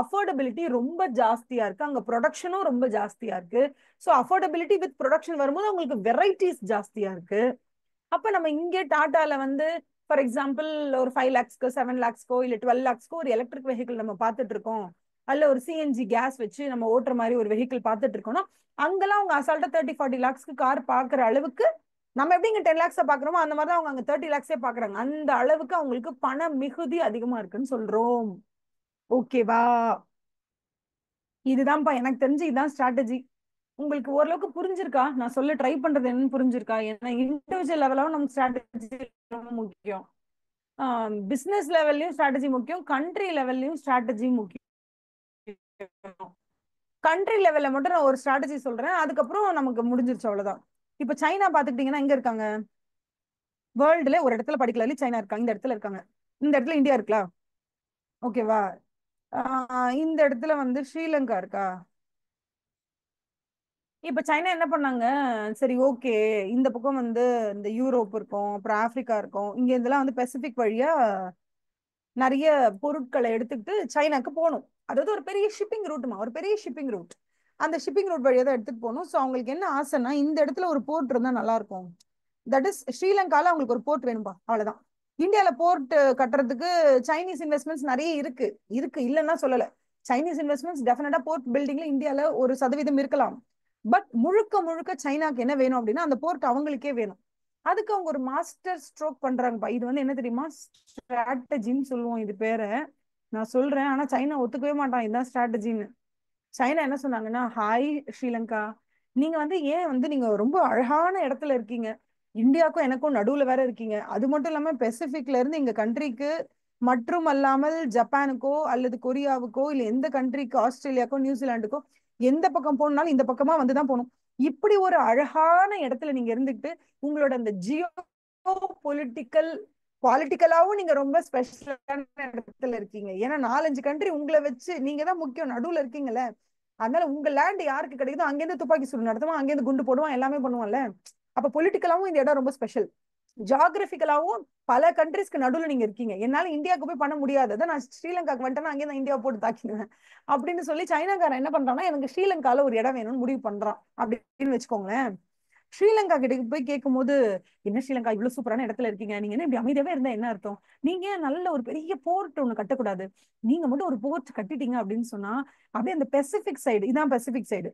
அஃபோர்டபிலிட்டி ரொம்ப ஜாஸ்தியா இருக்கு, அங்க ப்ரொடக்ஷனும் ரொம்ப ஜாஸ்தியா இருக்கு. ஸோ அஃபோர்டபிலிட்டி வித் ப்ரொடக்ஷன் வரும்போது அவங்களுக்கு வெரைட்டிஸ் ஜாஸ்தியா இருக்கு. அப்ப நம்ம இங்கே டாட்டால வந்து ஃபார் எக்ஸாம்பிள் ஒரு 5 lakhsக்கு 7 lakhsக்கோ இல்ல 12 lakhsக்கோ ஒரு எலக்ட்ரிக் வெஹிக்கிள் நம்ம பார்த்துட்டு இருக்கோம், அல்ல ஒரு CNG கேஸ் வச்சு நம்ம ஓட்டுற மாதிரி ஒரு வெஹிக்கிள் பார்த்துட்டு இருக்கோம்னா அங்கெல்லாம் அவங்க அசால்ட்டா 30-40 lakhsக்கு கார் பாக்குற அளவுக்கு நம்ம எப்படி இங்க 10 lakhs பாக்குறோமோ அந்த மாதிரி அவங்க அங்க 30 lakhs பாக்குறாங்க. அந்த அளவுக்கு அவங்களுக்கு பண மிகுதி அதிகமா இருக்குன்னு சொல்றோம். ஓகேவா? இதுதான்ப்பா எனக்கு தெரிஞ்சு இதுதான் ஸ்ட்ராட்டஜி. உங்களுக்கு ஓரளவுக்கு புரிஞ்சிருக்கா? நான் சொல்ல ட்ரை பண்றது என்னன்னு புரிஞ்சிருக்கா? ஏன்னா இண்டிவிஜுவல் லெவலாவும் நமக்கு ஸ்ட்ராட்டஜி ரொம்ப முக்கியம், பிசினஸ் லெவல்லையும் ஸ்ட்ராட்டஜி முக்கியம், கண்ட்ரி லெவல்லையும் ஸ்ட்ராட்டஜி முக்கியம். கண்ட்ரி லெவல்ல மட்டும் நான் ஒரு ஸ்ட்ராட்டஜி சொல்றேன், அதுக்கப்புறம் நமக்கு முடிஞ்சிருச்சு, அவ்வளவுதான். இப்ப சைனா பாத்துக்கிட்டீங்கன்னா எங்க இருக்காங்க? வேர்ல்டுல ஒரு இடத்துல படிக்கல சைனா இருக்காங்க, இந்த இடத்துல இருக்காங்க, இந்த இடத்துல இந்தியா இருக்கா, ஓகேவா? இந்த இடத்துல வந்து ஸ்ரீலங்கா இருக்கா? இப்ப சைனா என்ன பண்ணாங்க, சரி ஓகே இந்த பக்கம் வந்து இந்த யூரோப் இருக்கும், அப்புறம் ஆப்பிரிக்கா இருக்கும், இங்க இதெல்லாம் வந்து பெசிபிக் வழியா நிறைய பொருட்களை எடுத்துக்கிட்டு சைனாக்கு போகணும். அதாவது ஒரு பெரிய ஷிப்பிங் ரூட்டுமா, ஒரு பெரிய ஷிப்பிங் ரூட். அந்த ஷிப்பிங் ரூட் வழியா தான் எடுத்துட்டு போகணும். ஸோ அவங்களுக்கு என்ன ஆசைன்னா இந்த இடத்துல ஒரு போர்ட் இருந்தா நல்லா இருக்கும். தட் இஸ் ஸ்ரீலங்கால அவங்களுக்கு ஒரு போர்ட் வேணும்பா, அவ்வளவுதான். இந்தியால போர்ட் கட்டுறதுக்கு சைனீஸ் இன்வெஸ்ட்மெண்ட்ஸ் நிறைய இருக்கு, இருக்கு இல்லைன்னா சொல்லல. சைனீஸ் இன்வெஸ்ட்மெண்ட்ஸ் டெஃபினட்டா போர்ட் பில்டிங்ல இந்தியால ஒரு சதவீதம் இருக்கலாம். பட் முழுக்க முழுக்க சைனாக்கு என்ன வேணும் அப்படின்னா அந்த போர்ட் அவங்களுக்கே வேணும். அதுக்கு அவங்க ஒரு மாஸ்டர் ஸ்ட்ரோக் பண்றாங்கப்பா. இது வந்து என்ன தெரியுமா, ஸ்ட்ராட்டஜின்னு சொல்லுவோம் இது பேரை. நான் சொல்றேன், ஆனா சைனா ஒத்துக்கவே மாட்டான் இதுதான் ஸ்ட்ராட்டஜின்னு. சைனா என்ன சொன்னாங்கன்னா, ஹாய் ஸ்ரீலங்கா, நீங்க வந்து ஏன் வந்து நீங்க ரொம்ப அழகான இடத்துல இருக்கீங்க, இந்தியாவுக்கும் எனக்கும் நடுவுல வேற இருக்கீங்க, அது மட்டும் இல்லாம பெசிபிக்ல இருந்து எங்க கண்ட்ரிக்கு மற்றும் அல்லாமல் ஜப்பானுக்கோ அல்லது கொரியாவுக்கோ இல்ல எந்த கண்ட்ரிக்கு, ஆஸ்திரேலியாக்கோ நியூசிலாண்டுக்கோ எந்த பக்கம் போனாலும் இந்த பக்கமா வந்துதான் போகணும். இப்படி ஒரு அழகான இடத்துல நீங்க இருந்துட்டு உங்களோட அந்த ஜியோ பொலிட்டிக்கல் பாலிட்டிக்கலாவும் நீங்க ரொம்ப ஸ்பெஷலான இடத்துல இருக்கீங்க. ஏன்னா 4-5 கண்ட்ரி உங்களை வச்சு நீங்க தான் முக்கியம், நடுவுல இருக்கீங்கல்ல. அதனால உங்க லேண்ட் யாருக்கு கிடைக்குதோ அங்கேருந்து துப்பாக்கி சூடு நடத்துவான், அங்கேருந்து குண்டு போடுவான், எல்லாமே பண்ணுவான்ல. அப்ப பொலிட்டிக்கலாவும் இந்த இடம் ரொம்ப ஸ்பெஷல், ஜியாகிரபிக்கலாவும் பல கண்ட்ரிஸ்க்கு நடுவுல நீங்க இருக்கீங்க. என்னால இந்தியாவுக்கு போய் பண்ண முடியாது, அதான் நான் ஸ்ரீலங்காக்கு வந்துட்டேன்னா அங்கே நான் இந்தியாவை போட்டு தாக்கிடுவேன் அப்படின்னு சொல்லி சைனாக்காரன் என்ன பண்றான்னா எனக்கு ஸ்ரீலங்கால ஒரு இடம் வேணும்னு முடிவு பண்றான் அப்படின்னு வச்சுக்கோங்களேன். ஸ்ரீலங்கா கிட்ட போய் கேட்கும் போது, என்ன ஸ்ரீலங்கா இவ்வளவு சூப்பரான இடத்துல இருக்கீங்க, நீங்க என்ன இப்படி அமைதியாவே இருந்தா என்ன அர்த்தம், நீங்க நல்ல ஒரு பெரிய போர்ட் ஒண்ணு கட்டக்கூடாது, நீங்க மட்டும் ஒரு போர்ட் கட்டிட்டீங்க அப்படின்னு சொன்னா அப்படியே அந்த பெசிபிக் சைடு, இதான் பெசிபிக் சைடு,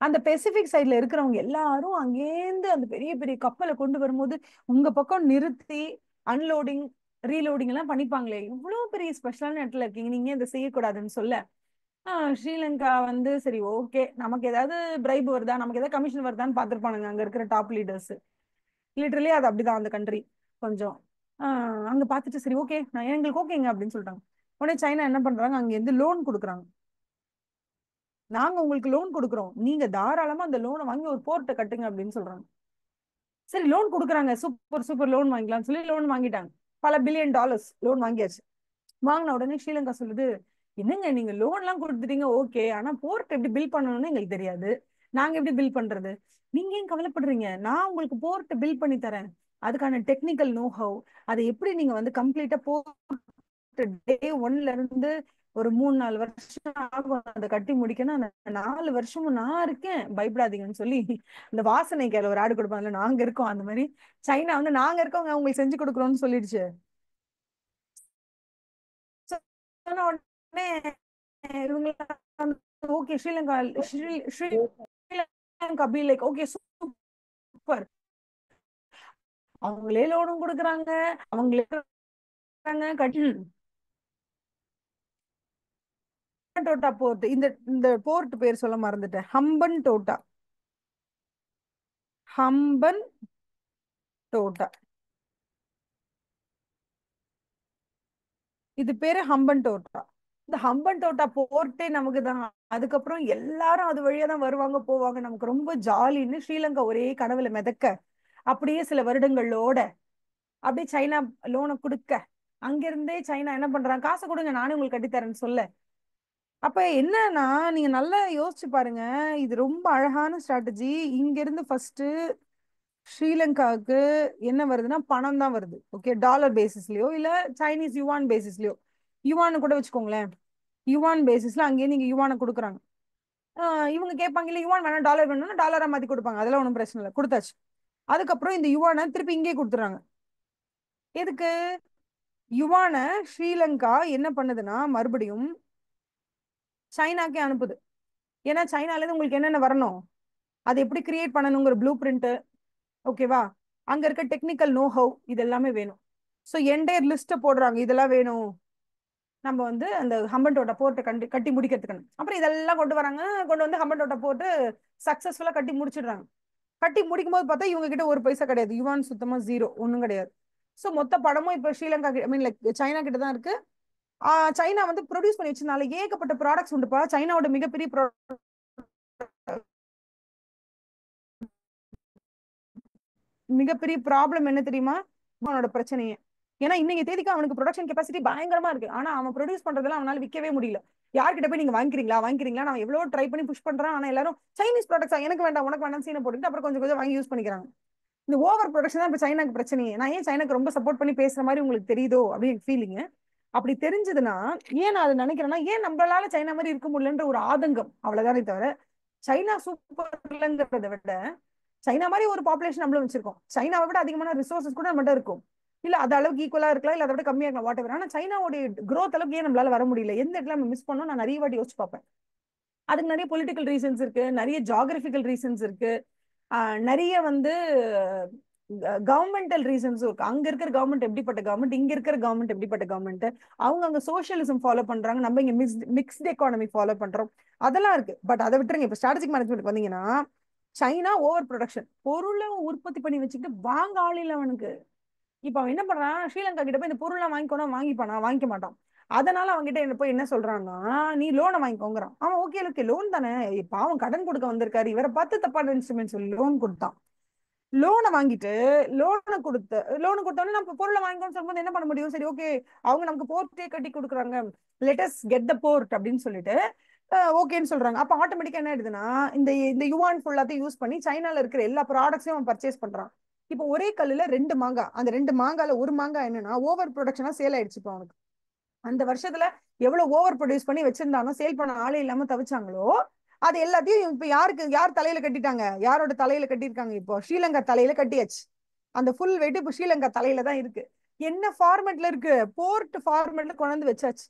அந்த பெசிபிக் சைட்ல இருக்கிறவங்க எல்லாரும் அங்கேருந்து அந்த பெரிய பெரிய கப்பலை கொண்டு வரும்போது உங்க பக்கம் நிறுத்தி அன்லோடிங் ரீலோடிங் எல்லாம் பண்ணிப்பாங்களே, இவ்வளவு பெரிய ஸ்பெஷலான இடத்துல இருக்கீங்க, நீங்க இதை செய்யக்கூடாதுன்னு சொல்ல ஸ்ரீலங்கா வந்து சரி ஓகே நமக்கு ஏதாவது பிரைப் வருதா, நமக்கு ஏதாவது கமிஷன் வருதான்னு பார்த்துருப்பானுங்க அங்க இருக்கிற டாப் லீடர்ஸ். லிட்டரலி அது அப்படிதான் அந்த கண்ட்ரி. கொஞ்சம் அங்க பார்த்துட்டு சரி ஓகே நான் எங்களுக்கு ஓகேங்க அப்படின்னு சொல்லிட்டாங்க. உடனே சைனா என்ன பண்றாங்க, அங்க இருந்து லோன் கொடுக்குறாங்க. நாங்க உங்களுக்கு லோன் கொடுக்குறோம், நீங்க தாராளமா அந்த லோனை வாங்கி ஒரு போர்ட்டை கட்டுங்க அப்படின்னு சொல்றாங்க. சரி லோன் கொடுக்குறாங்க, சூப்பர் சூப்பர் லோன் வாங்கிக்கலாம்னு சொல்லி லோன் வாங்கிட்டாங்க. பல பில்லியன் டாலர்ஸ் லோன் வாங்கியாச்சு. வாங்கின உடனே ஸ்ரீலங்கா சொல்லுது, என்னங்க நீங்க லோன் எல்லாம் கொடுத்துட்டீங்க ஓகே, ஆனா போர்ட் எப்படி பில் பண்ணணும்னு எங்களுக்கு தெரியாது, நாங்க எப்படி பில் பண்றது, நீங்க ஏன் கவலைப்படுறீங்க, நான் உங்களுக்கு போர்ட் பில் பண்ணி தரேன், அதுக்கான டெக்னிக்கல் நோஹவ், அதை எப்படி நீங்க வந்து கம்ப்ளீட்டா போர்ட் டே 1ல இருந்து ஒரு 3-4 வருஷம் ஆகும் அதை கட்டி முடிக்கணும். அந்த 4 வருஷமும் நான் இருக்கேன் பயப்படாதீங்கன்னு சொல்லி இந்த வாசனைக்கு ஒரு ஆடு கொடுப்பாங்கல்ல, நாங்க இருக்கோம். அந்த மாதிரி சைனா வந்து நாங்க இருக்கவங்க உங்களுக்கு செஞ்சு கொடுக்குறோம்னு சொல்லிடுச்சு. சொன்ன உடனே இவங்க okay Sri Lanka Sri Lanka be like okay super, அவங்களே லோனும் கொடுக்குறாங்க, அவங்களே கட்டி டோட்டா போர்ட். இந்த இந்த போர்ட் பேர் சொல்ல மறந்துட்டேன், ஹம்பன் டோட்டா. ஹம்பன் டோட்டா இது பேரு ஹம்பன் டோட்டா. இந்த ஹம்பன் டோட்டா போர்ட்டே நமக்கு தான். அதுக்கப்புறம் எல்லாரும் அது வழியா தான் வருவாங்க போவாங்க. நமக்கு ரொம்ப ஜாலின்னு ஸ்ரீலங்கா ஒரே கனவுல மிதக்க, அப்படியே சில வருடங்களோட அப்படியே சைனா லோனை கொடுக்க, அங்கிருந்தே சைனா என்ன பண்றாங்க, காசை கொடுங்க நானே உங்களுக்கு கட்டித்தரேன்னு சொல்ல. அப்ப என்னன்னா நீங்க நல்லா யோசிச்சு பாருங்க, இது ரொம்ப அழகான ஸ்ட்ராட்டஜி. இங்க இருந்து ஃபர்ஸ்ட் ஸ்ரீலங்காவுக்கு என்ன வருதுன்னா பணம் தான் வருது. ஓகே, டாலர் பேசிஸ்லயோ இல்ல சைனீஸ் யுவான் பேசிஸ்லயோ, யுவான் கூட வச்சுக்கோங்களேன், யுவான் பேசிஸ்ல அங்கேயே நீங்க யுவானை கொடுக்குறாங்க. இவங்க கேட்பாங்க இல்ல யுவான் வேணா டாலர் வேணும்னா டாலரா மாத்தி கொடுப்பாங்க, அதெல்லாம் ஒன்றும் பிரச்சனை இல்லை, கொடுத்தாச்சு. அதுக்கப்புறம் இந்த யுவானை திருப்பி இங்கே கொடுத்துறாங்க. எதுக்கு? யுவானை ஸ்ரீலங்கா என்ன பண்ணுதுன்னா மறுபடியும் சைனாக்கே அனுப்புது. ஏன்னா சைனால இருந்து உங்களுக்கு என்னென்ன வரணும், அதை எப்படி கிரியேட் பண்ணணுங்கிற ப்ளூ பிரிண்ட், ஓகேவா, அங்க இருக்க டெக்னிக்கல் நோ ஹவ் இது எல்லாமே வேணும். ஸோ என்டையர் லிஸ்ட்டை போடுறாங்க, இதெல்லாம் வேணும் நம்ம வந்து அந்த ஹம்பன்டோட்டா போர்ட்டை கட்டி முடிக்கிறதுக்கு. அப்புறம் இதெல்லாம் கொண்டு வராங்க, கொண்டு வந்து ஹம்பன்டோட்டா போட்டு சக்சஸ்ஃபுல்லா கட்டி முடிச்சிடுறாங்க. கட்டி முடிக்கும் போது பார்த்தா இவங்க கிட்ட ஒரு பைசா கிடையாது, யுவான் சுத்தமா ஜீரோ, ஒன்றும் கிடையாது. ஸோ மொத்த படமும் இப்போ ஸ்ரீலங்கா ஐ மீன் லைக் சைனா கிட்ட தான் இருக்கு. சைனா வந்து ப்ரொடியூஸ் பண்ணி வச்சதுனால ஏகப்பட்ட ப்ராடக்ட்ஸ் உண்டுப்பா. சைனாவோட மிகப்பெரிய மிகப்பெரிய ப்ராப்ளம் என்ன தெரியுமா, அவனோட பிரச்சனையே. ஏன்னா இன்னைக்கு தேதிக்கு அவனுக்கு ப்ரொடக்ஷன் கெப்பாசிட்டி பயங்கரமா இருக்கு, ஆனா அவன் ப்ரொடியூஸ் பண்றதெல்லாம் அவனால விற்கவே முடியல. யார்கிட்ட போய் நீங்க வாங்கிக்கிறீங்களா வாங்கிக்கிறீங்களா நான் எவ்வளவு ட்ரை பண்ணி புஷ் பண்றான், ஆனா எல்லாரும் சைனீஸ் ப்ராடக்ட்ஸா எனக்கு வேண்டாம் உனக்கு வேண்டாம் சீனை போட்டுட்டு அப்புறம் கொஞ்சம் கொஞ்சம் வாங்கி யூஸ் பண்ணிக்கிறாங்க. இந்த ஓவர் ப்ரொடக்ஷன் தான் இப்ப சைனாக்கு பிரச்சனையே. நான் ஏன் சைனாக்கு ரொம்ப சப்போர்ட் பண்ணி பேசுற மாதிரி உங்களுக்கு தெரியுதோ அப்படின்னு ஃபீலிங். அப்படி தெரிஞ்சதுன்னா ஏன் நான் அதை நினைக்கிறேன்னா, ஏன் நம்மளால சைனா மாதிரி இருக்க முடியலன்ற ஒரு ஆதங்கம், அவ்வளவுதானே தவிர சைனா சூப்பர் இல்லைங்கிறத விட சைனா மாதிரி ஒரு பாப்புலேஷன் நம்மளும் வச்சிருக்கோம், சைனாவை விட அதிகமான ரிசோர்சஸ் கூட நம்மகிட்ட இருக்கும். இல்ல அது அளவுக்கு ஈக்குவலா இருக்கலாம், இல்ல அதை விட கம்மியா இருக்கலாம், வாட் எவர். ஆனா சைனாவோட growth அளவுக்கு ஏன் நம்மளால வர முடியல, எந்த இடத்துல நம்ம மிஸ் பண்ணோம், நான் நிறைய வாட்டி யோசிச்சு பார்ப்பேன். அதுக்கு நிறைய பொலிட்டிக்கல் ரீசன்ஸ் இருக்கு, நிறைய ஜாகிரபிக்கல் ரீசன்ஸ் இருக்கு, நிறைய வந்து கவர்மெண்டல் ரீசன்ஸும் இருக்கு. அங்க இருக்கிற கவர்மெண்ட் எப்படிப்பட்ட கவர்மெண்ட், இங்க இருக்கிற கவர்மெண்ட் எப்படிப்பட்ட கவர்மெண்ட், அவங்க அங்க சோசியலிசம் ஃபாலோ பண்றாங்க, நம்ம இங்க மிக்ஸ்ட் எக்கானமி ஃபாலோ பண்றோம், அதெல்லாம் இருக்கு. பட் அதை விட்டுருங்க, இப்ப ஸ்ட்ராட்டஜிக் மேனேஜ்மெண்ட் வந்தீங்கன்னா சைனா ஓவர் ப்ரொடக்ஷன், பொருளை உற்பத்தி பண்ணி வச்சுக்கிட்டு வாங்க ஆள் இல்லை அவனுக்கு. இப்ப அவன் என்ன பண்றான், ஸ்ரீலங்கா கிட்ட போய் இந்த பொருள்லாம் வாங்கிக்கோனா வாங்கிப்பானா, வாங்கிக்க மாட்டான். அதனால அவன்கிட்ட என்ன போய் என்ன சொல்றான்னா, நீ லோனை வாங்கிக்கோங்கிறான். அவன் ஓகே ஓகே லோன் தானே, இப்ப அவன் கடன் கொடுக்க வந்திருக்காரு, இவரை பார்த்து தப்பா இன்ஸ்ட்ருமெண்ட் சொல்லி லோன் கொடுத்தான். லோனை வாங்கிட்டு லோனு கொடுத்தோன்னு நம்ம பொருளை வாங்கிக்கோன்னு சொல்லும்போது என்ன பண்ண முடியும், சரி ஓகே அவங்க நமக்கு போர்ட்டே கட்டி கொடுக்குறாங்க, லெட்டஸ் கெட் த போர்ட் அப்படின்னு சொல்லிட்டு ஓகேன்னு சொல்றாங்க. அப்ப ஆட்டோமேட்டிக்கா என்ன ஆயிடுதுன்னா இந்த இந்த யுவான் ஃபுல்லாத்தையும் யூஸ் பண்ணி சைனால இருக்கிற எல்லா ப்ராடக்ட்ஸையும் அவன் பர்ச்சேஸ் பண்றான். இப்போ ஒரே கல்லுல 2 மாங்காய், அந்த 2 மாங்கால ஒரு மாங்காய் என்னன்னா ஓவர் ப்ரொடக்ஷனா சேல் ஆயிடுச்சு. இப்போ அவனுக்கு அந்த வருஷத்துல எவ்வளவு ஓவர் ப்ரொடியூஸ் பண்ணி வச்சிருந்தாலும் சேல் பண்ண ஆளே இல்லாம தவிச்சாங்களோ அது எல்லாத்தையும் இப்ப யார் தலையில கட்டிட்டாங்க, யாரோட தலையில கட்டியிருக்காங்க, இப்போ ஸ்ரீலங்கா தலையில கட்டியாச்சு. அந்த ஃபுல் வெயிட் இப்போ ஸ்ரீலங்கா தலையில தான் இருக்கு. என்ன ஃபார்மெட்ல இருக்கு, போர்ட் ஃபார்மெட்ல கொண்டு வச்சாச்சு.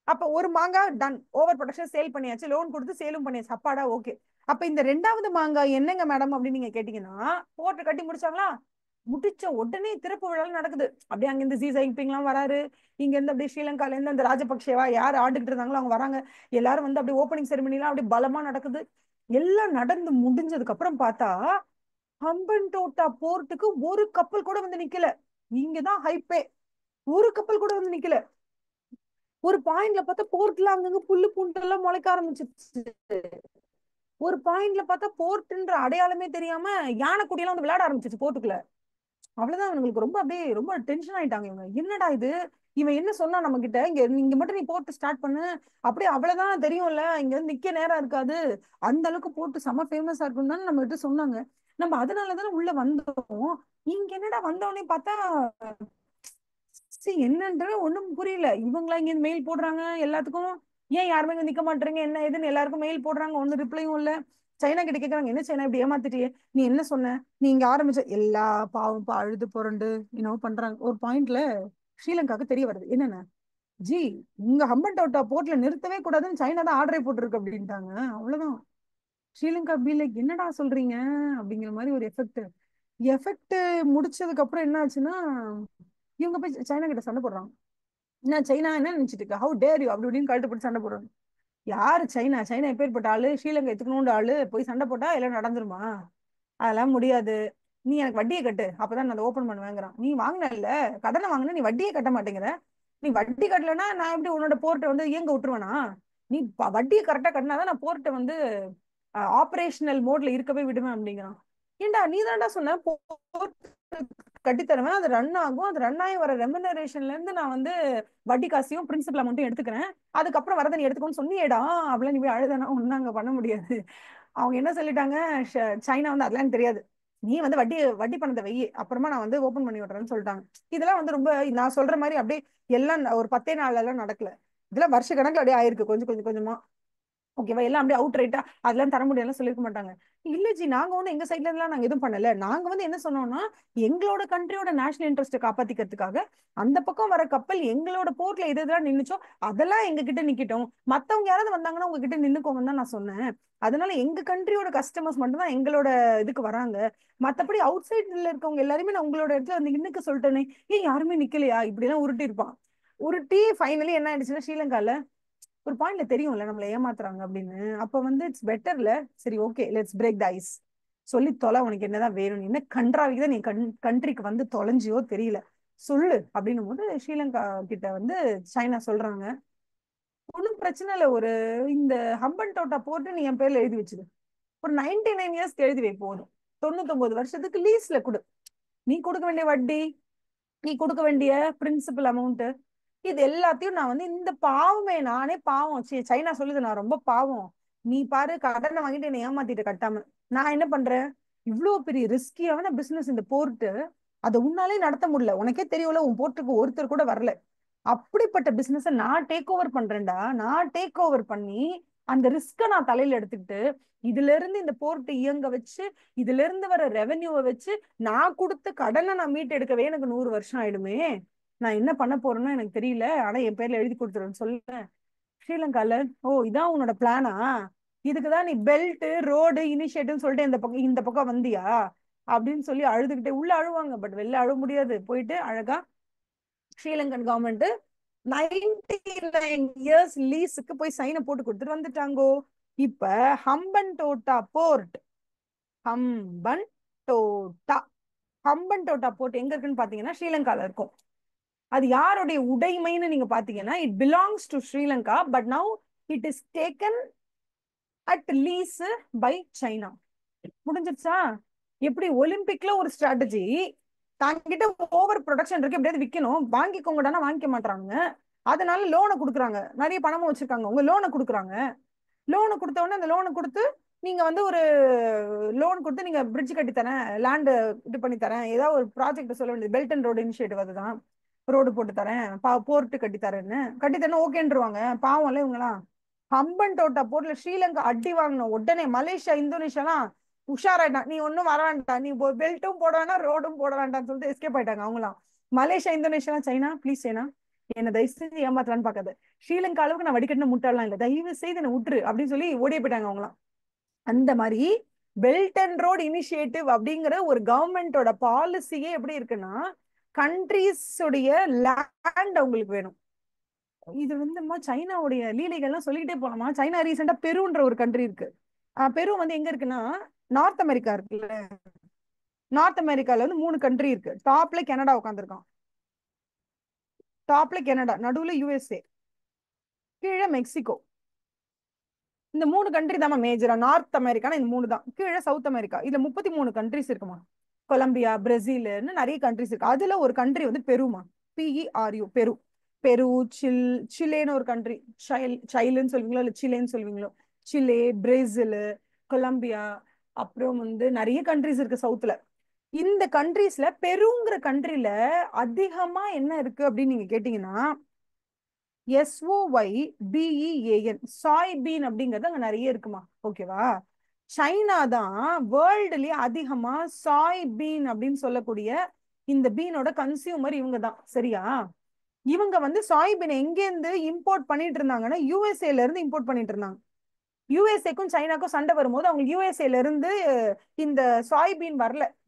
அப்ப ஒரு மாங்காய் டன், ஓவர் ப்ரொடக்ஷன் சேல் பண்ணியாச்சு, லோன் கொடுத்து சேலும் பண்ணியாச்சு, அப்பாடா ஓகே. அப்ப இந்த 2வது மாங்காய் என்னங்க மேடம் அப்படின்னு நீங்க கேட்டீங்கன்னா, போர்ட் கட்டி முடிச்சாங்களா, முடிச்ச உடனே திறப்பு விழா நடக்குது. அப்படியே அங்க இருந்து ஜி ஜின்பிங் எல்லாம் வராரு, இங்க இருந்து அப்படியே ஸ்ரீலங்கால இருந்து அந்த ராஜபக்சேவா யார் ஆண்டுகிட்டு இருந்தாங்களோ அவங்க வராங்க, எல்லாரும் வந்து அப்படியே ஓப்பனிங் செரிமனி எல்லாம் அப்படியே பலமா நடக்குது. எல்லாம் நடந்து முடிஞ்சதுக்கு அப்புறம் பார்த்தா ஹம்பன்டோட்டா போர்ட்டுக்கு ஒரு கப்பல் கூட வந்து நிக்கல. இங்கதான் ஹைப்பே, ஒரு கப்பல் கூட வந்து நிக்கல. ஒரு பாயிண்ட்ல பார்த்தா போர்ட்ல அங்கங்க புல்லு பூண்டு எல்லாம் முளைக்க ஆரம்பிச்சிருச்சு. ஒரு பாயிண்ட்ல பார்த்தா போர்ட்ன்ற அடையாளமே தெரியாம யானை குடியெல்லாம் வந்து விளையாட ஆரம்பிச்சிச்சு போர்ட்டுக்குள்ள. அவ்வளவுதான், அவங்களுக்கு ரொம்ப அப்படியே ரொம்ப டென்ஷன் ஆயிட்டாங்க. இவங்க என்னடா இது, இவன் என்ன சொன்னா நம்ம கிட்ட, இங்க இங்க மட்டும் நீ போட்டு ஸ்டார்ட் பண்ணு, அப்படியே அவ்வளவுதான் தெரியும்ல, இங்க வந்து நிக்க நேரம் இருக்காது, அந்த அளவுக்கு போட்டு செம ஃபேமஸா இருக்கும் தானே நம்ம கிட்ட சொன்னாங்க. நம்ம அதனாலதானே உள்ள வந்தோம். இங்க என்னடா வந்தோடனே பார்த்தா சரி என்னன்றது ஒண்ணும் புரியல. இவங்களா இங்க மெயில் போடுறாங்க எல்லாத்துக்கும், ஏன் யாருமே இங்க நிக்க மாட்டீங்க என்ன ஏதுன்னு எல்லாருக்கும் மெயில் போடுறாங்க, ஒன்னும் ரிப்ளையும் இல்ல. சைனா கிட்ட கேக்குறாங்க, என்ன சைனா இப்படி ஏமாத்திட்டியே, நீ என்ன சொன்ன, நீ இங்க ஆரம்பிச்ச எல்லா பாவம் அழுது புரண்டு பண்றாங்க. ஒரு பாயிண்ட்ல ஸ்ரீலங்காக்கு தெரிய வருது என்னன்னா, ஜி இங்க ஹம்பன்டோட்டா போர்ட்ல நிறுத்தவே கூடாதுன்னு சைனா தான் ஆர்டரே போட்டிருக்கு அப்படின்ட்டாங்க. அவ்வளவுதான். ஸ்ரீலங்கா பி லைக் என்னடா சொல்றீங்க அப்படிங்கிற மாதிரி ஒரு எஃபெக்ட் முடிச்சதுக்கு அப்புறம் என்ன ஆச்சுன்னா, இவங்க போய் சைனா கிட்ட சண்டை போடுறாங்க. என்ன சைனா என்ன நினைச்சிட்டு இருக்க, ஹவு டேர் யூ அப்படி இப்படின்னு கழுத்து போட்டு சண்டை போடுறாங்க. யாரு சைனா, சைனா எப்பேற்பட்ட ஆளு, ஸ்ரீலங்கா எத்துக்கணும்னு ஆளு, போய் சண்டை போட்டா எல்லாம் நடந்துருமா, அதெல்லாம் முடியாது, நீ எனக்கு வட்டியை கட்டு அப்பதான் நான் அதை ஓபன் பண்ணுவேங்கிறான். நீ வாங்கின கடனை வாங்கின, நீ வட்டியே கட்ட மாட்டேங்கிற, நீ வட்டி கட்டலன்னா நான் எப்படி உன்னோட போர்ட்டை வந்து இயங்க விட்டுருவேனா, நீ வட்டியை கரெக்டா கட்டினாதான் நான் போர்ட்டை வந்து ஆபரேஷனல் மோட்ல இருக்கவே விடுவேன் அப்படிங்கிறான். ஏண்டா நீ தான்டா சொன்ன கட்டித்தருவேன், அது ரன் ஆகும், அது ரன் ஆகி வர ரெமுனரேஷன்ல இருந்து நான் வந்து வட்டி காசையும் பிரின்சிபல் அமௌண்ட்டும் எடுத்துக்கிறேன், அதுக்கப்புறம் வரதை நீ எடுத்துக்கோன்னு சொன்னியேடா அப்படிலாம். நீ போய் அழுதானா ஒன்னும் அங்க பண்ண முடியாது. அவங்க என்ன சொல்லிட்டாங்க, சைனா வந்து அதெல்லாம் தெரியாது, நீ வந்து வட்டி வட்டி பணத்தை வை, அப்புறமா நான் வந்து ஓபன் பண்ணி விடுறேன்னு சொல்லிட்டாங்க. இதெல்லாம் வந்து ரொம்ப நான் சொல்ற மாதிரி அப்படியே எல்லாம் ஒரு 10 நாள்ல எல்லாம் நடக்கல, இதெல்லாம் வருஷ கணக்குல அப்படியே ஆயிருக்கு கொஞ்சம் கொஞ்சம் கொஞ்சமா. ஓகேவா, எல்லாம் அப்படியே அவுட் ரைட்டா அதெல்லாம் தர முடியாது சொல்லிருக்க மாட்டாங்க. இல்ல ஜி நாங்க வந்து எங்க சைட்ல இருந்தெல்லாம் நாங்க எதுவும் பண்ணல, நாங்க வந்து என்ன சொன்னோம்னா எங்களோட கண்ட்ரியோட நேஷனல் இன்ட்ரெஸ்ட் காப்பாத்திக்கிறதுக்காக அந்த பக்கம் வர கப்பல் எங்களோட போர்ட்ல எது எதெல்லாம் நின்னுச்சோ அதெல்லாம் எங்க கிட்ட நிக்கட்டும், மத்தவங்க யாராவது வந்தாங்கன்னா உங்ககிட்ட நின்னுக்கோங்கன்னு தான் நான் சொன்னேன். அதனால எங்க கண்ட்ரியோட கஸ்டமர்ஸ் மட்டும் தான் எங்களோட இதுக்கு வராங்க, மத்தபடி அவுட் சைட்ல இருக்கவங்க எல்லாருமே நான் உங்களோட இடத்துல வந்து நின்னுக்க சொல்லிட்டேனே, ஏன் யாருமே நிக்கலையா, இப்படி எல்லாம் உருட்டி இருப்பான். உருட்டி ஃபைனலி என்ன ஆயிடுச்சுன்னா, ஸ்ரீலங்கால ஒரு பாயிண்ட்ல தெரியும்ல நம்மள ஏமாத்துறாங்க அப்படின்னு, அப்ப வந்து இட்ஸ் பெட்டர்ல, சரி okay let's break the ice, சொல்லி தொலை, உனக்கு என்னதான் வேணும், நீ என்ன கண்ட்ராவிக்கு நீ கண்ட்ரிக்கு வந்து தொலைஞ்சியோ தெரியல சொல்லு அப்படின்னும் போது ஸ்ரீலங்கா கிட்ட வந்து சைனா சொல்றாங்க, ஒன்றும் பிரச்சனை இல்லை, ஒரு இந்த ஹம்பன்டோட்டா போட்டு நீ என் பேர்ல எழுதி வச்சுது, ஒரு 99 இயர்ஸ்க்கு எழுதி வை போதும், 99 வருஷத்துக்கு லீஸ்ல கொடு, நீ கொடுக்க வேண்டிய வட்டி, நீ கொடுக்க வேண்டிய பிரின்சிபல் அமௌண்ட், இது எல்லாத்தையும் நான் வந்து இந்த பாவமே நானே பாவம், சைனா சொல்லுது நான் ரொம்ப பாவம், நீ பாரு கடனை வாங்கிட்டு என்னை ஏமாத்திட்டு கட்டாம, நான் என்ன பண்றேன், இவ்வளவு பெரிய ரிஸ்கியான பிசினஸ் இந்த போர்ட்டு, அதை உன்னாலே நடத்த முடியல, உனக்கே தெரியல உன் போர்ட்டுக்கு ஒருத்தர் கூட வரல, அப்படிப்பட்ட பிசினஸ் நான் டேக் ஓவர் பண்றேன்டா, நான் டேக் ஓவர் பண்ணி அந்த ரிஸ்க நான் தலையில எடுத்துக்கிட்டு இதுல இருந்து இந்த போர்ட் இயங்க வச்சு இதுல இருந்து வர ரெவென்யூவை வச்சு நான் கொடுத்த கடனை நான் மீட்டு எடுக்கவே எனக்கு 100 வருஷம் ஆயிடுமே, நான் என்ன பண்ண போறேன்னு எனக்கு தெரியல, ஆனா என் பேர்ல எழுதி கொடுத்துருன்னு சொல்ல. ஸ்ரீலங்கால ஓ இதான் உன்னோட பிளானா, இதுக்குதான் நீ பெல்ட் ரோடு இனிஷியேட்டிவ் சொல்லிட்டு இந்த பக்கம் வந்தியா அப்படின்னு சொல்லி அழுதுகிட்டே உள்ள அழுவாங்க, பட் வெளில அழுவ முடியாது, போயிட்டு அழகா ஸ்ரீலங்கன் கவர்மெண்ட் 99 இயர்ஸ் லீஸுக்கு போய் சைனை போட்டு கொடுத்துட்டு வந்துட்டாங்கோ. இப்ப Hambantota port, Hambantota Hambantota port எங்க இருக்குன்னு பாத்தீங்கன்னா ஸ்ரீலங்கால இருக்கும். அது யாருடைய உடைமைன்னு நீங்க பாத்தீங்கன்னா it belongs to Sri Lanka, but now it is taken at lease by China. முடிஞ்சிருச்சா? எப்படி ஒலிம்பிக்ல ஒரு ஸ்ட்ராட்டஜி, தாங்கிட்ட ஓவர் ப்ரொடக்ஷன் இருக்கு எப்படியாவது விற்கணும், வாங்கிக்கோங்கடானா வாங்கிக்க மாட்டாங்க, அதனால லோனை கொடுக்குறாங்க, நிறைய பணமும் வச்சிருக்காங்க உங்க லோனை கொடுக்குறாங்க, லோனை கொடுத்த உடனே அந்த லோனை கொடுத்து நீங்க வந்து ஒரு லோன் கொடுத்து நீங்க பிரிட்ஜ் கட்டி தரேன், லேண்டு இது பண்ணி தரேன், ஏதாவது ஒரு ப்ராஜெக்ட் சொல்ல வேண்டியது, பெல்ட் அண்ட் ரோடு இனிஷியேட்டிவ் அதுதான், ரோடு போட்டு தரேன் போர்ட்டு கட்டி தரேன்னு கட்டி தரேன் ஓகேன்றுவாங்க. பாவம்ல இவங்கலாம். ஹம்பன் டோட்டா போர்ட்ல ஸ்ரீலங்கா அடி வாங்கணும் உடனே மலேசியா இந்தோனேஷியாலாம் உஷாராயிட்டான், நீ ஒன்னும் வர வேண்டாம், நீ பெல்ட்டும் போட வேண்டாம் ரோடும் போட வேண்டாம்னு சொல்லிட்டு எஸ்கேப் ஆயிட்டாங்க அவங்களாம். Malaysia Indonesia China please China என்ன தயவு செய்து ஏமாத்தலான்னு பாக்காது, ஸ்ரீலங்கா அளவுக்கு நான் வடிகட்டின முட்டாளலாம் இல்ல, தயவு செய்து என்ன விட்டுரு அப்படின்னு சொல்லி ஓடியே போயிட்டாங்க அவங்களாம். அந்த மாதிரி பெல்ட் அண்ட் ரோடு இனிஷியேட்டிவ் அப்படிங்கிற ஒரு கவர்மெண்டோட பாலிசியே எப்படி இருக்குன்னா, கண்ட்ரீஸ் உடைய லேண்ட் அவங்களுக்கு வேணும். இது வந்து சைனாவுடைய லீலைகள்லாம் சொல்லிக்கிட்டே போலாமா. சைனா ரீசெண்டா பெருன்ற ஒரு கண்ட்ரி இருக்கு, பெரு வந்து எங்க இருக்குன்னா நார்த் அமெரிக்கா இருக்குல்ல, நார்த் அமெரிக்கால வந்து 3 கண்ட்ரி இருக்கு, டாப்ல கனடா உட்காந்துருக்கான், டாப்ல கனடா, நடுவுல யுஎஸ்ஏ, கீழே மெக்சிகோ, இந்த 3 கண்ட்ரி தான் மேஜரா. நார்த் அமெரிக்கானா இந்த 3 தான், கீழே சவுத் அமெரிக்கா, இதுல 33 கண்ட்ரிஸ் இருக்குமா, கொலம்பியா பிரேசில்னு நிறைய கண்ட்ரிஸ் இருக்கு, அதுல ஒரு கண்ட்ரி வந்து பெருமா, PERU பெரு. பெரு, சிலேன்னு ஒரு கண்ட்ரி, சைலுன்னு சொல்லுவீங்களோ இல்ல சிலேன்னு சொல்லுவீங்களோ, சிலே, பிரேசில், கொலம்பியா, அப்புறம் வந்து நிறைய கண்ட்ரிஸ் இருக்கு சவுத்துல. இந்த கண்ட்ரீஸ்ல பெருங்கிற கண்ட்ரில அதிகமா என்ன இருக்கு அப்படின்னு நீங்க கேட்டீங்கன்னா SOYBEAN சாய்பீன் அப்படிங்கிறது அங்க நிறைய இருக்குமா. ஓகேவா. சைனா தான் வேர்ல்டுலயே அதிகமா சாய்பீன் அப்படின்னு சொல்லக்கூடிய இந்த பீனோட கன்சியூமர் இவங்க தான். சரியா. இவங்க வந்து சாய்பீனை எங்க இருந்து இம்போர்ட் பண்ணிட்டு இருந்தாங்கன்னா யூஎஸ்ஏல இருந்து இம்போர்ட் பண்ணிட்டு இருந்தாங்க. யூஎஸ்ஏக்கும் சைனாக்கும் சண்டை வரும்போது அவங்க யூஎஸ்ஏல இருந்து இந்த சாய்பீன்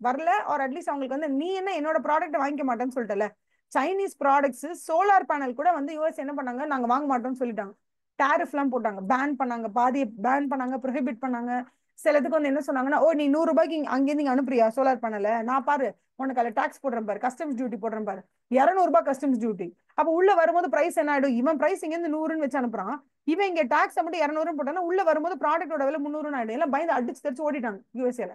வரல ஆர் அட்லீஸ்ட் அவங்களுக்கு வந்து நீ என்ன என்னோட ப்ராடக்ட் வாங்கிக்க மாட்டேன்னு சொல்லிட்டல. சைனீஸ் ப்ராடக்ட்ஸ் சோலார் பேனல் கூட வந்து யூஎஸ் என்ன பண்ணாங்க, நாங்க வாங்க மாட்டோம்னு சொல்லிட்டாங்க. டாரிஃப் எல்லாம் போட்டாங்க, பேன் பண்ணாங்க, பாதியை பேன் பண்ணாங்க, ப்ரொஹிபிட் பண்ணாங்க. சிலதுக்கு வந்து என்ன சொன்னாங்கன்னா, ஓ நீ 100 ரூபாய்க்கு அங்கேருந்து இங்க அனுப்புறியா சோலார் பேனல, நான் பாரு உனக்கு அதில் டாக்ஸ் போடுறேன் பாரு, கஸ்டம்ஸ் டியூட்டி போடுறேன் பாரு, 200 ரூபாய் கஸ்டம்ஸ் டியூட்டி. அப்ப உள்ள வரும்போது பிரைஸ் என்ன ஆயிடும், இவன் பிரைஸ் இங்க இருந்து 100ன்னு வச்சு அனுப்புறான், இவன் இங்க டாக்ஸ் மட்டும் 200 போட்டானா உள்ள வரும்போது ப்ராடக்டோட விலை 300 ஆயிடும். எல்லாம் பயந்து அடிச்சு தெரிச்சு ஓடிட்டாங்க யூஎஸ்ஏல.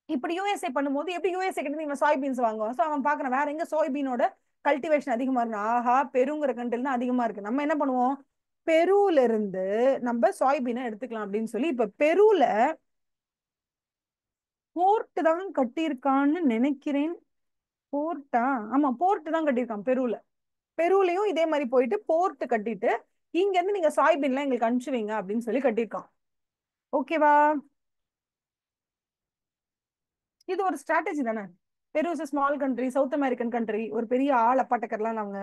இப்படி யூஎஸ்ஏ பண்ணும்போது எப்படி யூஎஸ்ஏ கிட்ட இவன் சாய்பீன்ஸ் வாங்குவான். ஸோ அவன் பாக்குறான் வேற எங்க சோய்பீனோட கல்டிவேஷன் அதிகமா இருக்கு. ஆஹா பெருங்கிற கண்ட்ரில தான் அதிகமா இருக்கு, நம்ம என்ன பண்ணுவோம் பெருல இருந்து நம்ம சாய்பீனை எடுத்துக்கலாம் அப்படின்னு சொல்லி இப்ப பெருல போர்ட் தான் கட்டியிருக்கான்னு நினைக்கிறேன். போர்ட்டா, ஆமா போர்ட் தான் கட்டியிருக்கான் பெருல. பெருலையும் இதே மாதிரி போயிட்டு போர்ட் கட்டிட்டு இங்க இருந்து நீங்க சாய்பீன்லாம் எங்களுக்கு அனுப்பிச்சுவீங்க அப்படின்னு சொல்லி கட்டியிருக்கான். ஓகேவா. இது ஒரு ஸ்ட்ராட்டஜி தானே. பெரு small country, south American country, ஒரு பெரிய ஆள் அப்பாட்டக்கர்லாம் அவங்க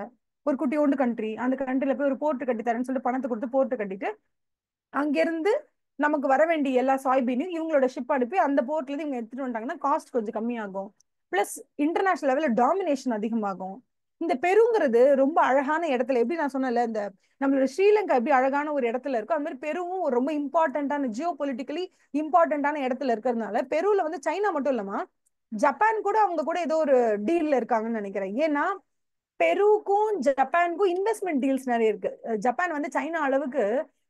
ஒரு குட்டியோண்டு கண்ட்ரி, அந்த கண்ட்ரில போய் ஒரு போர்ட் கட்டி தரேன்னு சொல்லிட்டு பணத்தை கொடுத்து போர்ட் கட்டிட்டு அங்கிருந்து நமக்கு வர வேண்டிய எல்லா சாய்பீனையும் இவங்களோட ஷிப் அனுப்பி அந்த போர்ட்ல இருந்து இவங்க எடுத்துட்டு வந்தாங்கன்னா காஸ்ட் கொஞ்சம் கம்மியாகும். பிளஸ் இன்டர்நேஷனல் லெவல்ல டாமினேஷன் அதிகமாகும். இந்த பெருங்கிறது ரொம்ப அழகான இடத்துல, எப்படி நான் சொன்னல இந்த நம்மளோட ஸ்ரீலங்கா எப்படி அழகான ஒரு இடத்துல இருக்கும், அது மாதிரி பெருவும் ஒரு ரொம்ப இம்பார்ட்டன்டான ஜியோ பொலிட்டிக்கலி இம்பார்ட்டன்டான இடத்துல இருக்கிறதுனால பெருல வந்து சைனா மட்டும் இல்லமா ஜப்பான் கூட அவங்க கூட ஏதோ ஒரு டீல்ல இருக்காங்கன்னு நினைக்கிறேன். ஏன்னா பெருக்கும் ஜப்பானுக்கும் இன்வெஸ்ட்மெண்ட் டீல்ஸ் நிறைய இருக்கு. ஜப்பான் வந்து சைனா அளவுக்கு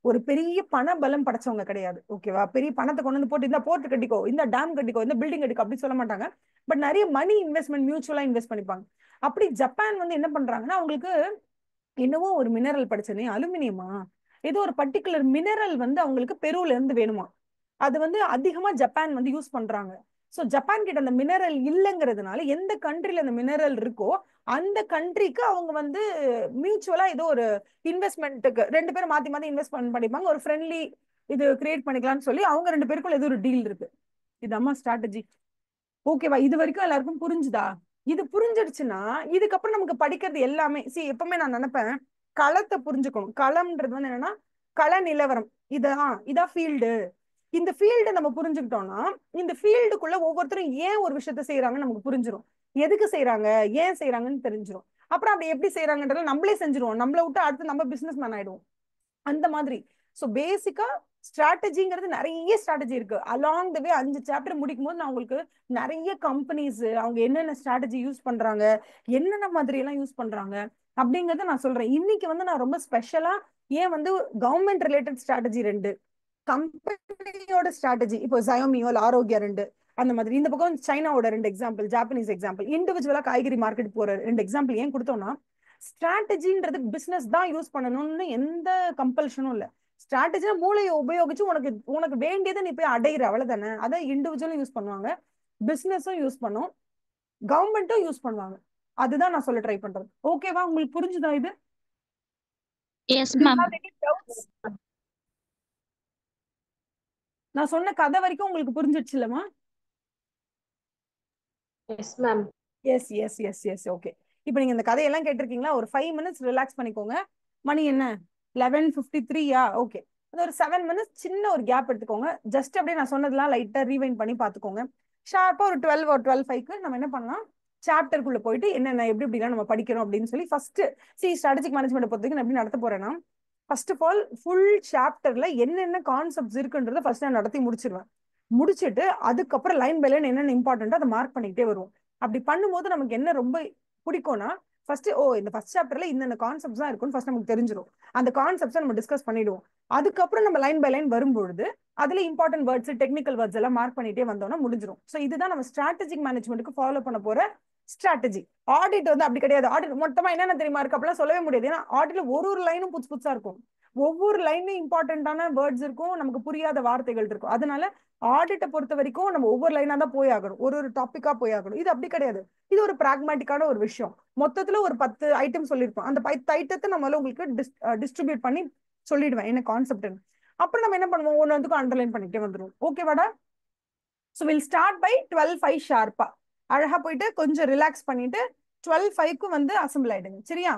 ஒரு பெரிய பண பலம் படைச்சவங்க கிடையாது. ஓகேவா. பெரிய பணத்தை கொண்டு வந்து போட்டு இந்த போர்ட் கட்டிக்கோ, இந்த டேம் கட்டிக்கோ, இந்த பில்டிங் கட்டிக்கோ அப்படி சொல்ல மாட்டாங்க. பட் நிறைய மணி இன்வெஸ்ட்மெண்ட் மியூச்சுவலா இன்வெஸ்ட் பண்ணிப்பாங்க. அப்படி ஜப்பான் வந்து என்ன பண்றாங்கன்னா அவங்களுக்கு என்னவோ ஒரு மினரல் படிச்சனே அலுமினியமா ஏதோ ஒரு பர்டிகுலர் மினரல் வந்து அவங்களுக்கு பெருல இருந்து வேணுமா. அது வந்து அதிகமா ஜப்பான் வந்து யூஸ் பண்றாங்க. சோ ஜப்பான் கிட்ட அந்த மினரல் இல்லைங்கிறதுனால எந்த கண்ட்ரில அந்த மினரல் இருக்கோ அந்த கண்ட்ரிக்கு அவங்க வந்து மியூச்சுவலா ஏதோ ஒரு இன்வெஸ்ட்மெண்ட்டுக்கு ரெண்டு பேரும் மாத்தி மாத்தி இன்வெஸ்ட்மெண்ட் பண்ணிப்பாங்க. ஒரு ஃப்ரெண்ட்லி இது கிரியேட் பண்ணிக்கலாம்னு சொல்லி அவங்க ரெண்டு பேருக்குள்ள ஏதோ ஒரு டீல் இருக்கு. இது அம்மா ஸ்ட்ராட்டஜி. ஓகேவா. இது வரைக்கும் எல்லாருக்கும் புரிஞ்சுதா. இது புரிஞ்சிடுச்சுன்னா இதுக்கப்புறம் நமக்கு படிக்கிறது எல்லாமே எப்பவுமே நான் நினைப்பேன் களத்தை புரிஞ்சுக்கணும். களம்ன்றது வந்து என்னன்னா கள நிலவரம். இதான் ஃபீல்டு. இந்த ஃபீல்டு நம்ம புரிஞ்சுக்கிட்டோம்னா இந்த ஃபீல்டுக்குள்ள ஒவ்வொருத்தரும் ஏன் ஒரு விஷயத்த செய்யறாங்கன்னு நமக்கு புரிஞ்சிடும். எதுக்கு செய்யறாங்க, ஏன் செய்யறாங்கன்னு தெரிஞ்சிடும். அப்புறம் அப்படி எப்படி செய்யறாங்கன்றத நம்மளே செஞ்சிருவோம். நம்மள விட்டு அடுத்து நம்ம பிசினஸ் மேன் ஆயிடுவோம் அந்த மாதிரி. ஸோ பேசிக்கா ஸ்ட்ராட்டஜிங்கிறது நிறைய ஸ்ட்ராட்டஜி இருக்கு. அலாங் த வே 5 சாப்டர் முடிக்கும் போது நான் உங்களுக்கு நிறைய கம்பெனிஸ் அவங்க என்னென்ன ஸ்ட்ராட்டஜி யூஸ் பண்றாங்க, என்னென்ன மாதிரி எல்லாம் யூஸ் பண்றாங்க அப்படிங்கறத நான் சொல்றேன். இன்னைக்கு வந்து நான் ரொம்ப ஸ்பெஷலா ஏன் வந்து கவர்மெண்ட் ரிலேட்டட் ஸ்ட்ராட்டஜி 2, கம்பெனியோட ஸ்ட்ராட்டஜி இப்போ ஜயோமியோ ஆரோக்கியா 2, அந்த மாதிரி இந்த பக்கம் சைனாவோட 2 எக்ஸாம்பிள், ஜாப்பனீஸ் எக்ஸாம்பிள், இண்டிவிஜுவலா காய்கறி மார்க்கெட் போற 2 எக்ஸாம்பிள் ஏன் கொடுத்தோம்னா ஸ்ட்ராட்டஜின்றது பிசினஸ் தான் யூஸ் பண்ணணும்னு எந்த கம்பல்ஷனும் இல்ல. ஸ்ட்ராட்டஜினா மூளையை உபயோகிச்சு உனக்கு வேண்டியதை நீ போய் அடையிற அவ்வளவுதானே. அதை இண்டிவிஜுவலும் யூஸ் பண்ணுவாங்க, பிசினஸும் யூஸ் பண்ணும், கவர்மெண்ட்டும் யூஸ் பண்ணுவாங்க. அதுதான் நான் சொல்ல ட்ரை பண்றது. ஓகேவா. உங்களுக்கு புரிஞ்சுதா இது? Yes ma'am. நான் சொன்ன கதை வரைக்கும் உங்களுக்கு புரிஞ்சிடுச்சு இல்லமா? Yes ma'am. Yes yes yes yes okay. இப்போ நீங்க இந்த கதையெல்லாம் கேட்டிருக்கீங்களா? ஒரு 5 மினிட்ஸ் ரிலாக்ஸ் பண்ணிக்கோங்க. மணி என்ன 11:53யா? ஓகே. அது ஒரு 7 மினிட்ஸ் சின்ன ஒரு கேப் எடுத்துக்கோங்க. ஜஸ்ட் அப்படியே நான் சொன்னதெல்லாம் லைட்டா ரீவைண்ட் பண்ணி பார்த்துக்கோங்க. ஷார்ப்பா ஒரு 12 ஒரு 12:05க்கு நம்ம என்ன பண்ணலாம், சாப்டருக்குள்ள போயிட்டு என்னென்ன எப்படி எப்படிலாம் நம்ம படிக்கிறோம் அப்படின்னு சொல்லி ஃபர்ஸ்ட் ஸ்ட்ராட்டஜிக் மேனேஜ்மெண்ட் பொறுத்த வரைக்கும் எப்படி நடத்த போறேன்னா ஃபர்ஸ்ட் ஆஃப் ஆல் ஃபுல் சாப்டர்ல என்னென்ன கான்செப்ட்ஸ் இருக்குன்றத ஃபர்ஸ்ட் நான் நடத்தி முடிச்சிருவேன். முடிச்சுட்டு அதுக்கப்புறம் லைன் பை லைன் என்னென்ன இம்பார்ட்டன்ட்டோ அதை மார்க் பண்ணிக்கிட்டே வருவோம். அப்படி பண்ணும்போது நமக்கு என்ன ரொம்ப பிடிக்கும்னா ஃபர்ஸ்ட் இந்த ஃபர்ஸ்ட் சாப்டர்ல இந்த கான்செப்ட்ஸ் தான் இருக்கும்னு ஃபர்ஸ்ட் நமக்கு தெரிஞ்சிடும். அந்த கான்செப்ட்ஸை நம்ம டிஸ்கஸ் பண்ணிடுவோம். அதுக்கப்புறம் நம்ம லைன் பை லைன் வரும்பொழுது அதுல இம்பார்ட்டன்ட் வேர்ட்ஸ், டெக்னிக்கல் வேர்ட்ஸ் எல்லாம் மார்க் பண்ணிட்டே வந்தோம்னா முடிஞ்சிடும். ஸோ இதுதான் நம்ம ஸ்ட்ராட்டஜிக் மேனேஜ்மெண்ட்டுக்கு ஃபாலோ பண்ண போற ஸ்ட்ராட்டஜி. ஆடிட் வந்து அப்படி கிடையாது. ஆடிட் மொத்தமா என்னென்ன தெரியுமா இருக்கு அப்படிலாம் சொல்லவே முடியாது. ஏன்னா ஆடிட்ல ஒரு லைனும் புதுசு புதுசா இருக்கும். ஒவ்வொரு லைன்லயும் இம்பார்ட்டன்டான வேர்ட்ஸ் இருக்கும், நமக்கு புரியாத வார்த்தைகள் இருக்கும். அதனால ஆடிட்டை பொறுத்த வரைக்கும் நம்ம ஒவ்வொரு லைனா தான் போய் ஆகணும், ஒரு டாபிக்கா போய் ஆகணும். இது அப்படி கிடையாது, இது ஒரு பிராக்மேட்டிக்கான ஒரு விஷயம். மொத்தத்துல ஒரு 10 ஐட்டம் சொல்லியிருப்போம், அந்த 10 ஐட்டத்தை நம்மளால உங்களுக்கு டிஸ்ட்ரிபியூட் பண்ணி சொல்லிடுவேன் என்ன கான்செப்ட். அப்புறம் நம்ம என்ன பண்ணுவோம், ஒன்று வந்துக்கும் அண்டர்லைன் பண்ணிட்டே வந்துடும். ஓகேவாடா? ஸோ வில் ஸ்டார்ட் பை 12:05 ஷார்ப்பா. அழகா போயிட்டு கொஞ்சம் ரிலாக்ஸ் பண்ணிட்டு 12:05க்கு வந்து அசம்பிள் ஆயிடுங்க. சரியா?